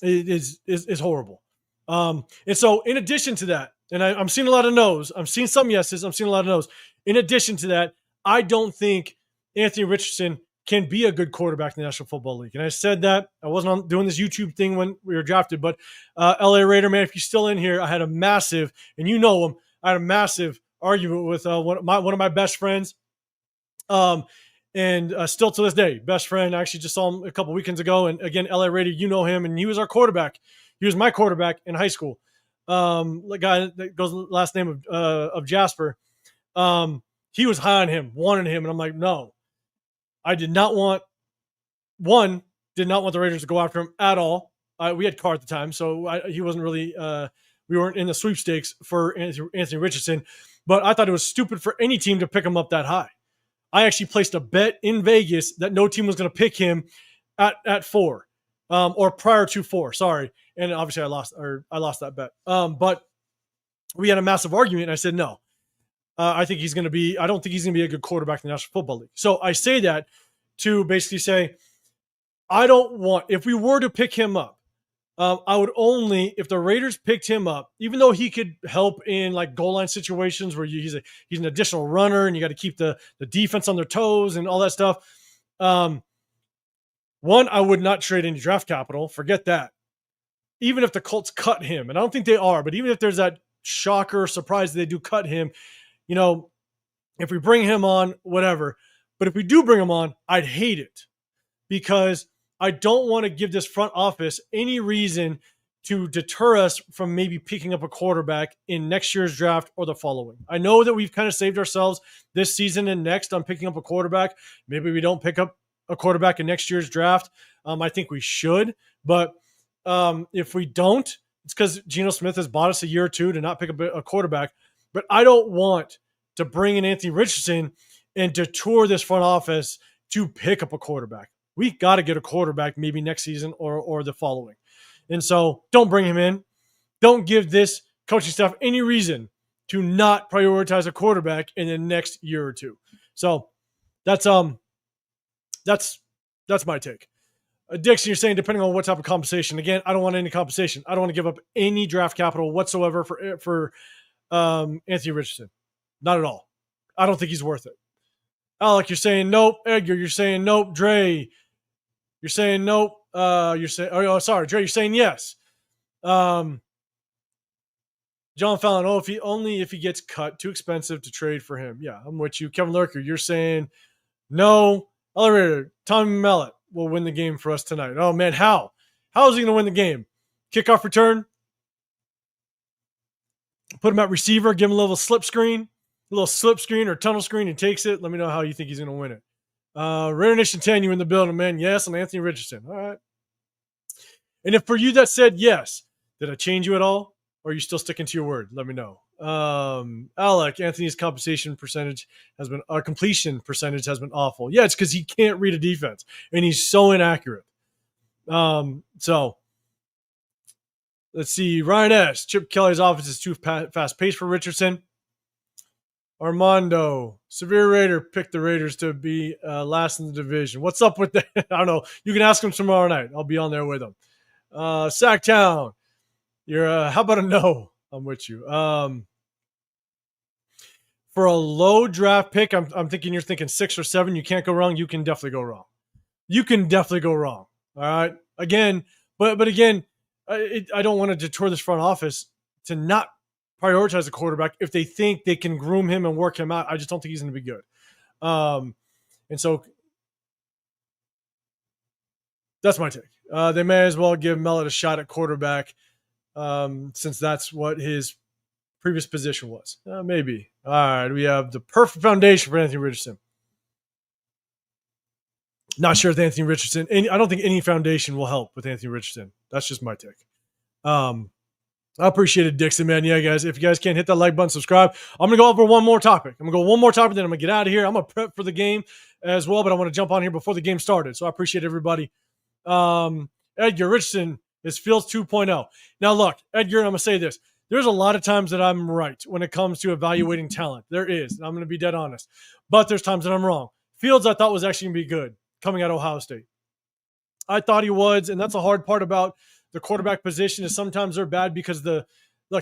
is horrible. And so in addition to that, and I'm seeing a lot of no's, I'm seeing some yeses, I'm seeing a lot of no's. In addition to that, I don't think Anthony Richardson can be a good quarterback in the National Football League. And I said that. I wasn't doing this YouTube thing when we were drafted, but LA Raider, man, if you're still in here, I had a massive, and you know him, I had a massive argument with one of my best friends. And still to this day, best friend. I actually just saw him a couple weekends ago. And again, LA Raider, you know him, and he was our quarterback. He was my quarterback in high school. The guy that goes last name of Jasper. He was high on him, wanted him, and I'm like, no. I did not want the Raiders to go after him at all. We had Carr at the time, so he wasn't really we weren't in the sweepstakes for Anthony Richardson, but I thought it was stupid for any team to pick him up that high. I actually placed a bet in Vegas that no team was going to pick him at 4 or prior to 4. Sorry, and obviously I lost that bet. But we had a massive argument, and I said no. I don't think he's going to be a good quarterback in the National Football League. So I say that to basically say, if we were to pick him up, I would only, if the Raiders picked him up, even though he could help in like goal line situations where he's an additional runner and you got to keep the defense on their toes and all that stuff. One, I would not trade any draft capital. Forget that. Even if the Colts cut him, and I don't think they are, but even if there's that shocker surprise that they do cut him, if we bring him on, whatever. But if we do bring him on, I'd hate it because I don't want to give this front office any reason to deter us from maybe picking up a quarterback in next year's draft or the following. I know that we've kind of saved ourselves this season and next on picking up a quarterback. Maybe we don't pick up a quarterback in next year's draft. I think we should. But if we don't, it's because Geno Smith has bought us a year or two to not pick up a quarterback. But I don't want to bring in Anthony Richardson and detour this front office to pick up a quarterback. We got to get a quarterback maybe next season or the following. And so don't bring him in. Don't give this coaching staff any reason to not prioritize a quarterback in the next year or two. So that's my take. Dixon, you're saying depending on what type of compensation. Again, I don't want any compensation. I don't want to give up any draft capital whatsoever for Anthony Richardson. Not at all. I don't think he's worth it. Alec, you're saying nope. Edgar, you're saying nope. Dre, you're saying nope. Dre, you're saying yes. John Fallon, if he gets cut, too expensive to trade for him. Yeah, I'm with you. Kevin Lurker, you're saying no. Elevator, Tommy Mellett will win the game for us tonight. Oh man, how? How is he going to win the game? Kickoff return? Put him at receiver, give him a little slip screen or tunnel screen. He takes it. Let me know how you think he's going to win it. Raider Nation 10, you in the building, man. Yes, I'm Anthony Richardson. All right. And if for you that said yes, did I change you at all? Or are you still sticking to your word? Let me know. Alec, Anthony's completion percentage has been awful. Yeah, it's because he can't read a defense and he's so inaccurate. So let's see. Ryan S. Chip Kelly's offense is too fast paced for Richardson. Armando, Severe Raider picked the Raiders to be last in the division. What's up with that? I don't know. You can ask him tomorrow night. I'll be on there with him. Sacktown, you're. How about a no? I'm with you. For a low draft pick, I'm thinking you're thinking 6 or 7. You can't go wrong. You can definitely go wrong. You can definitely go wrong. All right. Again, but again, I don't want to deter this front office to not prioritize a quarterback if they think they can groom him and work him out. I just don't think he's going to be good. And so that's my take. They may as well give Mellett a shot at quarterback since that's what his previous position was. Maybe. All right. We have the perfect foundation for Anthony Richardson. Not sure if Anthony Richardson. I don't think any foundation will help with Anthony Richardson. That's just my take. I appreciate it, Dixon, man. Yeah, guys, if you guys can't hit that like button, subscribe. I'm going to go over one more topic. I'm going to go one more topic, then I'm going to get out of here. I'm going to prep for the game as well, but I want to jump on here before the game started. So I appreciate everybody. Edgar Richardson is Fields 2.0. Now, look, Edgar, I'm going to say this. There's a lot of times that I'm right when it comes to evaluating talent. There is, and I'm going to be dead honest. But there's times that I'm wrong. Fields, I thought, was actually going to be good coming out of Ohio State. I thought he was, and that's the hard part about the quarterback position is sometimes they're bad because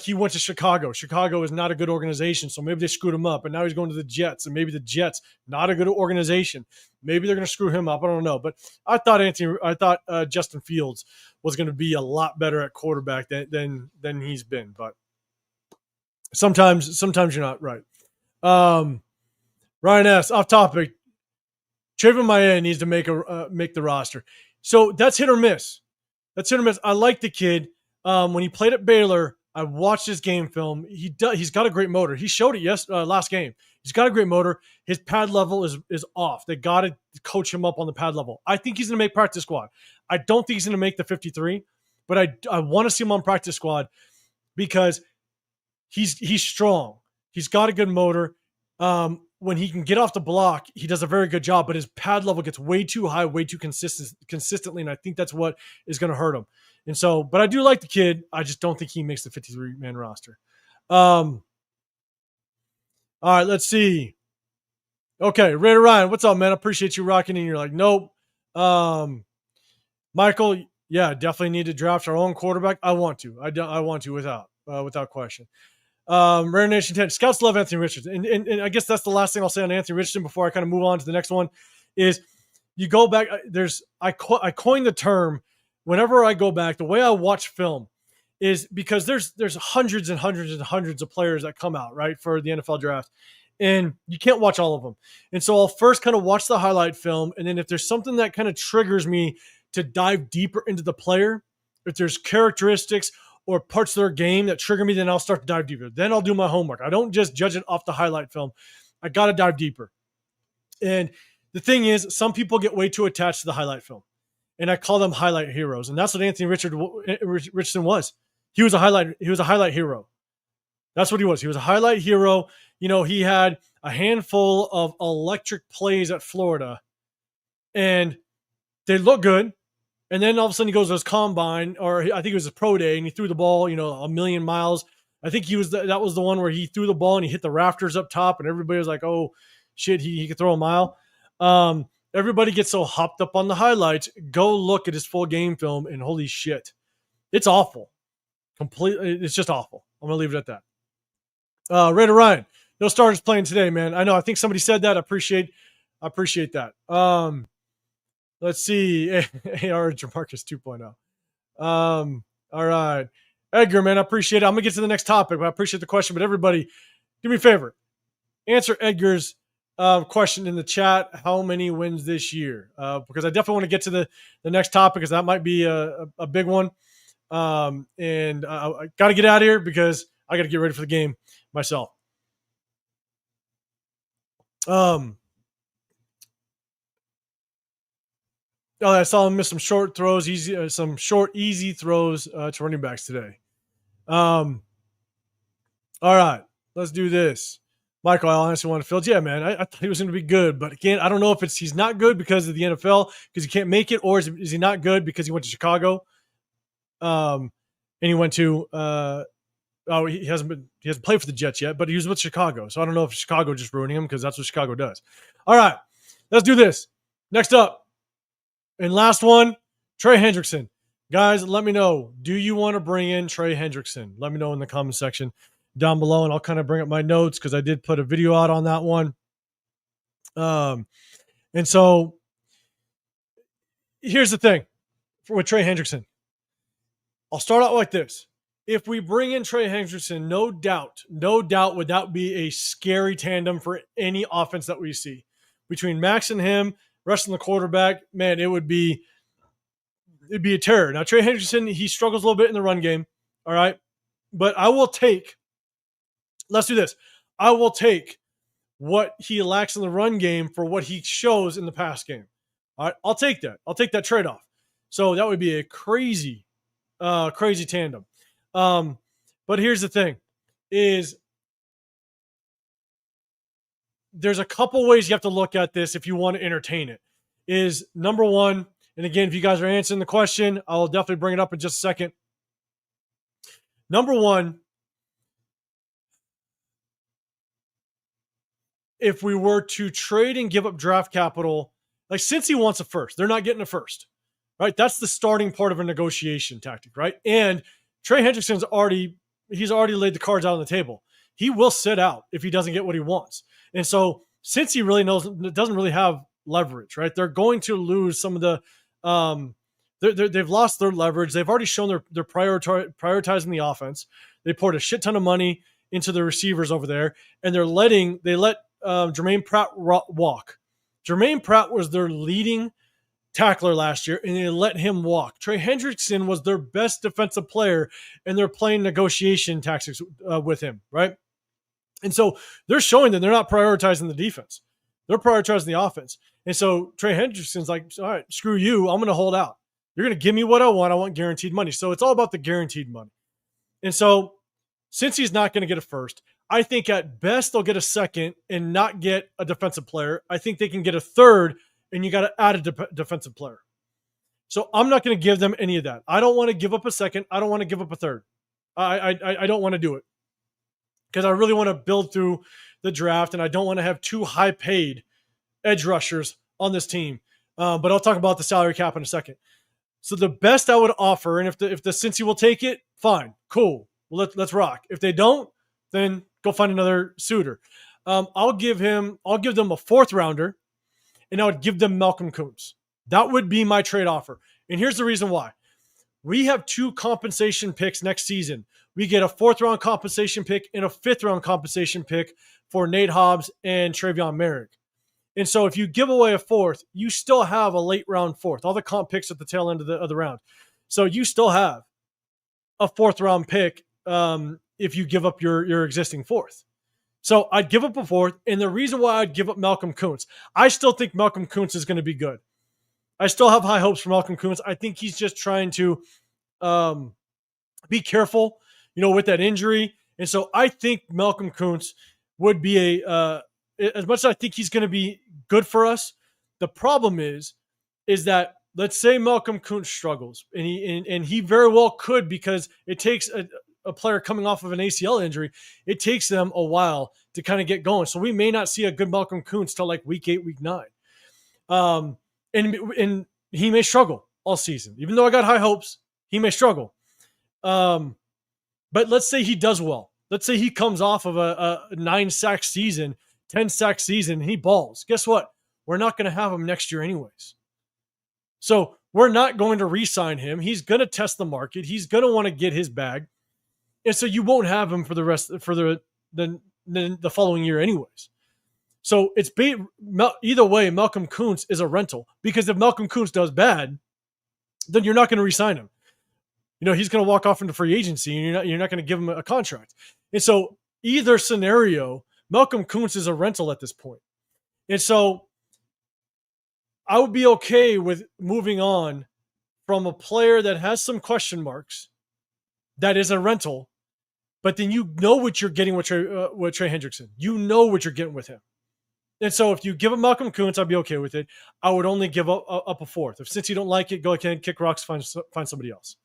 he went to Chicago. Chicago is not a good organization, so maybe they screwed him up, and now he's going to the Jets, and maybe the Jets, not a good organization. Maybe they're going to screw him up. I don't know, but I thought Justin Fields was going to be a lot better at quarterback than he's been, but sometimes you're not right. Ryan S. Off topic. Trayvon Maya needs to make the roster. So that's hit or miss. I like the kid. When he played at Baylor, I watched his game film. He's got a great motor. He showed it last game. He's got a great motor. His pad level is off. They got to coach him up on the pad level. I think he's going to make practice squad. I don't think he's going to make the 53, but I want to see him on practice squad because he's strong. He's got a good motor. When he can get off the block, he does a very good job, but his pad level gets way too high, way too consistently, and I think that's what is going to hurt him. And so, but I do like the kid. I just don't think he makes the 53-man roster. All right, let's see. Okay, Raider Ryan, what's up, man? I appreciate you rocking in. You're like, nope. Michael, yeah, definitely need to draft our own quarterback. I want to. I want to without question. Rare Nation 10. Scouts love Anthony Richardson. And I guess that's the last thing I'll say on Anthony Richardson before I kind of move on to the next one is you go back. I coined the term whenever I go back, the way I watch film is because there's hundreds and hundreds and hundreds of players that come out, right, for the NFL draft. And you can't watch all of them. And so I'll first kind of watch the highlight film. And then if there's something that kind of triggers me to dive deeper into the player, if there's characteristics or parts of their game that trigger me, then I'll start to dive deeper. Then I'll do my homework. I don't just judge it off the highlight film. I got to dive deeper. And the thing is, some people get way too attached to the highlight film. And I call them highlight heroes. And that's what Anthony Richardson was. He was a highlight hero. That's what he was. He was a highlight hero. You know, he had a handful of electric plays at Florida. And they look good. And then all of a sudden he goes to his combine, or I think it was his pro day, and he threw the ball, a million miles. I think that was the one where he threw the ball and he hit the rafters up top, and everybody was like, oh, shit, he could throw a mile. Everybody gets so hopped up on the highlights. Go look at his full game film, and holy shit. It's awful. Completely, it's just awful. I'm going to leave it at that. Raider Ryan, no starters playing today, man. I know, I think somebody said that. I appreciate that. Let's see. AR Jamarcus 2.0. All right. Edgar, man, I appreciate it. I'm going to get to the next topic, but I appreciate the question. But everybody, do me a favor. Answer Edgar's question in the chat. How many wins this year? Because I definitely want to get to the next topic because that might be a big one. And I got to get out of here because I got to get ready for the game myself. I saw him miss some short throws, easy throws to running backs today. All right, let's do this. Michael, I honestly want to Fields. Yeah, man, I thought he was going to be good, but again, I don't know if he's not good because of the NFL because he can't make it, or is he not good because he went to Chicago? And he went to Oh, he hasn't played for the Jets yet, but he was with Chicago. So I don't know if Chicago just ruining him because that's what Chicago does. All right, let's do this. Next up, and last one, Trey Hendrickson. Guys, let me know. Do you want to bring in Trey Hendrickson? Let me know in the comment section down below, and I'll kind of bring up my notes because I did put a video out on that one. And so here's the thing with Trey Hendrickson. I'll start out like this. If we bring in Trey Hendrickson, no doubt would that be a scary tandem for any offense that we see. Between Max and him, rushing the quarterback, man, it'd be a terror. Now, Trey Hendrickson, he struggles a little bit in the run game, all right? But let's do this. I will take what he lacks in the run game for what he shows in the pass game. All right, I'll take that. I'll take that trade-off. So that would be a crazy tandem. But here's the thing is there's a couple ways you have to look at this if you want to entertain it. Is number one, and again, if you guys are answering the question, I'll definitely bring it up in just a second. Number one, if we were to trade and give up draft capital, like since he wants a first, they're not getting a first, right? That's the starting part of a negotiation tactic, right? And Trey Hendrickson's already laid the cards out on the table. He will sit out if he doesn't get what he wants. And so since he really doesn't really have leverage, right? They're going to lose some of the they've lost their leverage. They've already shown they're prioritizing the offense. They poured a shit ton of money into the receivers over there, and they let Jermaine Pratt walk. Jermaine Pratt was their leading tackler last year, and they let him walk. Trey Hendrickson was their best defensive player, and they're playing negotiation tactics with him, right? And so they're showing that they're not prioritizing the defense. They're prioritizing the offense. And so Trey Hendrickson's like, all right, screw you. I'm going to hold out. You're going to give me what I want. I want guaranteed money. So it's all about the guaranteed money. And so since he's not going to get a first, I think at best they'll get a second and not get a defensive player. I think they can get a third, and you got to add a defensive player. So I'm not going to give them any of that. I don't want to give up a second. I don't want to give up a third. I don't want to do it because I really want to build through the draft, and I don't want to have two high-paid edge rushers on this team. But I'll talk about the salary cap in a second. So the best I would offer, and if the Cincy will take it, fine, cool. Well, let's rock. If they don't, then go find another suitor. I'll give them a fourth rounder, and I would give them Malcolm Koonce. That would be my trade offer. And here's the reason why. We have 2 compensation picks next season. We get a 4th-round compensation pick and a 5th-round compensation pick for Nate Hobbs and Travion Merrick. And so if you give away a 4th, you still have a late-round 4th. All the comp picks at the tail end of the round. So you still have a 4th-round pick if you give up your existing 4th. So I'd give up a 4th, and the reason why I'd give up Malcolm Koonce, I still think Malcolm Koonce is going to be good. I still have high hopes for Malcolm Koonce. I think he's just trying to be careful, with that injury. And so I think Malcolm Koonce would be as much as I think he's going to be good for us. The problem is that let's say Malcolm Koonce struggles, and he very well could, because it takes a player coming off of an ACL injury, it takes them a while to kind of get going. So we may not see a good Malcolm Koonce till like week 8, week 9. And he may struggle all season. Even though I got high hopes, he may struggle. But let's say he does well. Let's say he comes off of a 9-sack season, 10-sack season, and he balls. Guess what? We're not going to have him next year anyways. So we're not going to re-sign him. He's going to test the market. He's going to want to get his bag. And so you won't have him for the following year anyways. So it's either way, Malcolm Koonce is a rental, because if Malcolm Koonce does bad, then you're not going to re-sign him. He's going to walk off into free agency, and you're not going to give him a contract. And so either scenario, Malcolm Koonce is a rental at this point. And so I would be okay with moving on from a player that has some question marks, that is a rental, but then what you're getting with Trey Hendrickson. You know what you're getting with him. And so if you give him Malcolm Koonce, I'd be okay with it. I would only give up a 4th. Since you don't like it, go ahead and kick rocks, find somebody else.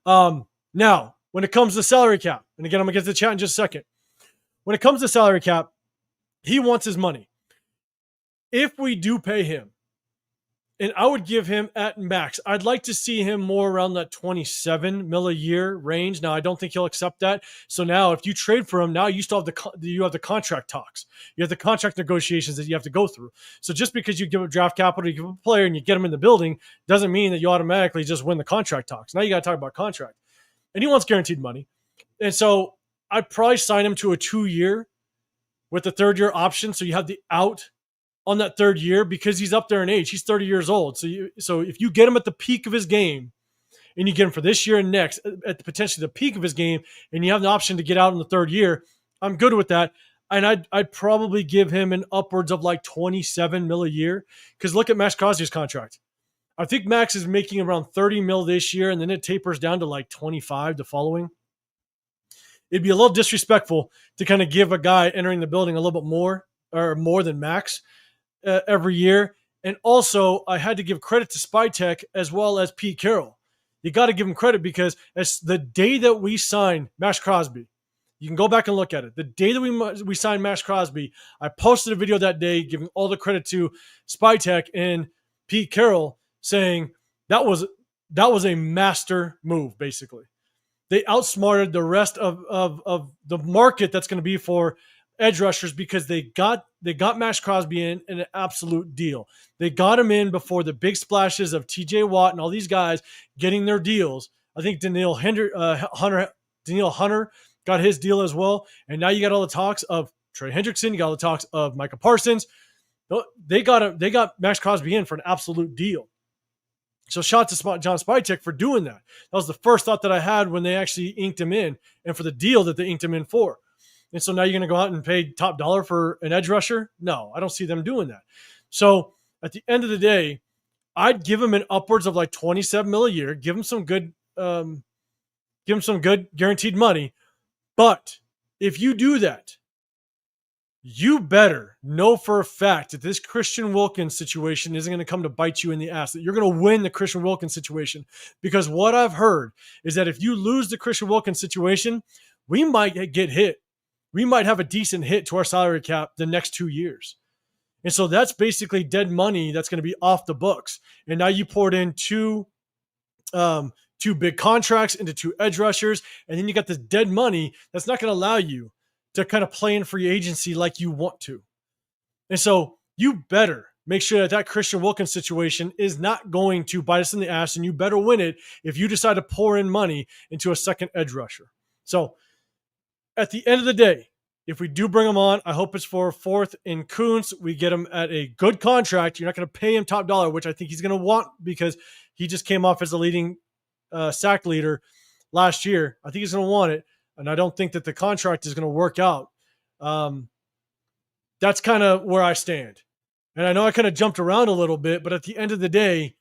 Now, when it comes to salary cap, and again, I'm going to get to the chat in just a second. When it comes to salary cap, he wants his money. If we do pay him, and I would give him at max, I'd like to see him more around that 27 mil a year range. Now, I don't think he'll accept that. So now if you trade for him, now you still have the contract talks. You have the contract negotiations that you have to go through. So just because you give a draft capital, you give a player and you get him in the building doesn't mean that you automatically just win the contract talks. Now you got to talk about contract. And he wants guaranteed money. And so I'd probably sign him to a 2-year with the 3rd-year option. So you have the out on that 3rd year because he's up there in age. He's 30 years old. So if you get him at the peak of his game and you get him for this year and next at potentially the peak of his game and you have the option to get out in the 3rd year, I'm good with that. And I'd probably give him an upwards of like 27 mil a year because look at Max Crosby's contract. I think Max is making around 30 mil this year and then it tapers down to like 25 the following. It'd be a little disrespectful to kind of give a guy entering the building a little bit more or more than Max every year. And also, I had to give credit to Spytek as well as Pete Carroll. You got to give him credit because as the day that we signed Max Crosby, you can go back and look at it. The day that we signed Max Crosby, I posted a video that day giving all the credit to Spytek and Pete Carroll saying that was a master move, basically. They outsmarted the rest of the market that's going to be for edge rushers because they got Max Crosby in an absolute deal. They got him in before the big splashes of TJ Watt and all these guys getting their deals. I think Danielle Hunter got his deal as well. And now you got all the talks of Trey Hendrickson. You got all the talks of Micah Parsons. They got Max Crosby in for an absolute deal. So shout out to John Spytek for doing that. That was the first thought that I had when they actually inked him in and for the deal that they inked him in for. And so now you're going to go out and pay top dollar for an edge rusher? No, I don't see them doing that. So at the end of the day, I'd give him an upwards of like 27 mil a year, give him some good guaranteed money. But if you do that, you better know for a fact that this Christian Wilkins situation isn't going to come to bite you in the ass, that you're going to win the Christian Wilkins situation. Because what I've heard is that if you lose the Christian Wilkins situation, we might get hit. We might have a decent hit to our salary cap the next 2 years. And so that's basically dead money that's going to be off the books. And now you poured in two big contracts into 2 edge rushers, and then you got this dead money that's not going to allow you to kind of play in free agency like you want to. And so you better make sure that Christian Wilkins situation is not going to bite us in the ass, and you better win it if you decide to pour in money into a second edge rusher. So at the end of the day, if we do bring him on, I hope it's for 4th in Kuntz. We get him at a good contract. You're not going to pay him top dollar, which I think he's going to want because he just came off as a leading sack leader last year. I think he's going to want it. And I don't think that the contract is going to work out. That's kind of where I stand. And I know I kind of jumped around a little bit, but at the end of the day,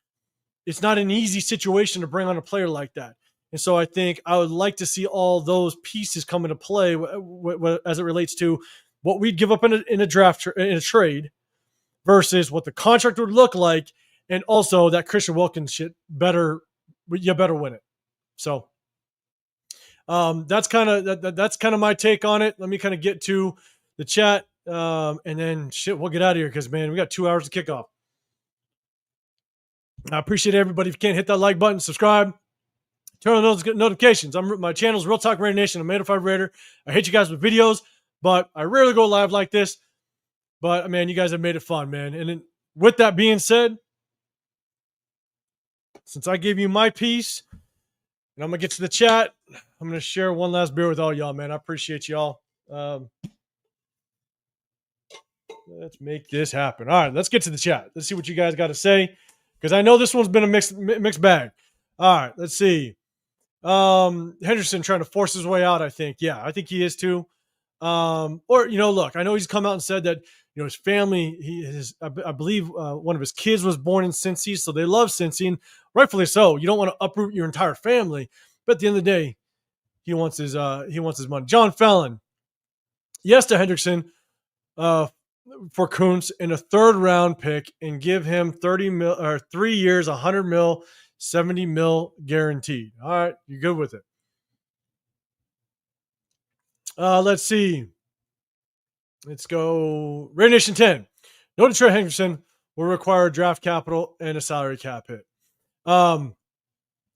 it's not an easy situation to bring on a player like that. And so I think I would like to see all those pieces come into play as it relates to what we'd give up in a draft, in a trade, versus what the contract would look like. And also that Christian Wilkins shit you better win it. So that's kind of my take on it. Let me kind of get to the chat, and then we'll get out of here because, man, we got 2 hours to kick off. I appreciate everybody. If you can't hit that like button, subscribe, turn on those notifications. My channel's Real Talk Raider Nation. I'm Made-Fied Raider. I hit you guys with videos, but I rarely go live like this. But, man, you guys have made it fun, man. And then, with that being said, since I gave you my piece, and I'm going to get to the chat, I'm going to share one last beer with all y'all, man. I appreciate y'all. Let's make this happen. All right, let's get to the chat. Let's see what you guys got to say, because I know this one's been a mixed bag. All right, let's see. Henderson trying to force his way out, I think. Yeah, I think he is too. Look, I know he's come out and said that, his family, I believe one of his kids was born in Cincy, so they love Cincy, and rightfully so. You don't want to uproot your entire family, but at the end of the day, he wants his money. John Fallon, yes to Hendrickson for Kuntz in a 3rd round pick, and give him 30 mil or 3 years, 100 mil, 70 mil guaranteed. All right, you're good with it. Let's see. Let's go. Ray Nation 10. No to Trey Hendrickson will require draft capital and a salary cap hit.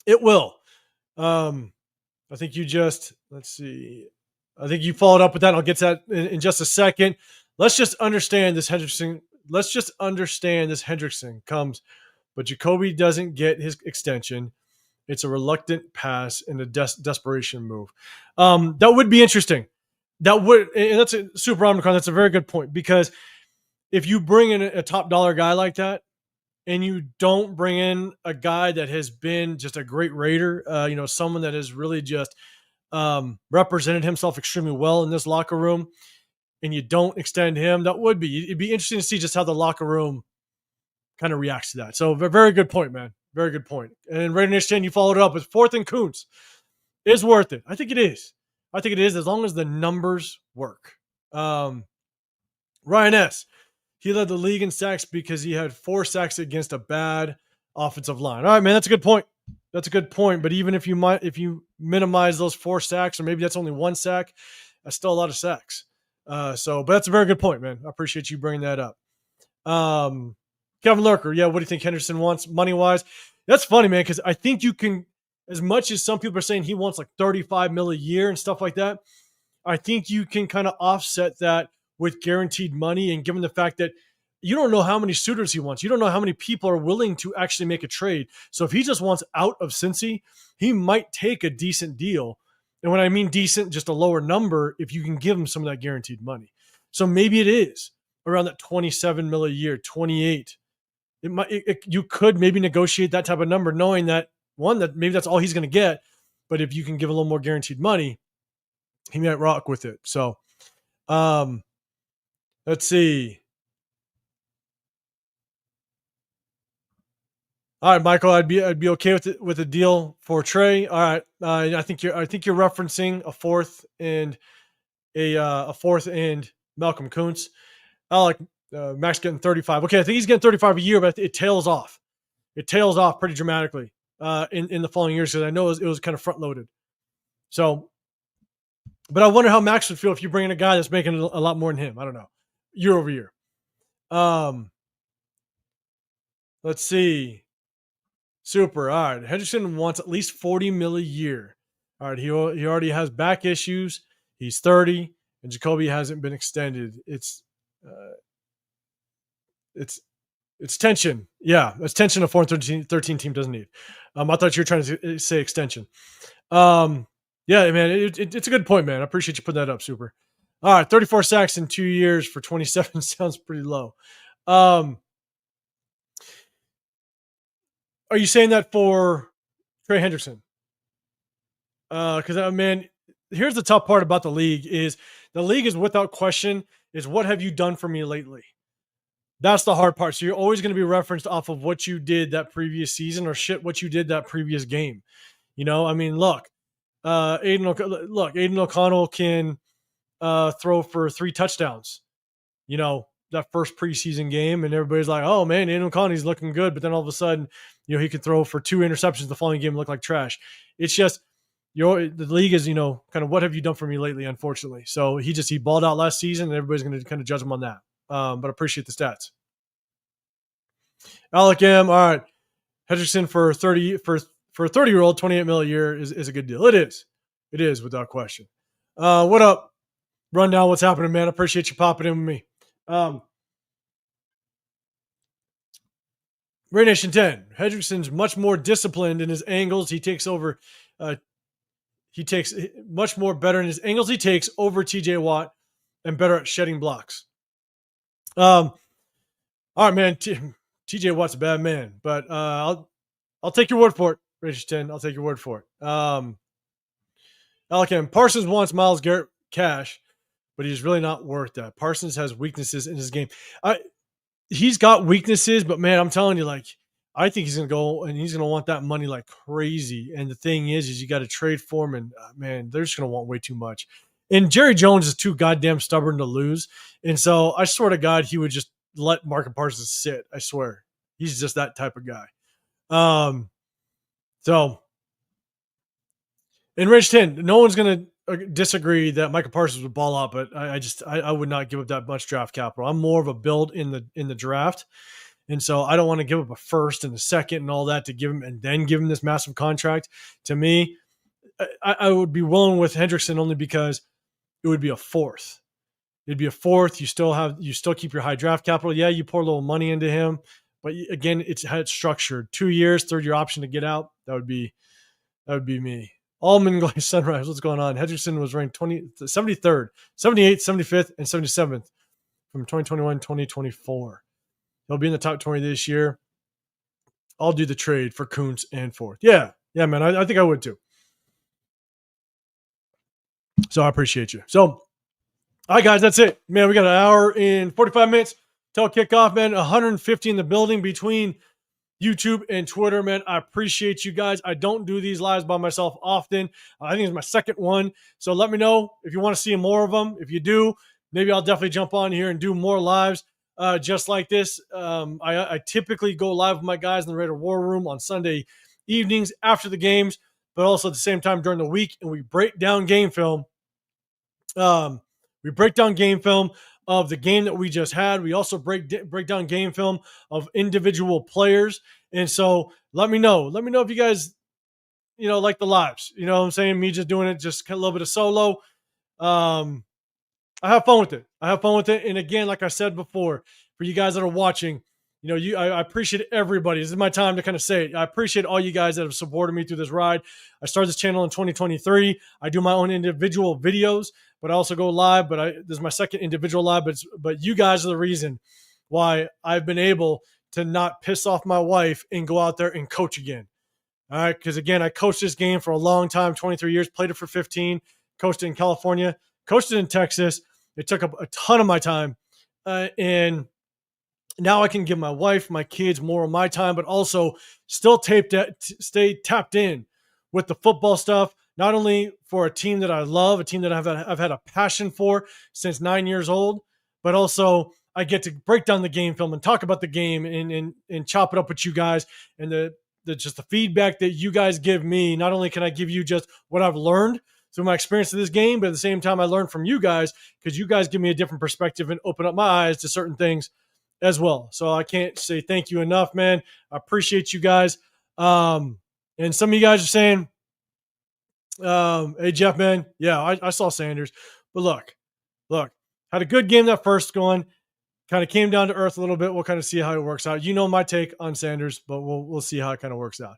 It will. I think you just, let's see. I think you followed up with that. I'll get to that in just a second. Let's just understand this Hendrickson. Let's just understand this Hendrickson comes, but Jacoby doesn't get his extension. It's a reluctant pass and a desperation move. That would be interesting. That would, and that's a super Omicron. That's a very good point, because if you bring in a top dollar guy like that, and you don't bring in a guy that has been just a great Raider, someone that has really just represented himself extremely well in this locker room, and you don't extend him, it'd be interesting to see just how the locker room kind of reacts to that. So very good point, man. Very good point. And Raider Nation, you followed it up with 4th and Kuntz. Is worth it. I think it is. I think it is, as long as the numbers work. Ryan S. He led the league in sacks because he had 4 sacks against a bad offensive line. All right, man, that's a good point. That's a good point. But even if you minimize those 4 sacks, or maybe that's only 1 sack, that's still a lot of sacks. But that's a very good point, man. I appreciate you bringing that up. Kevin Lurker, yeah, what do you think Henderson wants money-wise? That's funny, man, because I think you can, as much as some people are saying he wants like $35 million a year and stuff like that, I think you can kind of offset that with guaranteed money, and given the fact that you don't know how many suitors he wants. You don't know how many people are willing to actually make a trade. So if he just wants out of Cincy, he might take a decent deal. And when I mean decent, just a lower number, if you can give him some of that guaranteed money. So maybe it is around that $27 million a year, 28. You could maybe negotiate that type of number, knowing that that maybe that's all he's going to get. But if you can give a little more guaranteed money, he might rock with it. So, let's see. All right, Michael, I'd be okay with a deal for Trey. All right, I think you're referencing a 4th and a 4th and Malcolm Kuntz. I like Max getting 35. Okay, I think he's getting 35 a year, but it tails off. It tails off pretty dramatically in the following years, because I know it was kind of front loaded. So, but I wonder how Max would feel if you bring in a guy that's making a lot more than him. I don't know, year over year. Let's see. Super. All right. Henderson wants at least $40 million a year. All right. He already has back issues. He's 30, and Jacoby hasn't been extended. It's tension. Yeah, it's tension a 4 and 13 team doesn't need. I thought you were trying to say extension. Yeah, man, it's a good point, man. I appreciate you putting that up, Super. All right, 34 sacks in 2 years for 27 sounds pretty low. Are you saying that for Trey Hendrickson? Because, man, here's the tough part about the league is without question is, what have you done for me lately? That's the hard part. So you're always going to be referenced off of what you did that previous season, or what you did that previous game. I mean, look, Aiden O'Connell can throw for 3 touchdowns, that first preseason game, and everybody's like, oh man, Aiden O'Connell's looking good. But then all of a sudden, he could throw for 2 interceptions the following game and look like trash. It's just, the league is, kind of, what have you done for me lately, unfortunately. So he balled out last season, and everybody's going to kind of judge him on that. But I appreciate the stats. Alec M. All right. Hendrickson for a 30-year-old, $28 million a year is a good deal. It is. It is, without question. What up? Run down what's happening, man. I appreciate you popping in with me. Ray Nation 10. Hendrickson's much more disciplined in his angles. He takes over. He takes much more better in his angles. He takes over TJ Watt, and better at shedding blocks. All right, man. TJ Watt's a bad man, but I'll take your word for it, Rich 10. I'll take your word for it. Alec M. Parsons wants Myles Garrett cash, but he's really not worth that. Parsons has weaknesses in his game. He's got weaknesses, but man, I'm telling you, I think he's going to go and he's going to want that money like crazy. And the thing is you got to trade for him, and man, they're just going to want way too much. And Jerry Jones is too goddamn stubborn to lose. And so I swear to God, he would just let Marcus Parsons sit. I swear. He's just that type of guy. So in Rich 10, no one's going to disagree that Michael Parsons would ball out, but I would not give up that much draft capital. I'm more of a build in the draft. And so I don't want to give up a first and a second and all that to give him and then give him this massive contract. To me, I would be willing with Hendrickson only because it would be a fourth. It'd be a fourth. You still keep your high draft capital. Yeah, you pour a little money into him, but again, it's how it's structured. 2 years, third year option to get out. That would be me. Almond Glaze Sunrise. What's going on? Hendrickson was ranked 73rd, 78th, 75th, and 77th from 2021, 2024. He'll be in the top 20 this year. I'll do the trade for Kuntz and Forth. Yeah, man. I think I would too. So I appreciate you. So, all right, guys, that's it. Man, we got an hour and 45 minutes till kickoff, man. 150 in the building between YouTube and Twitter, man. I appreciate you guys. I don't do these lives by myself often. I think it's my second one. So let me know if you want to see more of them. If you do, maybe I'll definitely jump on here and do more lives just like this. I typically go live with my guys in the Raider War Room on Sunday evenings after the games, but also at the same time during the week, and we break down game film. We break down game film of the game that we just had. We also break down game film of individual players. And so let me know if you guys, like the lives, you know what I'm saying? Me just doing it, just a little bit of solo. I have fun with it. And again, like I said before, for you guys that are watching, I appreciate everybody. This is my time to kind of say it. I appreciate all you guys that have supported me through this ride. I started this channel in 2023. I do my own individual videos, but I also go live. But this is my second individual live. But you guys are the reason why I've been able to not piss off my wife and go out there and coach again. All right, because again, I coached this game for a long time, 23 years, played it for 15, coached it in California, coached it in Texas. It took up a ton of my time, and now I can give my wife, my kids more of my time, but also still stay tapped in with the football stuff, not only for a team that I love, a team that I've had a passion for since 9 years old, but also I get to break down the game film and talk about the game and chop it up with you guys, and the feedback that you guys give me. Not only can I give you just what I've learned through my experience of this game, but at the same time, I learn from you guys because you guys give me a different perspective and open up my eyes to certain things as well. So I can't say thank you enough, man. I appreciate you guys. And some of you guys are saying, hey, Jeff, man, yeah, I saw Sanders. But look, had a good game that first going. Kind of came down to earth a little bit. We'll kind of see how it works out. You know my take on Sanders, but we'll see how it kind of works out.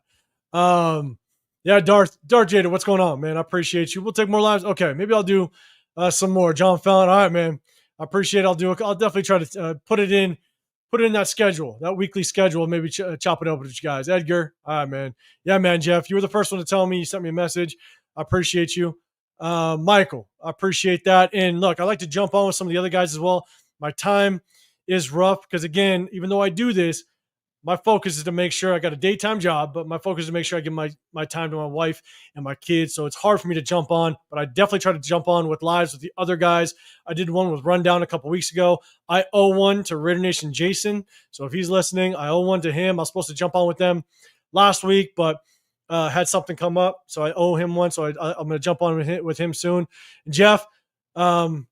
Yeah, Darth Jada, what's going on, man? I appreciate you. We'll take more lives. Okay, maybe I'll do some more. John Fallon, all right, man. I appreciate it. I'll definitely try to put it in that schedule, that weekly schedule. Maybe chop it up with you guys. Edgar, all right, man. Yeah, man, Jeff, you were the first one to tell me. You sent me a message. I appreciate you. Michael, I appreciate that. And look, I like to jump on with some of the other guys as well. My time is rough because, again, even though I do this, my focus is to make sure I got a daytime job, but my focus is to make sure I give my time to my wife and my kids. So it's hard for me to jump on, but I definitely try to jump on with lives with the other guys. I did one with Rundown a couple weeks ago. I owe one to Raider Nation Jason. So if he's listening, I owe one to him. I was supposed to jump on with them last week, but had something come up. So I owe him one. So I'm going to jump on with him soon. And Jeff, I'm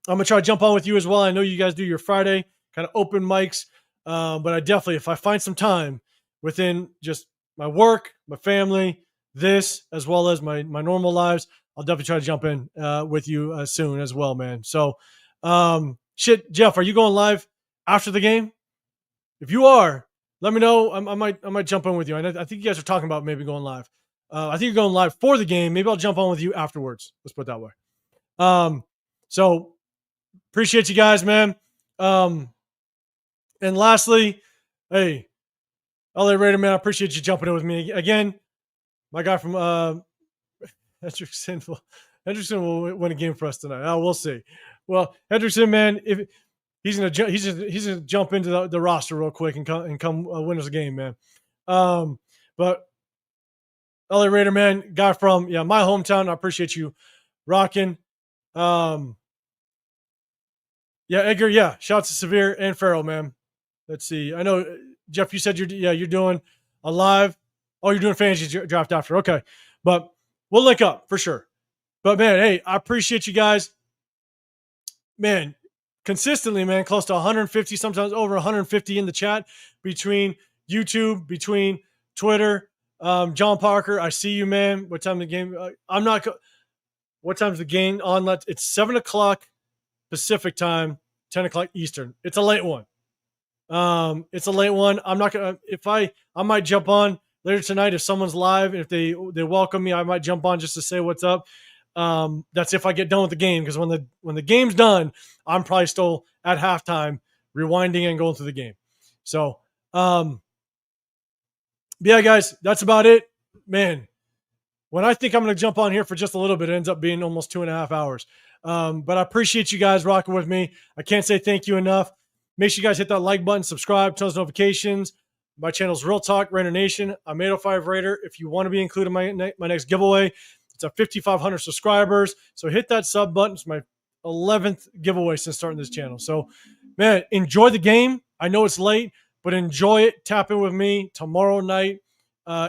going to try to jump on with you as well. I know you guys do your Friday kind of open mics. But I definitely, if I find some time within just my work, my family, this, as well as my normal lives, I'll definitely try to jump in with you soon as well, man. So, Jeff, are you going live after the game? If you are, let me know. I might jump in with you. I think you guys are talking about maybe going live. I think you're going live for the game. Maybe I'll jump on with you afterwards. Let's put it that way. So appreciate you guys, man. And lastly, hey, LA Raider, man, I appreciate you jumping in with me again. My guy from Hendrickson will win a game for us tonight. Oh, we'll see. Well, Hendrickson, man, if he's gonna jump into the roster real quick and come win us a game, man. But LA Raider, man, guy from my hometown. I appreciate you rocking. Yeah, Edgar. Yeah, shouts to Severe and Farrell, man. Let's see. I know, Jeff, you said you're doing a live. Oh, you're doing fantasy draft after. Okay. But we'll link up for sure. But man, hey, I appreciate you guys. Man, consistently, man, close to 150, sometimes over 150 in the chat between YouTube, between Twitter. John Parker, I see you, man. What time the game? I'm not. What time's the game on? It's 7 o'clock Pacific time, 10 o'clock Eastern. It's a late one. It's a late one. I'm not gonna. If I might jump on later tonight if someone's live. If they welcome me, I might jump on just to say what's up. That's if I get done with the game, because when the game's done, I'm probably still at halftime rewinding and going through the game. So, yeah, guys, that's about it, man. When I think I'm going to jump on here for just a little bit, it ends up being almost 2.5 hours. But I appreciate you guys rocking with me. I can't say thank you enough. Make sure you guys hit that like button, subscribe, turn those notifications. My channel's Real Talk Raider Nation. I'm 805 Raider. If you want to be included in my next giveaway, it's at 5,500 subscribers. So hit that sub button. It's my 11th giveaway since starting this channel. So, man, enjoy the game. I know it's late, but enjoy it. Tap in with me tomorrow night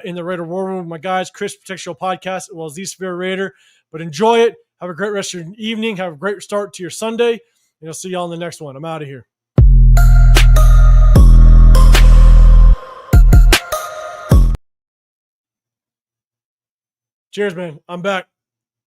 in the Raider War Room with my guys, Chris Protect Show Podcast, as well as the Sphere Raider. But enjoy it. Have a great rest of your evening. Have a great start to your Sunday. And I'll see y'all in the next one. I'm out of here. Cheers, man. I'm back.